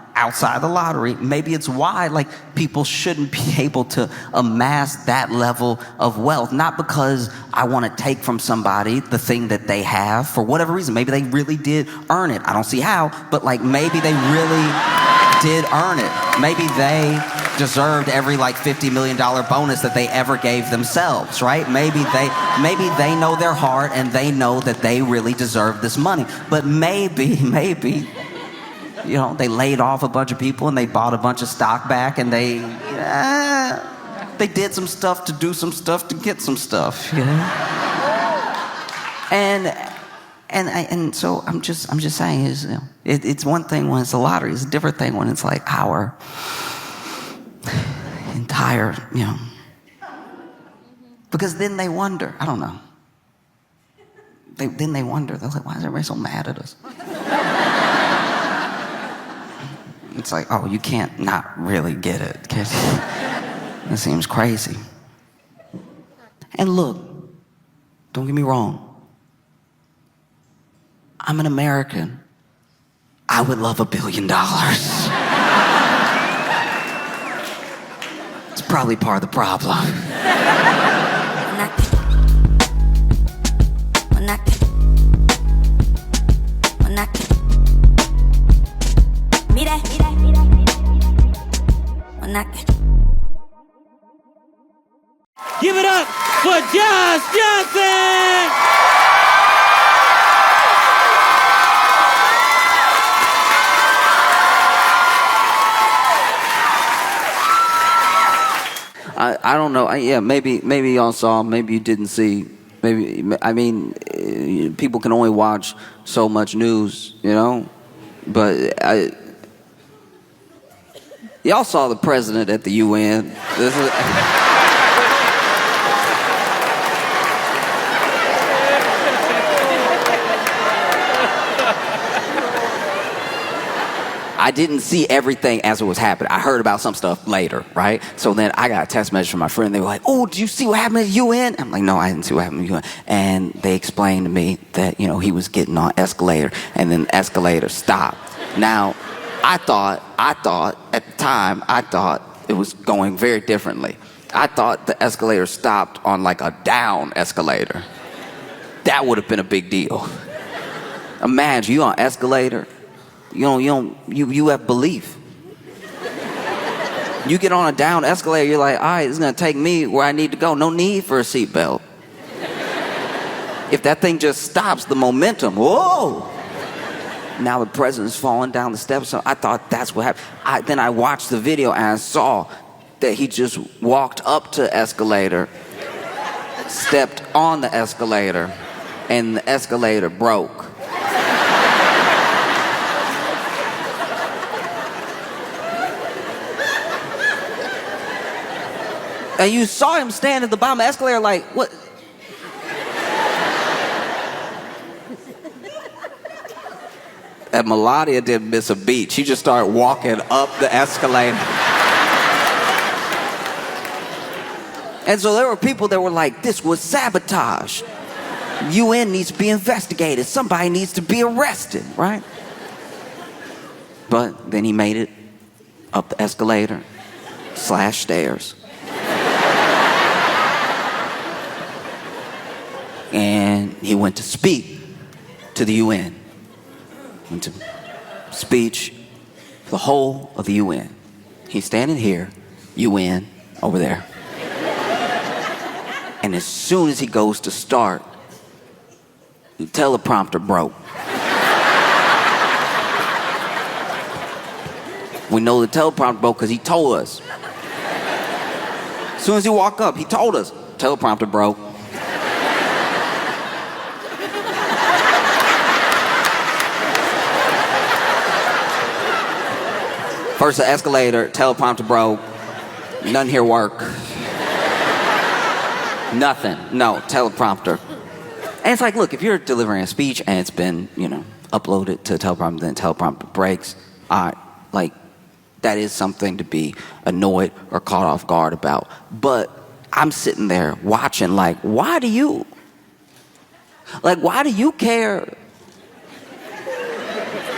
maybe it's why like people shouldn't be able to amass that level of wealth. Not because I want to take from somebody the thing that they have for whatever reason. Maybe they really did earn it. I don't see how, but like maybe they really did earn it. Maybe they deserved every like $50 million bonus that they ever gave themselves, right? Maybe they know their heart and they know that they really deserve this money. But maybe you know, they laid off a bunch of people and they bought a bunch of stock back and they did some stuff to do some stuff to get some stuff, you know? And And so I'm just saying is, you know, it's one thing when it's a lottery. It's a different thing when it's like our entire, you know. Because then they wonder. I don't know. Then they wonder. They're like, why is everybody so mad at us? It's like, oh, you can't not really get it. It seems crazy. And look, don't get me wrong. I'm an American. I would love $1 billion. It's probably part of the problem. Give it up for Josh Johnson! I don't know. Yeah, maybe y'all saw. Maybe you didn't see. Maybe I mean, people can only watch so much news, you know. But y'all saw the president at the UN. This is. I didn't see everything as it was happening. I heard about some stuff later, right? So then I got a text message from my friend. They were like, oh, did you see what happened at the UN? I'm like, no, I didn't see what happened at the UN. And they explained to me that, you know, he was getting on escalator and then the escalator stopped. Now, I thought at the time, it was going very differently. I thought the escalator stopped on like a down escalator. That would have been a big deal. Imagine you on escalator. You have belief. You get on a down escalator, you're like, all right, it's gonna take me where I need to go. No need for a seatbelt. If that thing just stops, the momentum, whoa! Now the president's falling down the steps. So I thought that's what happened. Then I watched the video and I saw that he just walked up to the escalator, stepped on the escalator, and the escalator broke. And you saw him stand at the bottom of the escalator like, what? And Melania didn't miss a beat. She just started walking up the escalator. And so there were people that were like, this was sabotage. UN needs to be investigated. Somebody needs to be arrested, right? But then he made it up the escalator / stairs. And he went to speak to the UN. Went to speech for the whole of the UN. He's standing here, UN over there. And as soon as he goes to start, the teleprompter broke. We know the teleprompter broke because he told us. As soon as he walked up, he told us, teleprompter broke. First the escalator, teleprompter broke. Nothing here work. Nothing. No, teleprompter. And it's like, look, if you're delivering a speech and it's been, you know, uploaded to teleprompter, then teleprompter breaks, like, that is something to be annoyed or caught off guard about. But I'm sitting there watching, like, why do you care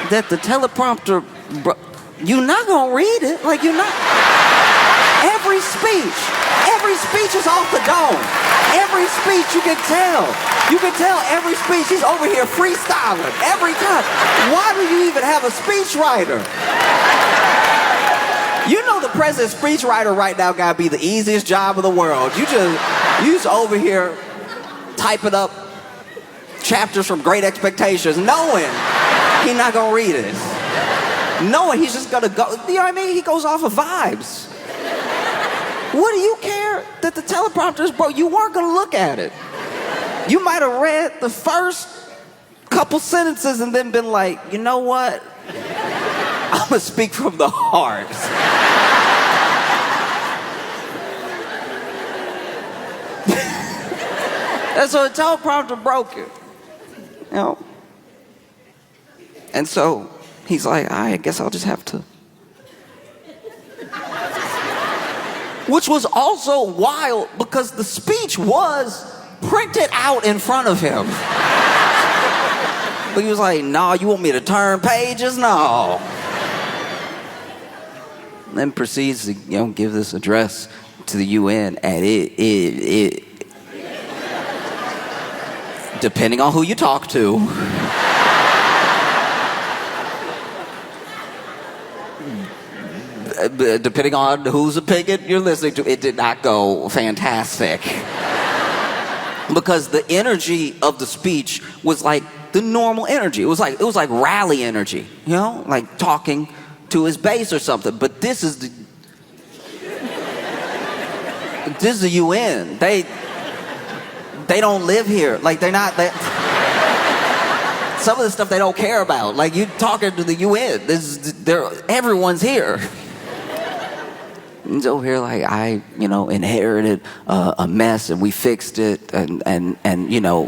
that the teleprompter you're not gonna read it. Like, you're not. Every speech is off the dome. Every speech you can tell every speech he's over here freestyling every time. Why do you even have a speechwriter? You know the president's speechwriter right now gotta be the easiest job in the world. You just over here typing up chapters from Great Expectations, knowing he's not gonna read it. Knowing he's just gonna go, you know what I mean? He goes off of vibes. What do you care that the teleprompter is broke? You weren't gonna look at it. You might have read the first couple sentences and then been like, you know what? I'm gonna speak from the heart. And so the teleprompter broke it. You know? And so he's like, I guess I'll just have to. Which was also wild because the speech was printed out in front of him. But he was like, no, you want me to turn pages? No. And then proceeds to, give this address to the UN, and it depending on who you talk to, depending on whose opinion you're listening to, it did not go fantastic. Because the energy of the speech was like the normal energy. It was like rally energy, like talking to his base or something. But this is the UN. They don't live here. Like some of the stuff they don't care about. Like you talking to the UN. Everyone's here. He's over here like, I inherited a mess and we fixed it, and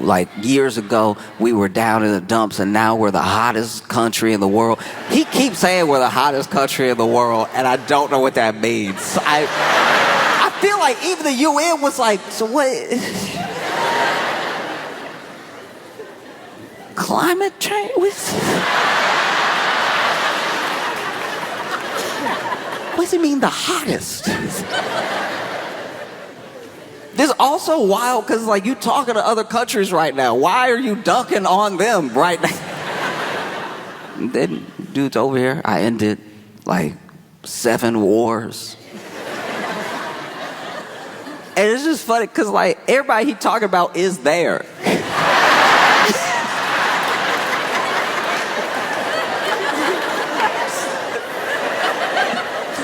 like years ago we were down in the dumps and now we're the hottest country in the world. He keeps saying we're the hottest country in the world, and I don't know what that means. I feel like even the UN was like, so what? Climate change? What does it mean, the hottest? This is also wild because, like, you talking to other countries right now. Why are you dunking on them right now? And then dude's over here. I ended, like, 7 wars. And it's just funny because, like, everybody he talking about is there.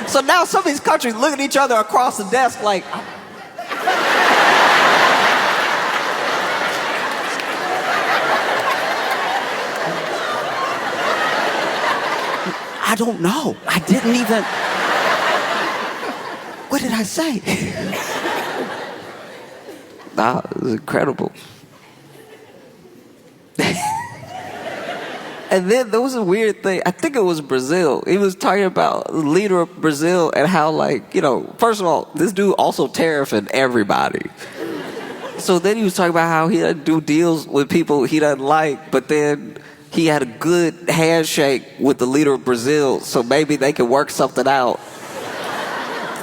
So now some of these countries look at each other across the desk like, I don't know. I didn't even. What did I say? Nah, it was incredible. And then there was a weird thing. I think it was Brazil. He was talking about the leader of Brazil and how, like, first of all, this dude also tariffing everybody. So then he was talking about how he doesn't do deals with people he doesn't like, but then he had a good handshake with the leader of Brazil, so maybe they could work something out.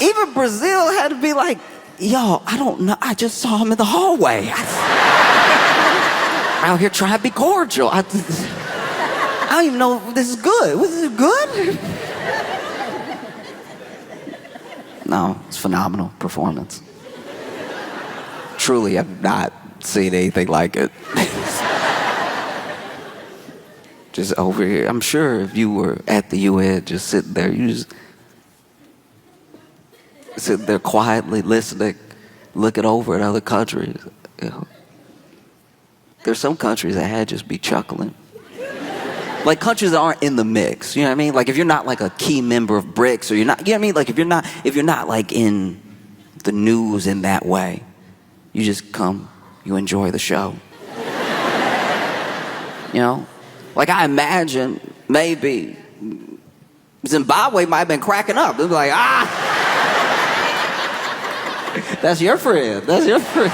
Even Brazil had to be like, yo, I don't know. I just saw him in the hallway. Out here trying to be cordial. I don't even know if this is good. Was it good? No, it's phenomenal performance. Truly, I've not seen anything like it. Just over here. I'm sure if you were at the UN just sitting there, you just sitting there quietly listening, looking over at other countries. There's some countries that had just be chuckling. Like countries that aren't in the mix, you know what I mean? Like if you're not like a key member of BRICS, or you're not, you know what I mean? Like if you're not like in the news in that way, you just come, you enjoy the show. Like I imagine maybe Zimbabwe might have been cracking up. They'd be like, that's your friend. That's your friend.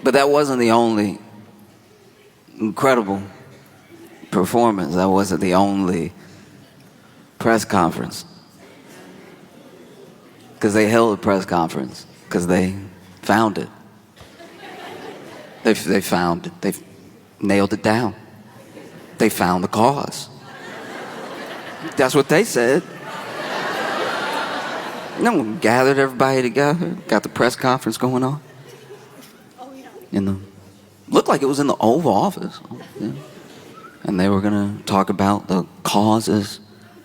But that wasn't the only incredible performance. That wasn't the only press conference. Because they held a press conference. Because they found it. They found it. They nailed it down. They found the cause. That's what they said. Gathered everybody together. Got the press conference going on. Looked like it was in the Oval Office. Yeah. And they were going to talk about the causes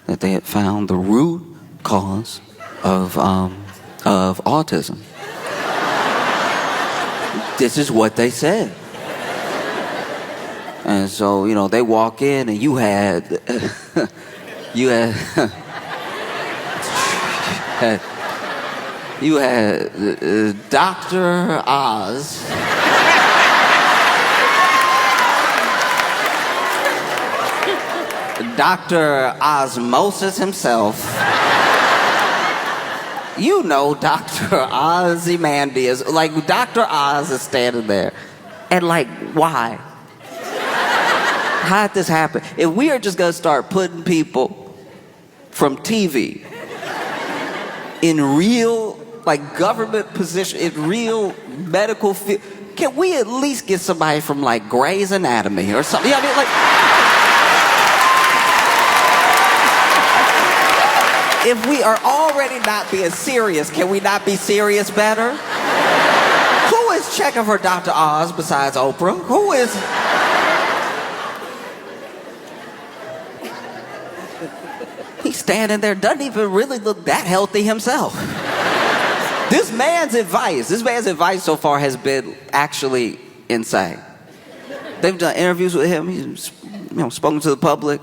that they had found, the root cause of autism. This is what they said. And so, you know, they walk in and you had Dr. Oz. Dr. Osmosis himself. You know Dr. Ozymandias. Like, Dr. Oz is standing there. And like, why? How'd this happen? If we are just gonna start putting people from TV in real, like, government position, in real medical field, can we at least get somebody from, like, Grey's Anatomy or something? You know what I mean? Like, if we are already not being serious, can we not be serious better? Who is checking for Dr. Oz besides Oprah? Who is... He's standing there, doesn't even really look that healthy himself. This man's advice so far has been actually insane. They've done interviews with him. He's, you know, spoken to the public.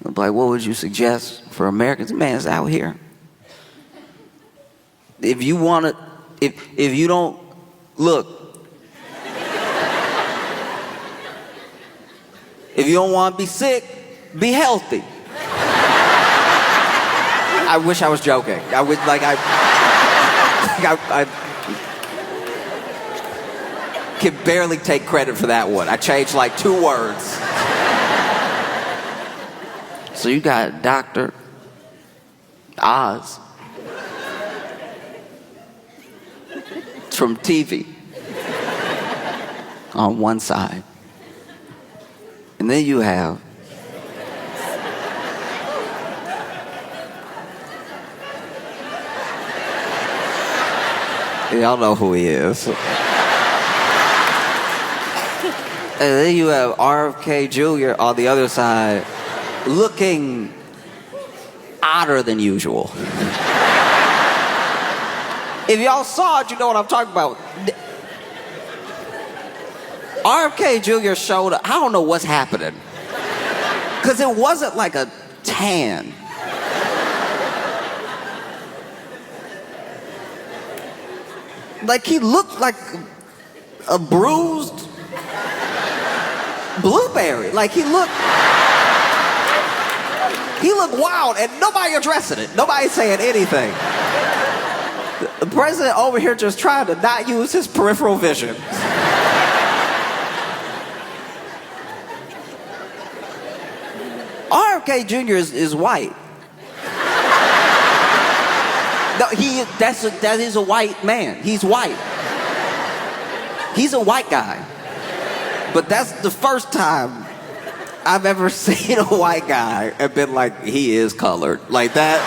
Like, what would you suggest for Americans? The man's out here. If you want to, if you don't, look. If you don't want to be sick, be healthy. I wish I was joking. I can barely take credit for that one. I changed like 2 words. So you got Dr. Oz from TV on one side. And then you have y'all know who he is. And then you have RFK Jr. on the other side, looking odder than usual. If y'all saw it, you know what I'm talking about. RFK Jr. showed up. I don't know what's happening. Because it wasn't like a tan. Like, he looked like a bruised blueberry. Like, he looked wild, and nobody addressing it. Nobody saying anything. The president over here just trying to not use his peripheral vision. RFK Jr. is white. No, that is a white man. He's white. He's a white guy. But that's the first time I've ever seen a white guy and been like, he is colored. Like that.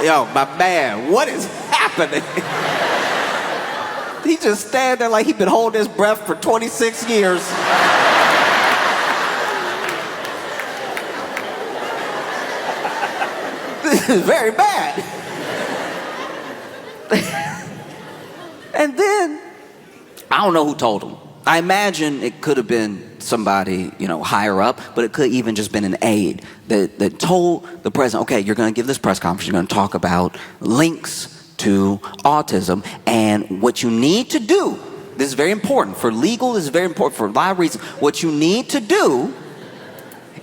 Yo, my man, what is happening? He just stand there like he's been holding his breath for 26 years. This is very bad. And then, I don't know who told him. I imagine it could have been somebody, you know, higher up, but it could even just been an aide that told the president, okay, you're going to give this press conference, you're going to talk about links to autism, and what you need to do, this is very important, for legal, this is very important for a lot of reasons, what you need to do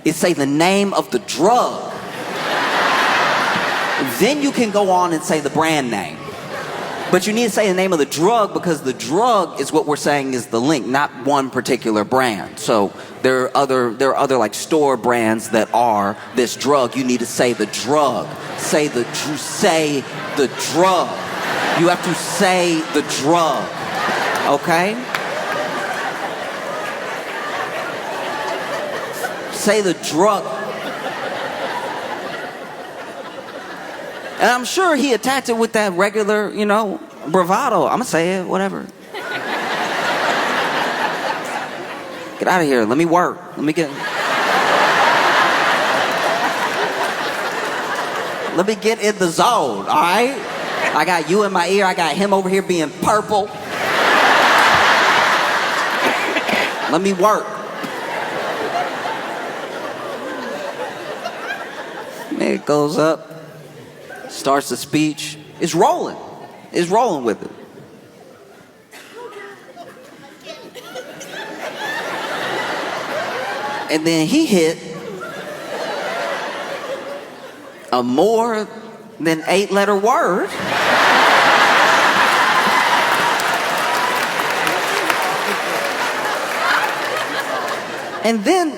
is say the name of the drug. Then you can go on and say the brand name. But you need to say the name of the drug because the drug is what we're saying is the link, not one particular brand. So there are other like store brands that are this drug. You need to say the drug. Say the drug. You have to say the drug. Okay? Say the drug. And I'm sure he attacked it with that regular, you know, bravado. I'm gonna say it, whatever. Get out of here. Let me work. Let me get in the zone, all right? I got you in my ear. I got him over here being purple. Let me work. Man, it goes up, starts the speech. It's rolling. It's rolling with it. And then he hit a more than 8-letter word. And then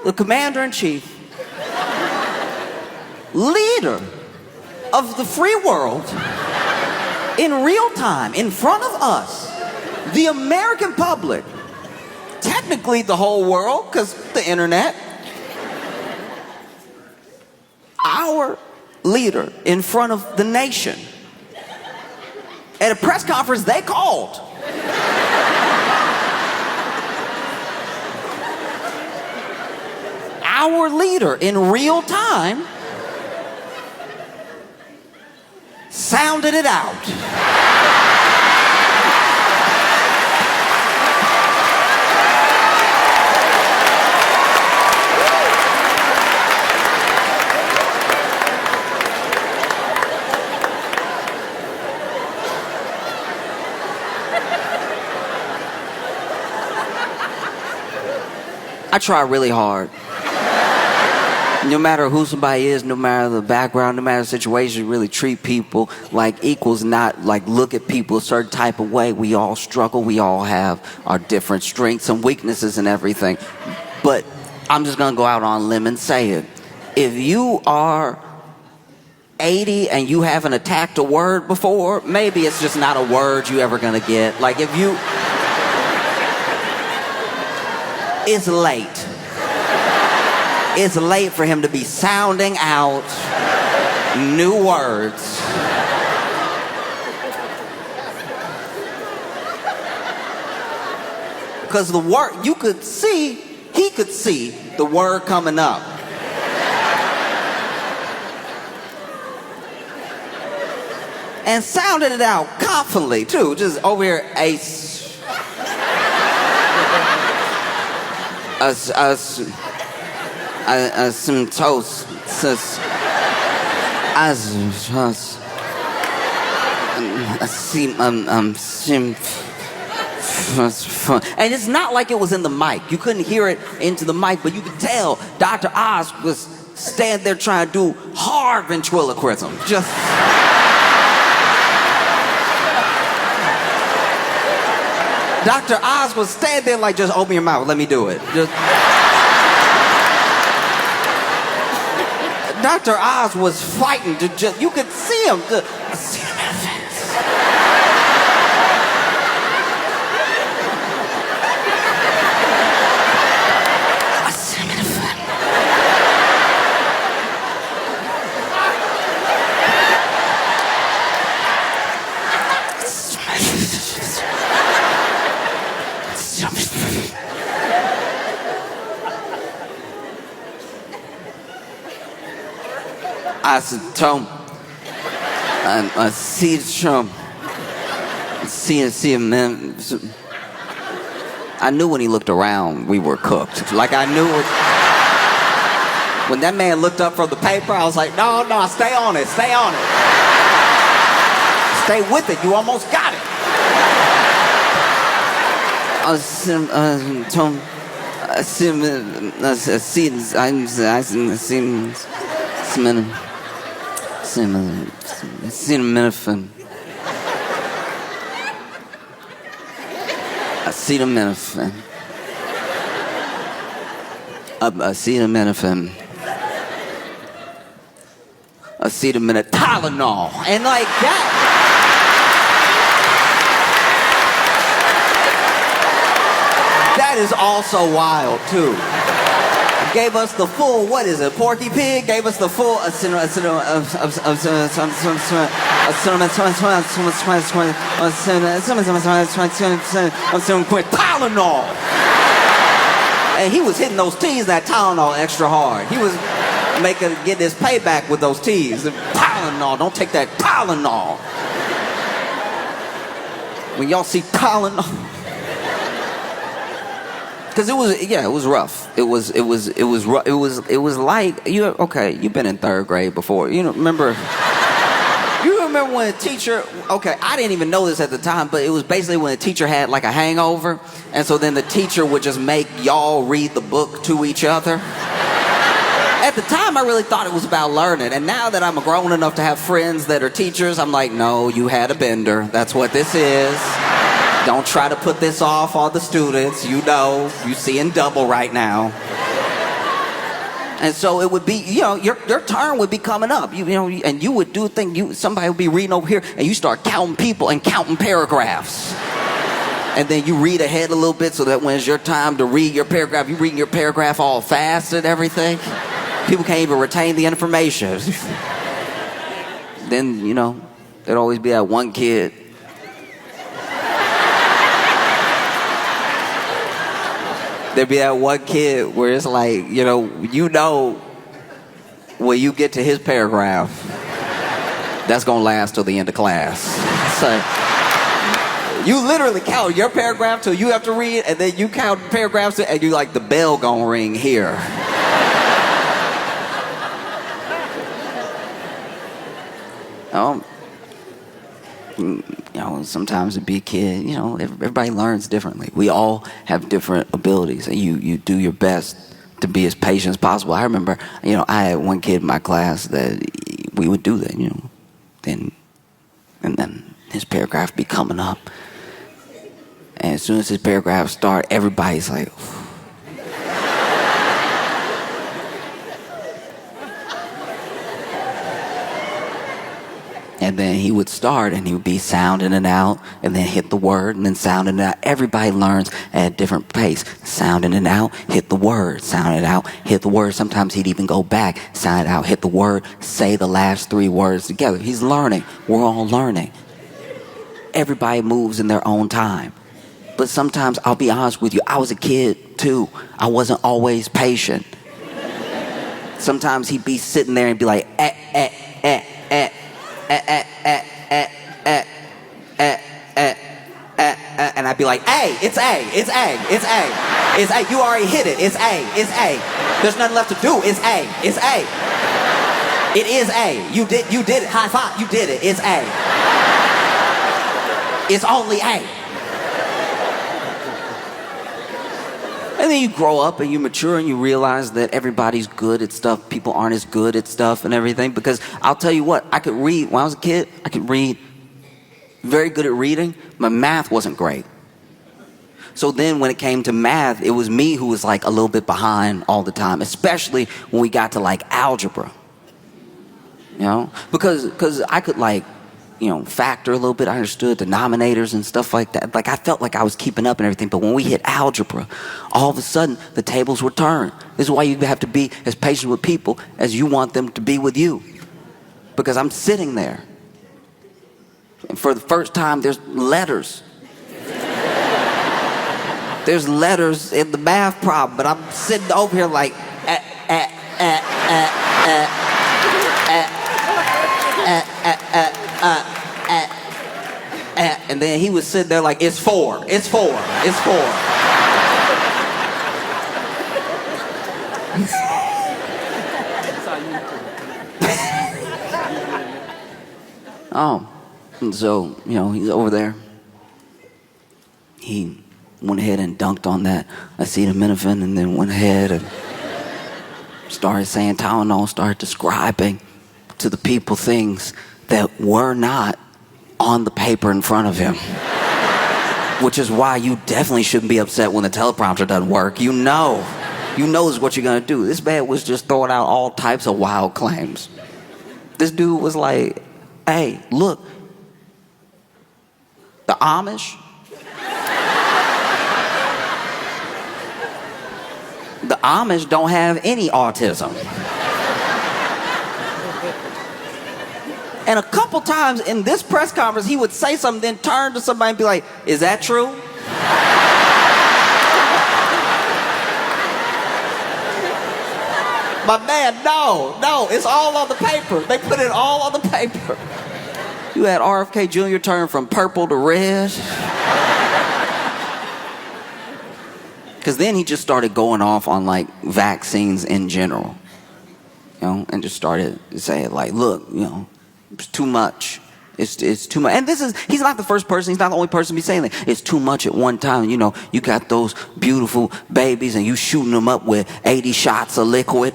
the commander-in-chief, leader of the free world, in real time, in front of us, the American public, technically the whole world, because the internet, our leader in front of the nation, at a press conference they called, our leader in real time sounded it out. I try really hard. No matter who somebody is, no matter the background, no matter the situation, really treat people like equals, not like look at people a certain type of way. We all struggle. We all have our different strengths and weaknesses and everything. But I'm just going to go out on a limb and say it. If you are 80 and you haven't attacked a word before, maybe it's just not a word you ever going to get. Like if you... It's late. It's late for him to be sounding out new words. Because the word, you could see, he could see the word coming up. And sounded it out confidently, too. Just over here, some toast. And it's not like it was in the mic. You couldn't hear it into the mic, but you could tell Dr. Oz was standing there trying to do hard ventriloquism. Just... Dr. Oz was standing there like, just open your mouth, let me do it. Just... Dr. Oz was fighting to just, you could see him. See him in the face. I see him in the face. I said, Tom, I see the Trump. See him, man. I knew when he looked around, we were cooked. Like I knew it. When that man looked up from the paper, I was like, no, stay on it, stay on it. Stay with it, you almost got it. I said, Tom, I see acetaminophen. Acetaminophen. Acetaminophen. Tylenol. And like that. That is also wild too. gave us the full, what is it, Porky Pig? Gave us the full Tylenol. And he was hitting those T's, that Tylenol, extra hard. He was getting his payback with those T's. Tylenol, don't take that Tylenol. When y'all see Tylenol, because it was rough. It was like you've been in third grade before. You remember when a teacher, I didn't even know this at the time, but it was basically when a teacher had like a hangover, and so then the teacher would just make y'all read the book to each other. At the time, I really thought it was about learning, and now that I'm grown enough to have friends that are teachers, I'm like, no, you had a bender. That's what this is. Don't try to put this off on the students. You seeing double right now. And so it would be, your turn would be coming up, and you would do a thing. Somebody would be reading over here, and you start counting people and counting paragraphs. And then you read ahead a little bit so that when it's your time to read your paragraph, you're reading your paragraph all fast and everything. People can't even retain the information. Then, there'd always be that one kid. There'd be that one kid where it's like, when you get to his paragraph, that's going to last till the end of class. So you literally count your paragraph till you have to read, and then you count paragraphs, and you like, the bell going to ring here. Sometimes to be a kid, everybody learns differently. We all have different abilities, and you do your best to be as patient as possible. I remember, I had one kid in my class that we would do that, and then his paragraph be coming up, and as soon as his paragraph start, everybody's like, and then he would start, and he would be sounding it out, and then hit the word, and then sounding it out. Everybody learns at a different pace. Sounding it out, hit the word. Sound it out, hit the word. Sometimes he'd even go back, sound it out, hit the word, say the last 3 words together. He's learning. We're all learning. Everybody moves in their own time. But sometimes, I'll be honest with you, I was a kid too. I wasn't always patient. Sometimes he'd be sitting there and be like, and I'd be like, A, it's A, it's A, it's A, it's A. You already hit it. It's A, it's A. There's nothing left to do. It's A, it's A. It is A. You did it. High five. You did it. It's A. It's only A. And then you grow up and you mature and you realize that everybody's good at stuff. People aren't as good at stuff and everything. Because I'll tell you what, I could read, when I was a kid, I could read, very good at reading. My math wasn't great. So then when it came to math, it was me who was like a little bit behind all the time, especially when we got to like algebra. Because I could like, factor a little bit. I understood denominators and stuff like that. Like I felt like I was keeping up and everything. But when we hit algebra, all of a sudden the tables were turned. This is why you have to be as patient with people as you want them to be with you. Because I'm sitting there, and for the first time, there's letters. There's letters in the math problem, but I'm sitting over here like, and then he was sitting there like, it's 4, it's 4, it's 4. And so, he's over there. He went ahead and dunked on that acetaminophen, and then went ahead and started saying Tylenol, started describing to the people things that were not on the paper in front of him. Which is why you definitely shouldn't be upset when the teleprompter doesn't work. You know is what you're gonna do. This man was just throwing out all types of wild claims. This dude was like, hey, look, the Amish, Amish don't have any autism. And a couple times in this press conference, he would say something, then turn to somebody and be like, is that true? But man, no, it's all on the paper. They put it all on the paper. You had RFK Jr. turn from purple to red. Because then he just started going off on like vaccines in general, you know, and just started saying like, look, you know, it's too much. It's too much. And he's not the first person, he's not the only person to be saying that. It's too much at one time. You know, you got those beautiful babies and you shooting them up with 80 shots of liquid.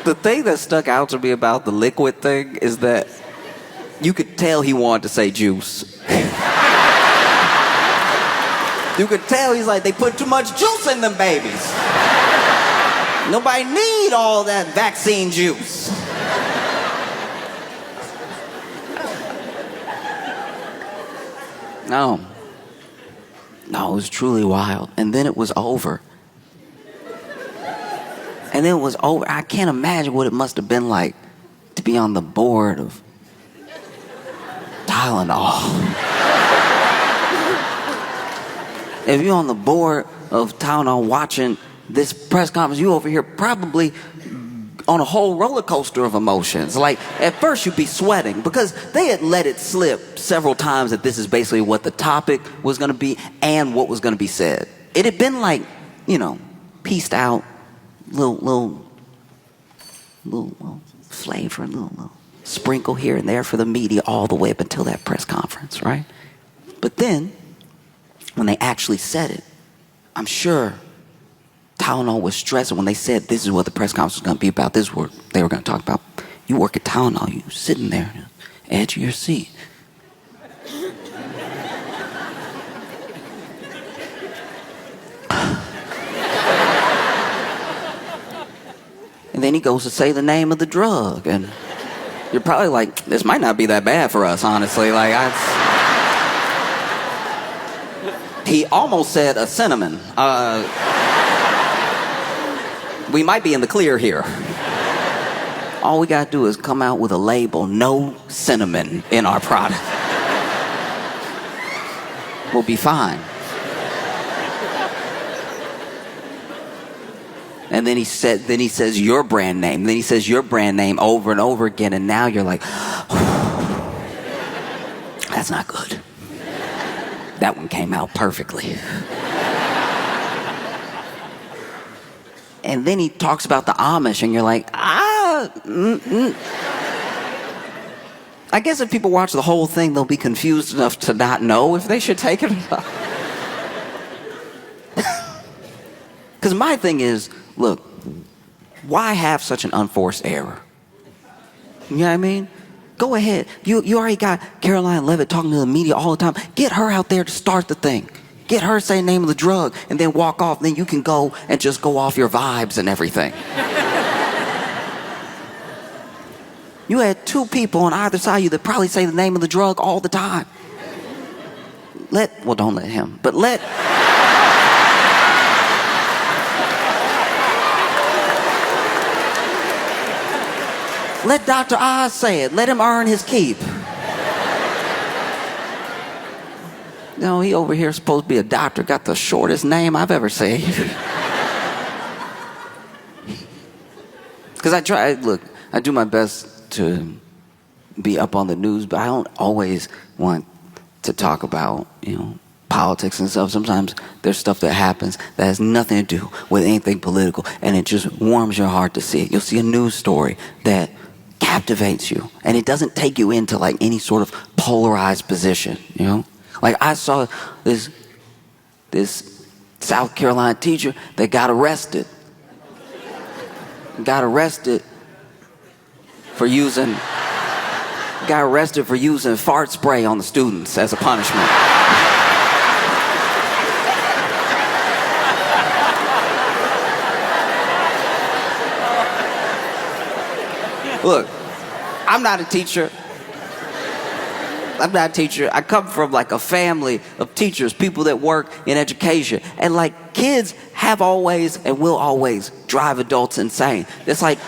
The thing that stuck out to me about the liquid thing is that you could tell he wanted to say juice. You could tell he's like, they put too much juice in them babies. Nobody need all that vaccine juice. No, it was truly wild. And then it was over. And then it was over. I can't imagine what it must have been like to be on the board of Tylenol. If you're on the board of Tylenol watching this press conference, you over here probably on a whole roller coaster of emotions. Like, at first you'd be sweating because they had let it slip several times that this is basically what the topic was going to be and what was going to be said. It had been like, you know, pieced out, little flavor, little sprinkle here and there for the media all the way up until that press conference, right? But then, when they actually said it, I'm sure Tylenol was stressing when they said this is what the press conference was going to be about. This is what they were going to talk about. You work at Tylenol, you sitting there, edge of your seat. And then he goes to say the name of the drug, and you're probably like, this might not be that bad for us, honestly. Like, he almost said a cinnamon. We might be in the clear here. All we gotta do is come out with a label, no cinnamon in our product. We'll be fine. And then he says your brand name. Then he says your brand name over and over again, and now you're like, that's not good. That one came out perfectly. And then he talks about the Amish, and you're like, I guess if people watch the whole thing, they'll be confused enough to not know if they should take it or not. Because my thing is, look, why have such an unforced error? You know what I mean? Go ahead. You already got Caroline Levitt talking to the media all the time. Get her out there to start the thing. Get her say the name of the drug and then walk off. Then you can go and just go off your vibes and everything. You had two people on either side of you that probably say the name of the drug all the time. Well, don't let him, but let Dr. Oz say it. Let him earn his keep. No, he over here supposed to be a doctor. Got the shortest name I've ever seen. Because I do my best to be up on the news, but I don't always want to talk about, politics and stuff. Sometimes there's stuff that happens that has nothing to do with anything political, and it just warms your heart to see it. You'll see a news story that captivates you, and it doesn't take you into like any sort of polarized position, Like I saw this South Carolina teacher that got arrested for using fart spray on the students as a punishment. Look, I'm not a teacher. I'm not a teacher. I come from like a family of teachers, people that work in education. And like kids have always and will always drive adults insane. It's like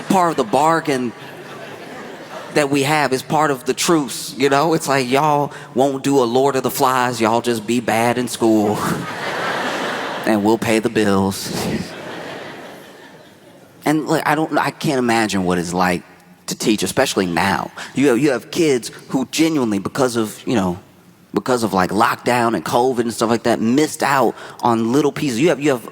part of the bargain that we have. Is part of the truce, you know? It's like y'all won't do a Lord of the Flies. Y'all just be bad in school and we'll pay the bills. And look, I can't imagine what it's like to teach, especially now. You have kids who genuinely, because of like lockdown and COVID and stuff like that, missed out on little pieces. You have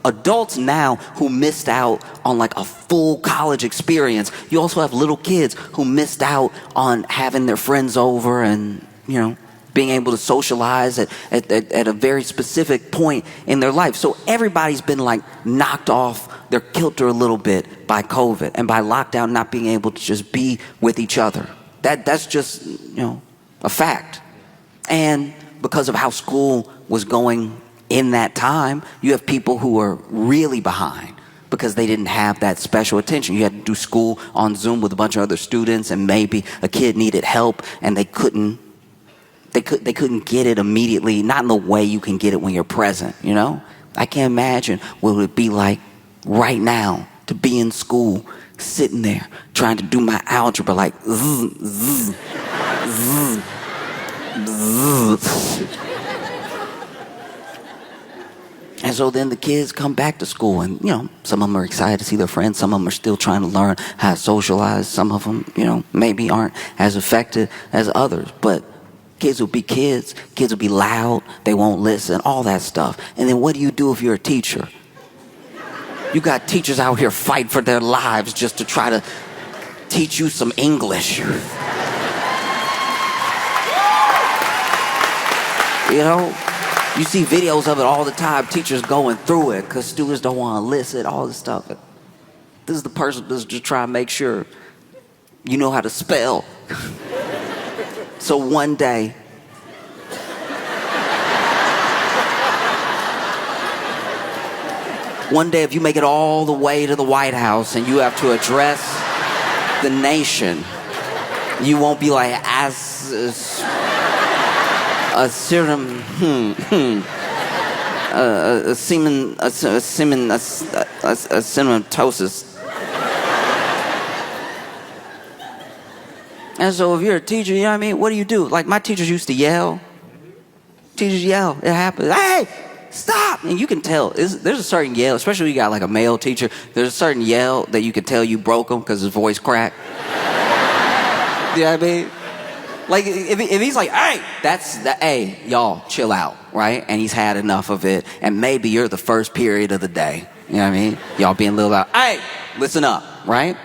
adults now who missed out on like a full college experience. You also have little kids who missed out on having their friends over and, being able to socialize at a very specific point in their life. So everybody's been like knocked off their kilter a little bit by COVID and by lockdown, not being able to just be with each other. That's just, a fact. And because of how school was going in that time, you have people who are really behind because they didn't have that special attention. You had to do school on Zoom with a bunch of other students, and maybe a kid needed help and they couldn't get it immediately, not in the way you can get it when you're present, I can't imagine what it would be like right now to be in school, sitting there, trying to do my algebra like zzz, zzz, zzz, zzz. And so then the kids come back to school and, some of them are excited to see their friends. Some of them are still trying to learn how to socialize. Some of them, maybe aren't as affected as others. But kids will be kids. Kids will be loud. They won't listen, all that stuff. And then what do you do if you're a teacher? You got teachers out here fighting for their lives just to try to teach you some English. You see videos of it all the time, teachers going through it because students don't want to listen, all this stuff. This is the person that's just trying to make sure you know how to spell. So one day, if you make it all the way to the White House and you have to address the nation, you won't be like, cinematosis. And so if you're a teacher, you know what I mean? What do? Like my teachers used to yell. Teachers yell. It happens. Hey, stop! And you can tell. There's a certain yell, especially when you got like a male teacher. There's a certain yell that you can tell you broke him because his voice cracked. You know what I mean? Like, if he's like, hey, hey, y'all, chill out, right? And he's had enough of it, and maybe you're the first period of the day. You know what I mean? Y'all being a little loud. Hey, listen up, right?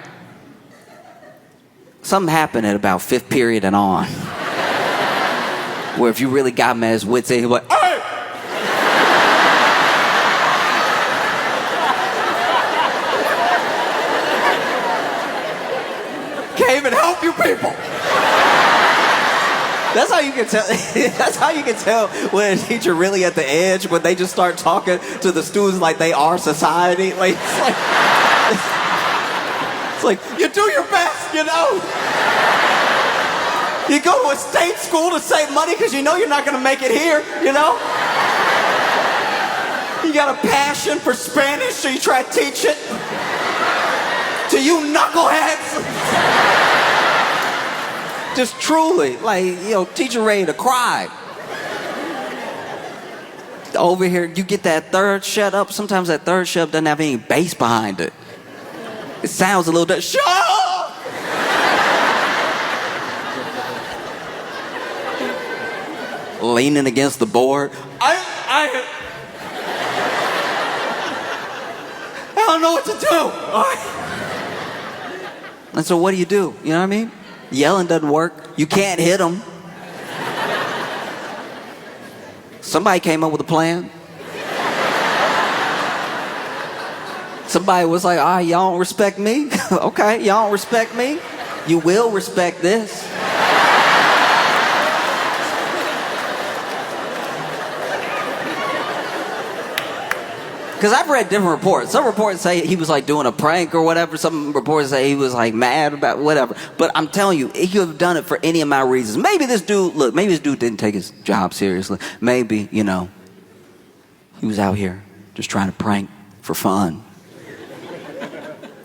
Something happened at about 5th period and on. Where if you really got him at his wits' end, he'd be like, hey! Can't even help you people. That's how you can tell. That's how you can tell when a teacher really at the edge, when they just start talking to the students like they are society. Like it's like you do your best, You go to a state school to save money because you're not going to make it here, You got a passion for Spanish, so you try to teach it to you knuckleheads. Just truly, teacher ready to cry. Over here, you get that third shut up. Sometimes that third shut up doesn't have any bass behind it. It sounds a little bit, shut up! Leaning against the board. I don't know what to do. And so what do? You know what I mean? Yelling doesn't work. You can't hit them. Somebody came up with a plan. Somebody was like, y'all don't respect me? Okay, y'all don't respect me? You will respect this. Because I've read different reports. Some reports say he was like doing a prank or whatever. Some reports say he was like mad about whatever. But I'm telling you, he could have done it for any amount of reasons. Maybe this dude didn't take his job seriously. Maybe, he was out here just trying to prank for fun.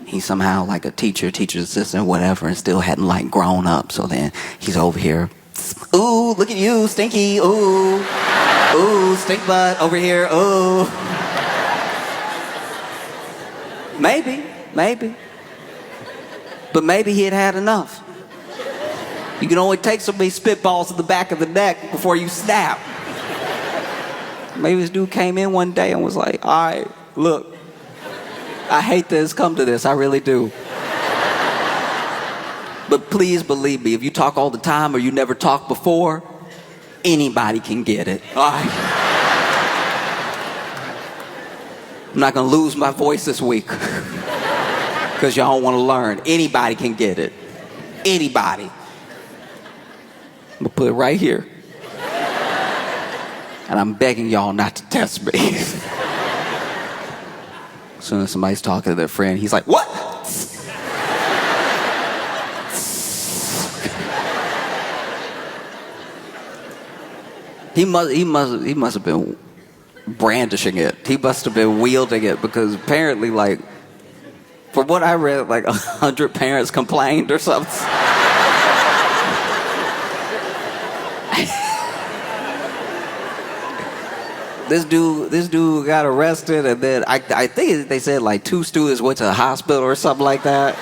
He's somehow like a teacher's assistant, whatever, and still hadn't like grown up. So then he's over here. Ooh, look at you, stinky. Ooh, stink butt over here. Ooh. Maybe. But maybe he had had enough. You can only take so many spitballs to the back of the neck before you snap. Maybe this dude came in one day and was like, all right, look, I hate this, come to this, I really do. But please believe me, if you talk all the time or you never talked before, anybody can get it, all right? I'm not gonna lose my voice this week because y'all don't wanna learn. Anybody can get it, anybody. I'm gonna put it right here. And I'm begging y'all not to test me. As soon as somebody's talking to their friend, he's like, what? He must have been brandishing it. He must have been wielding it because apparently, like, from what I read, like 100 parents complained or something. This dude got arrested, and then I think they said like 2 students went to the hospital or something like that.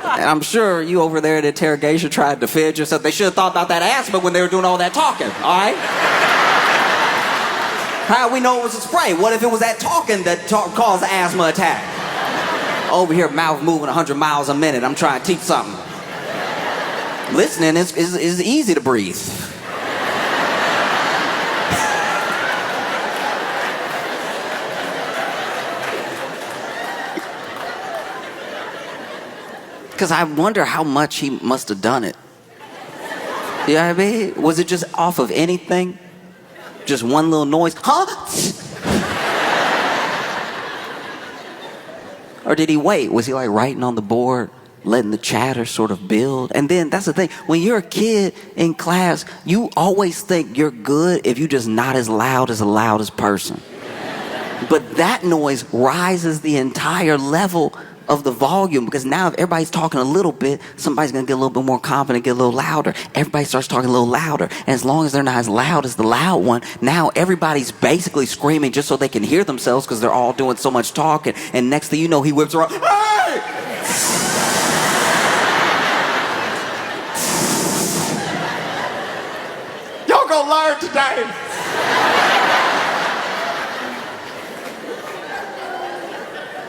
And I'm sure you over there in interrogation tried to defend yourself. They should have thought about that asthma when they were doing all that talking, all right? How we know it was a spray? What if it was that talking that caused the asthma attack? Over here, mouth moving 100 miles a minute. I'm trying to teach something. Listening is easy to breathe. Because I wonder how much he must have done it. You know what I mean? Was it just off of anything? Just one little noise? Huh? Or did he wait? Was he like writing on the board, letting the chatter sort of build? And then that's the thing. When you're a kid in class, you always think you're good if you're just not as loud as the loudest person. But that noise rises the entire level of the volume, because now if everybody's talking a little bit, somebody's gonna get a little bit more confident, get a little louder. Everybody starts talking a little louder, and as long as they're not as loud as the loud one, now everybody's basically screaming just so they can hear themselves because they're all doing so much talking. And next thing you know, he whips around, hey! Y'all gonna learn today.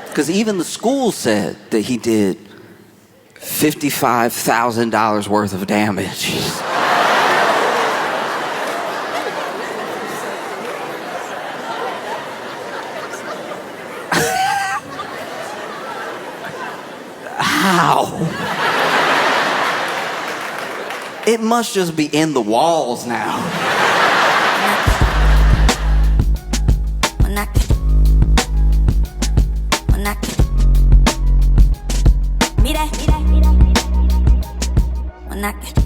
Because even the school said that he did $55,000 worth of damage. How? It must just be in the walls now. Mira, mira, mira, mira.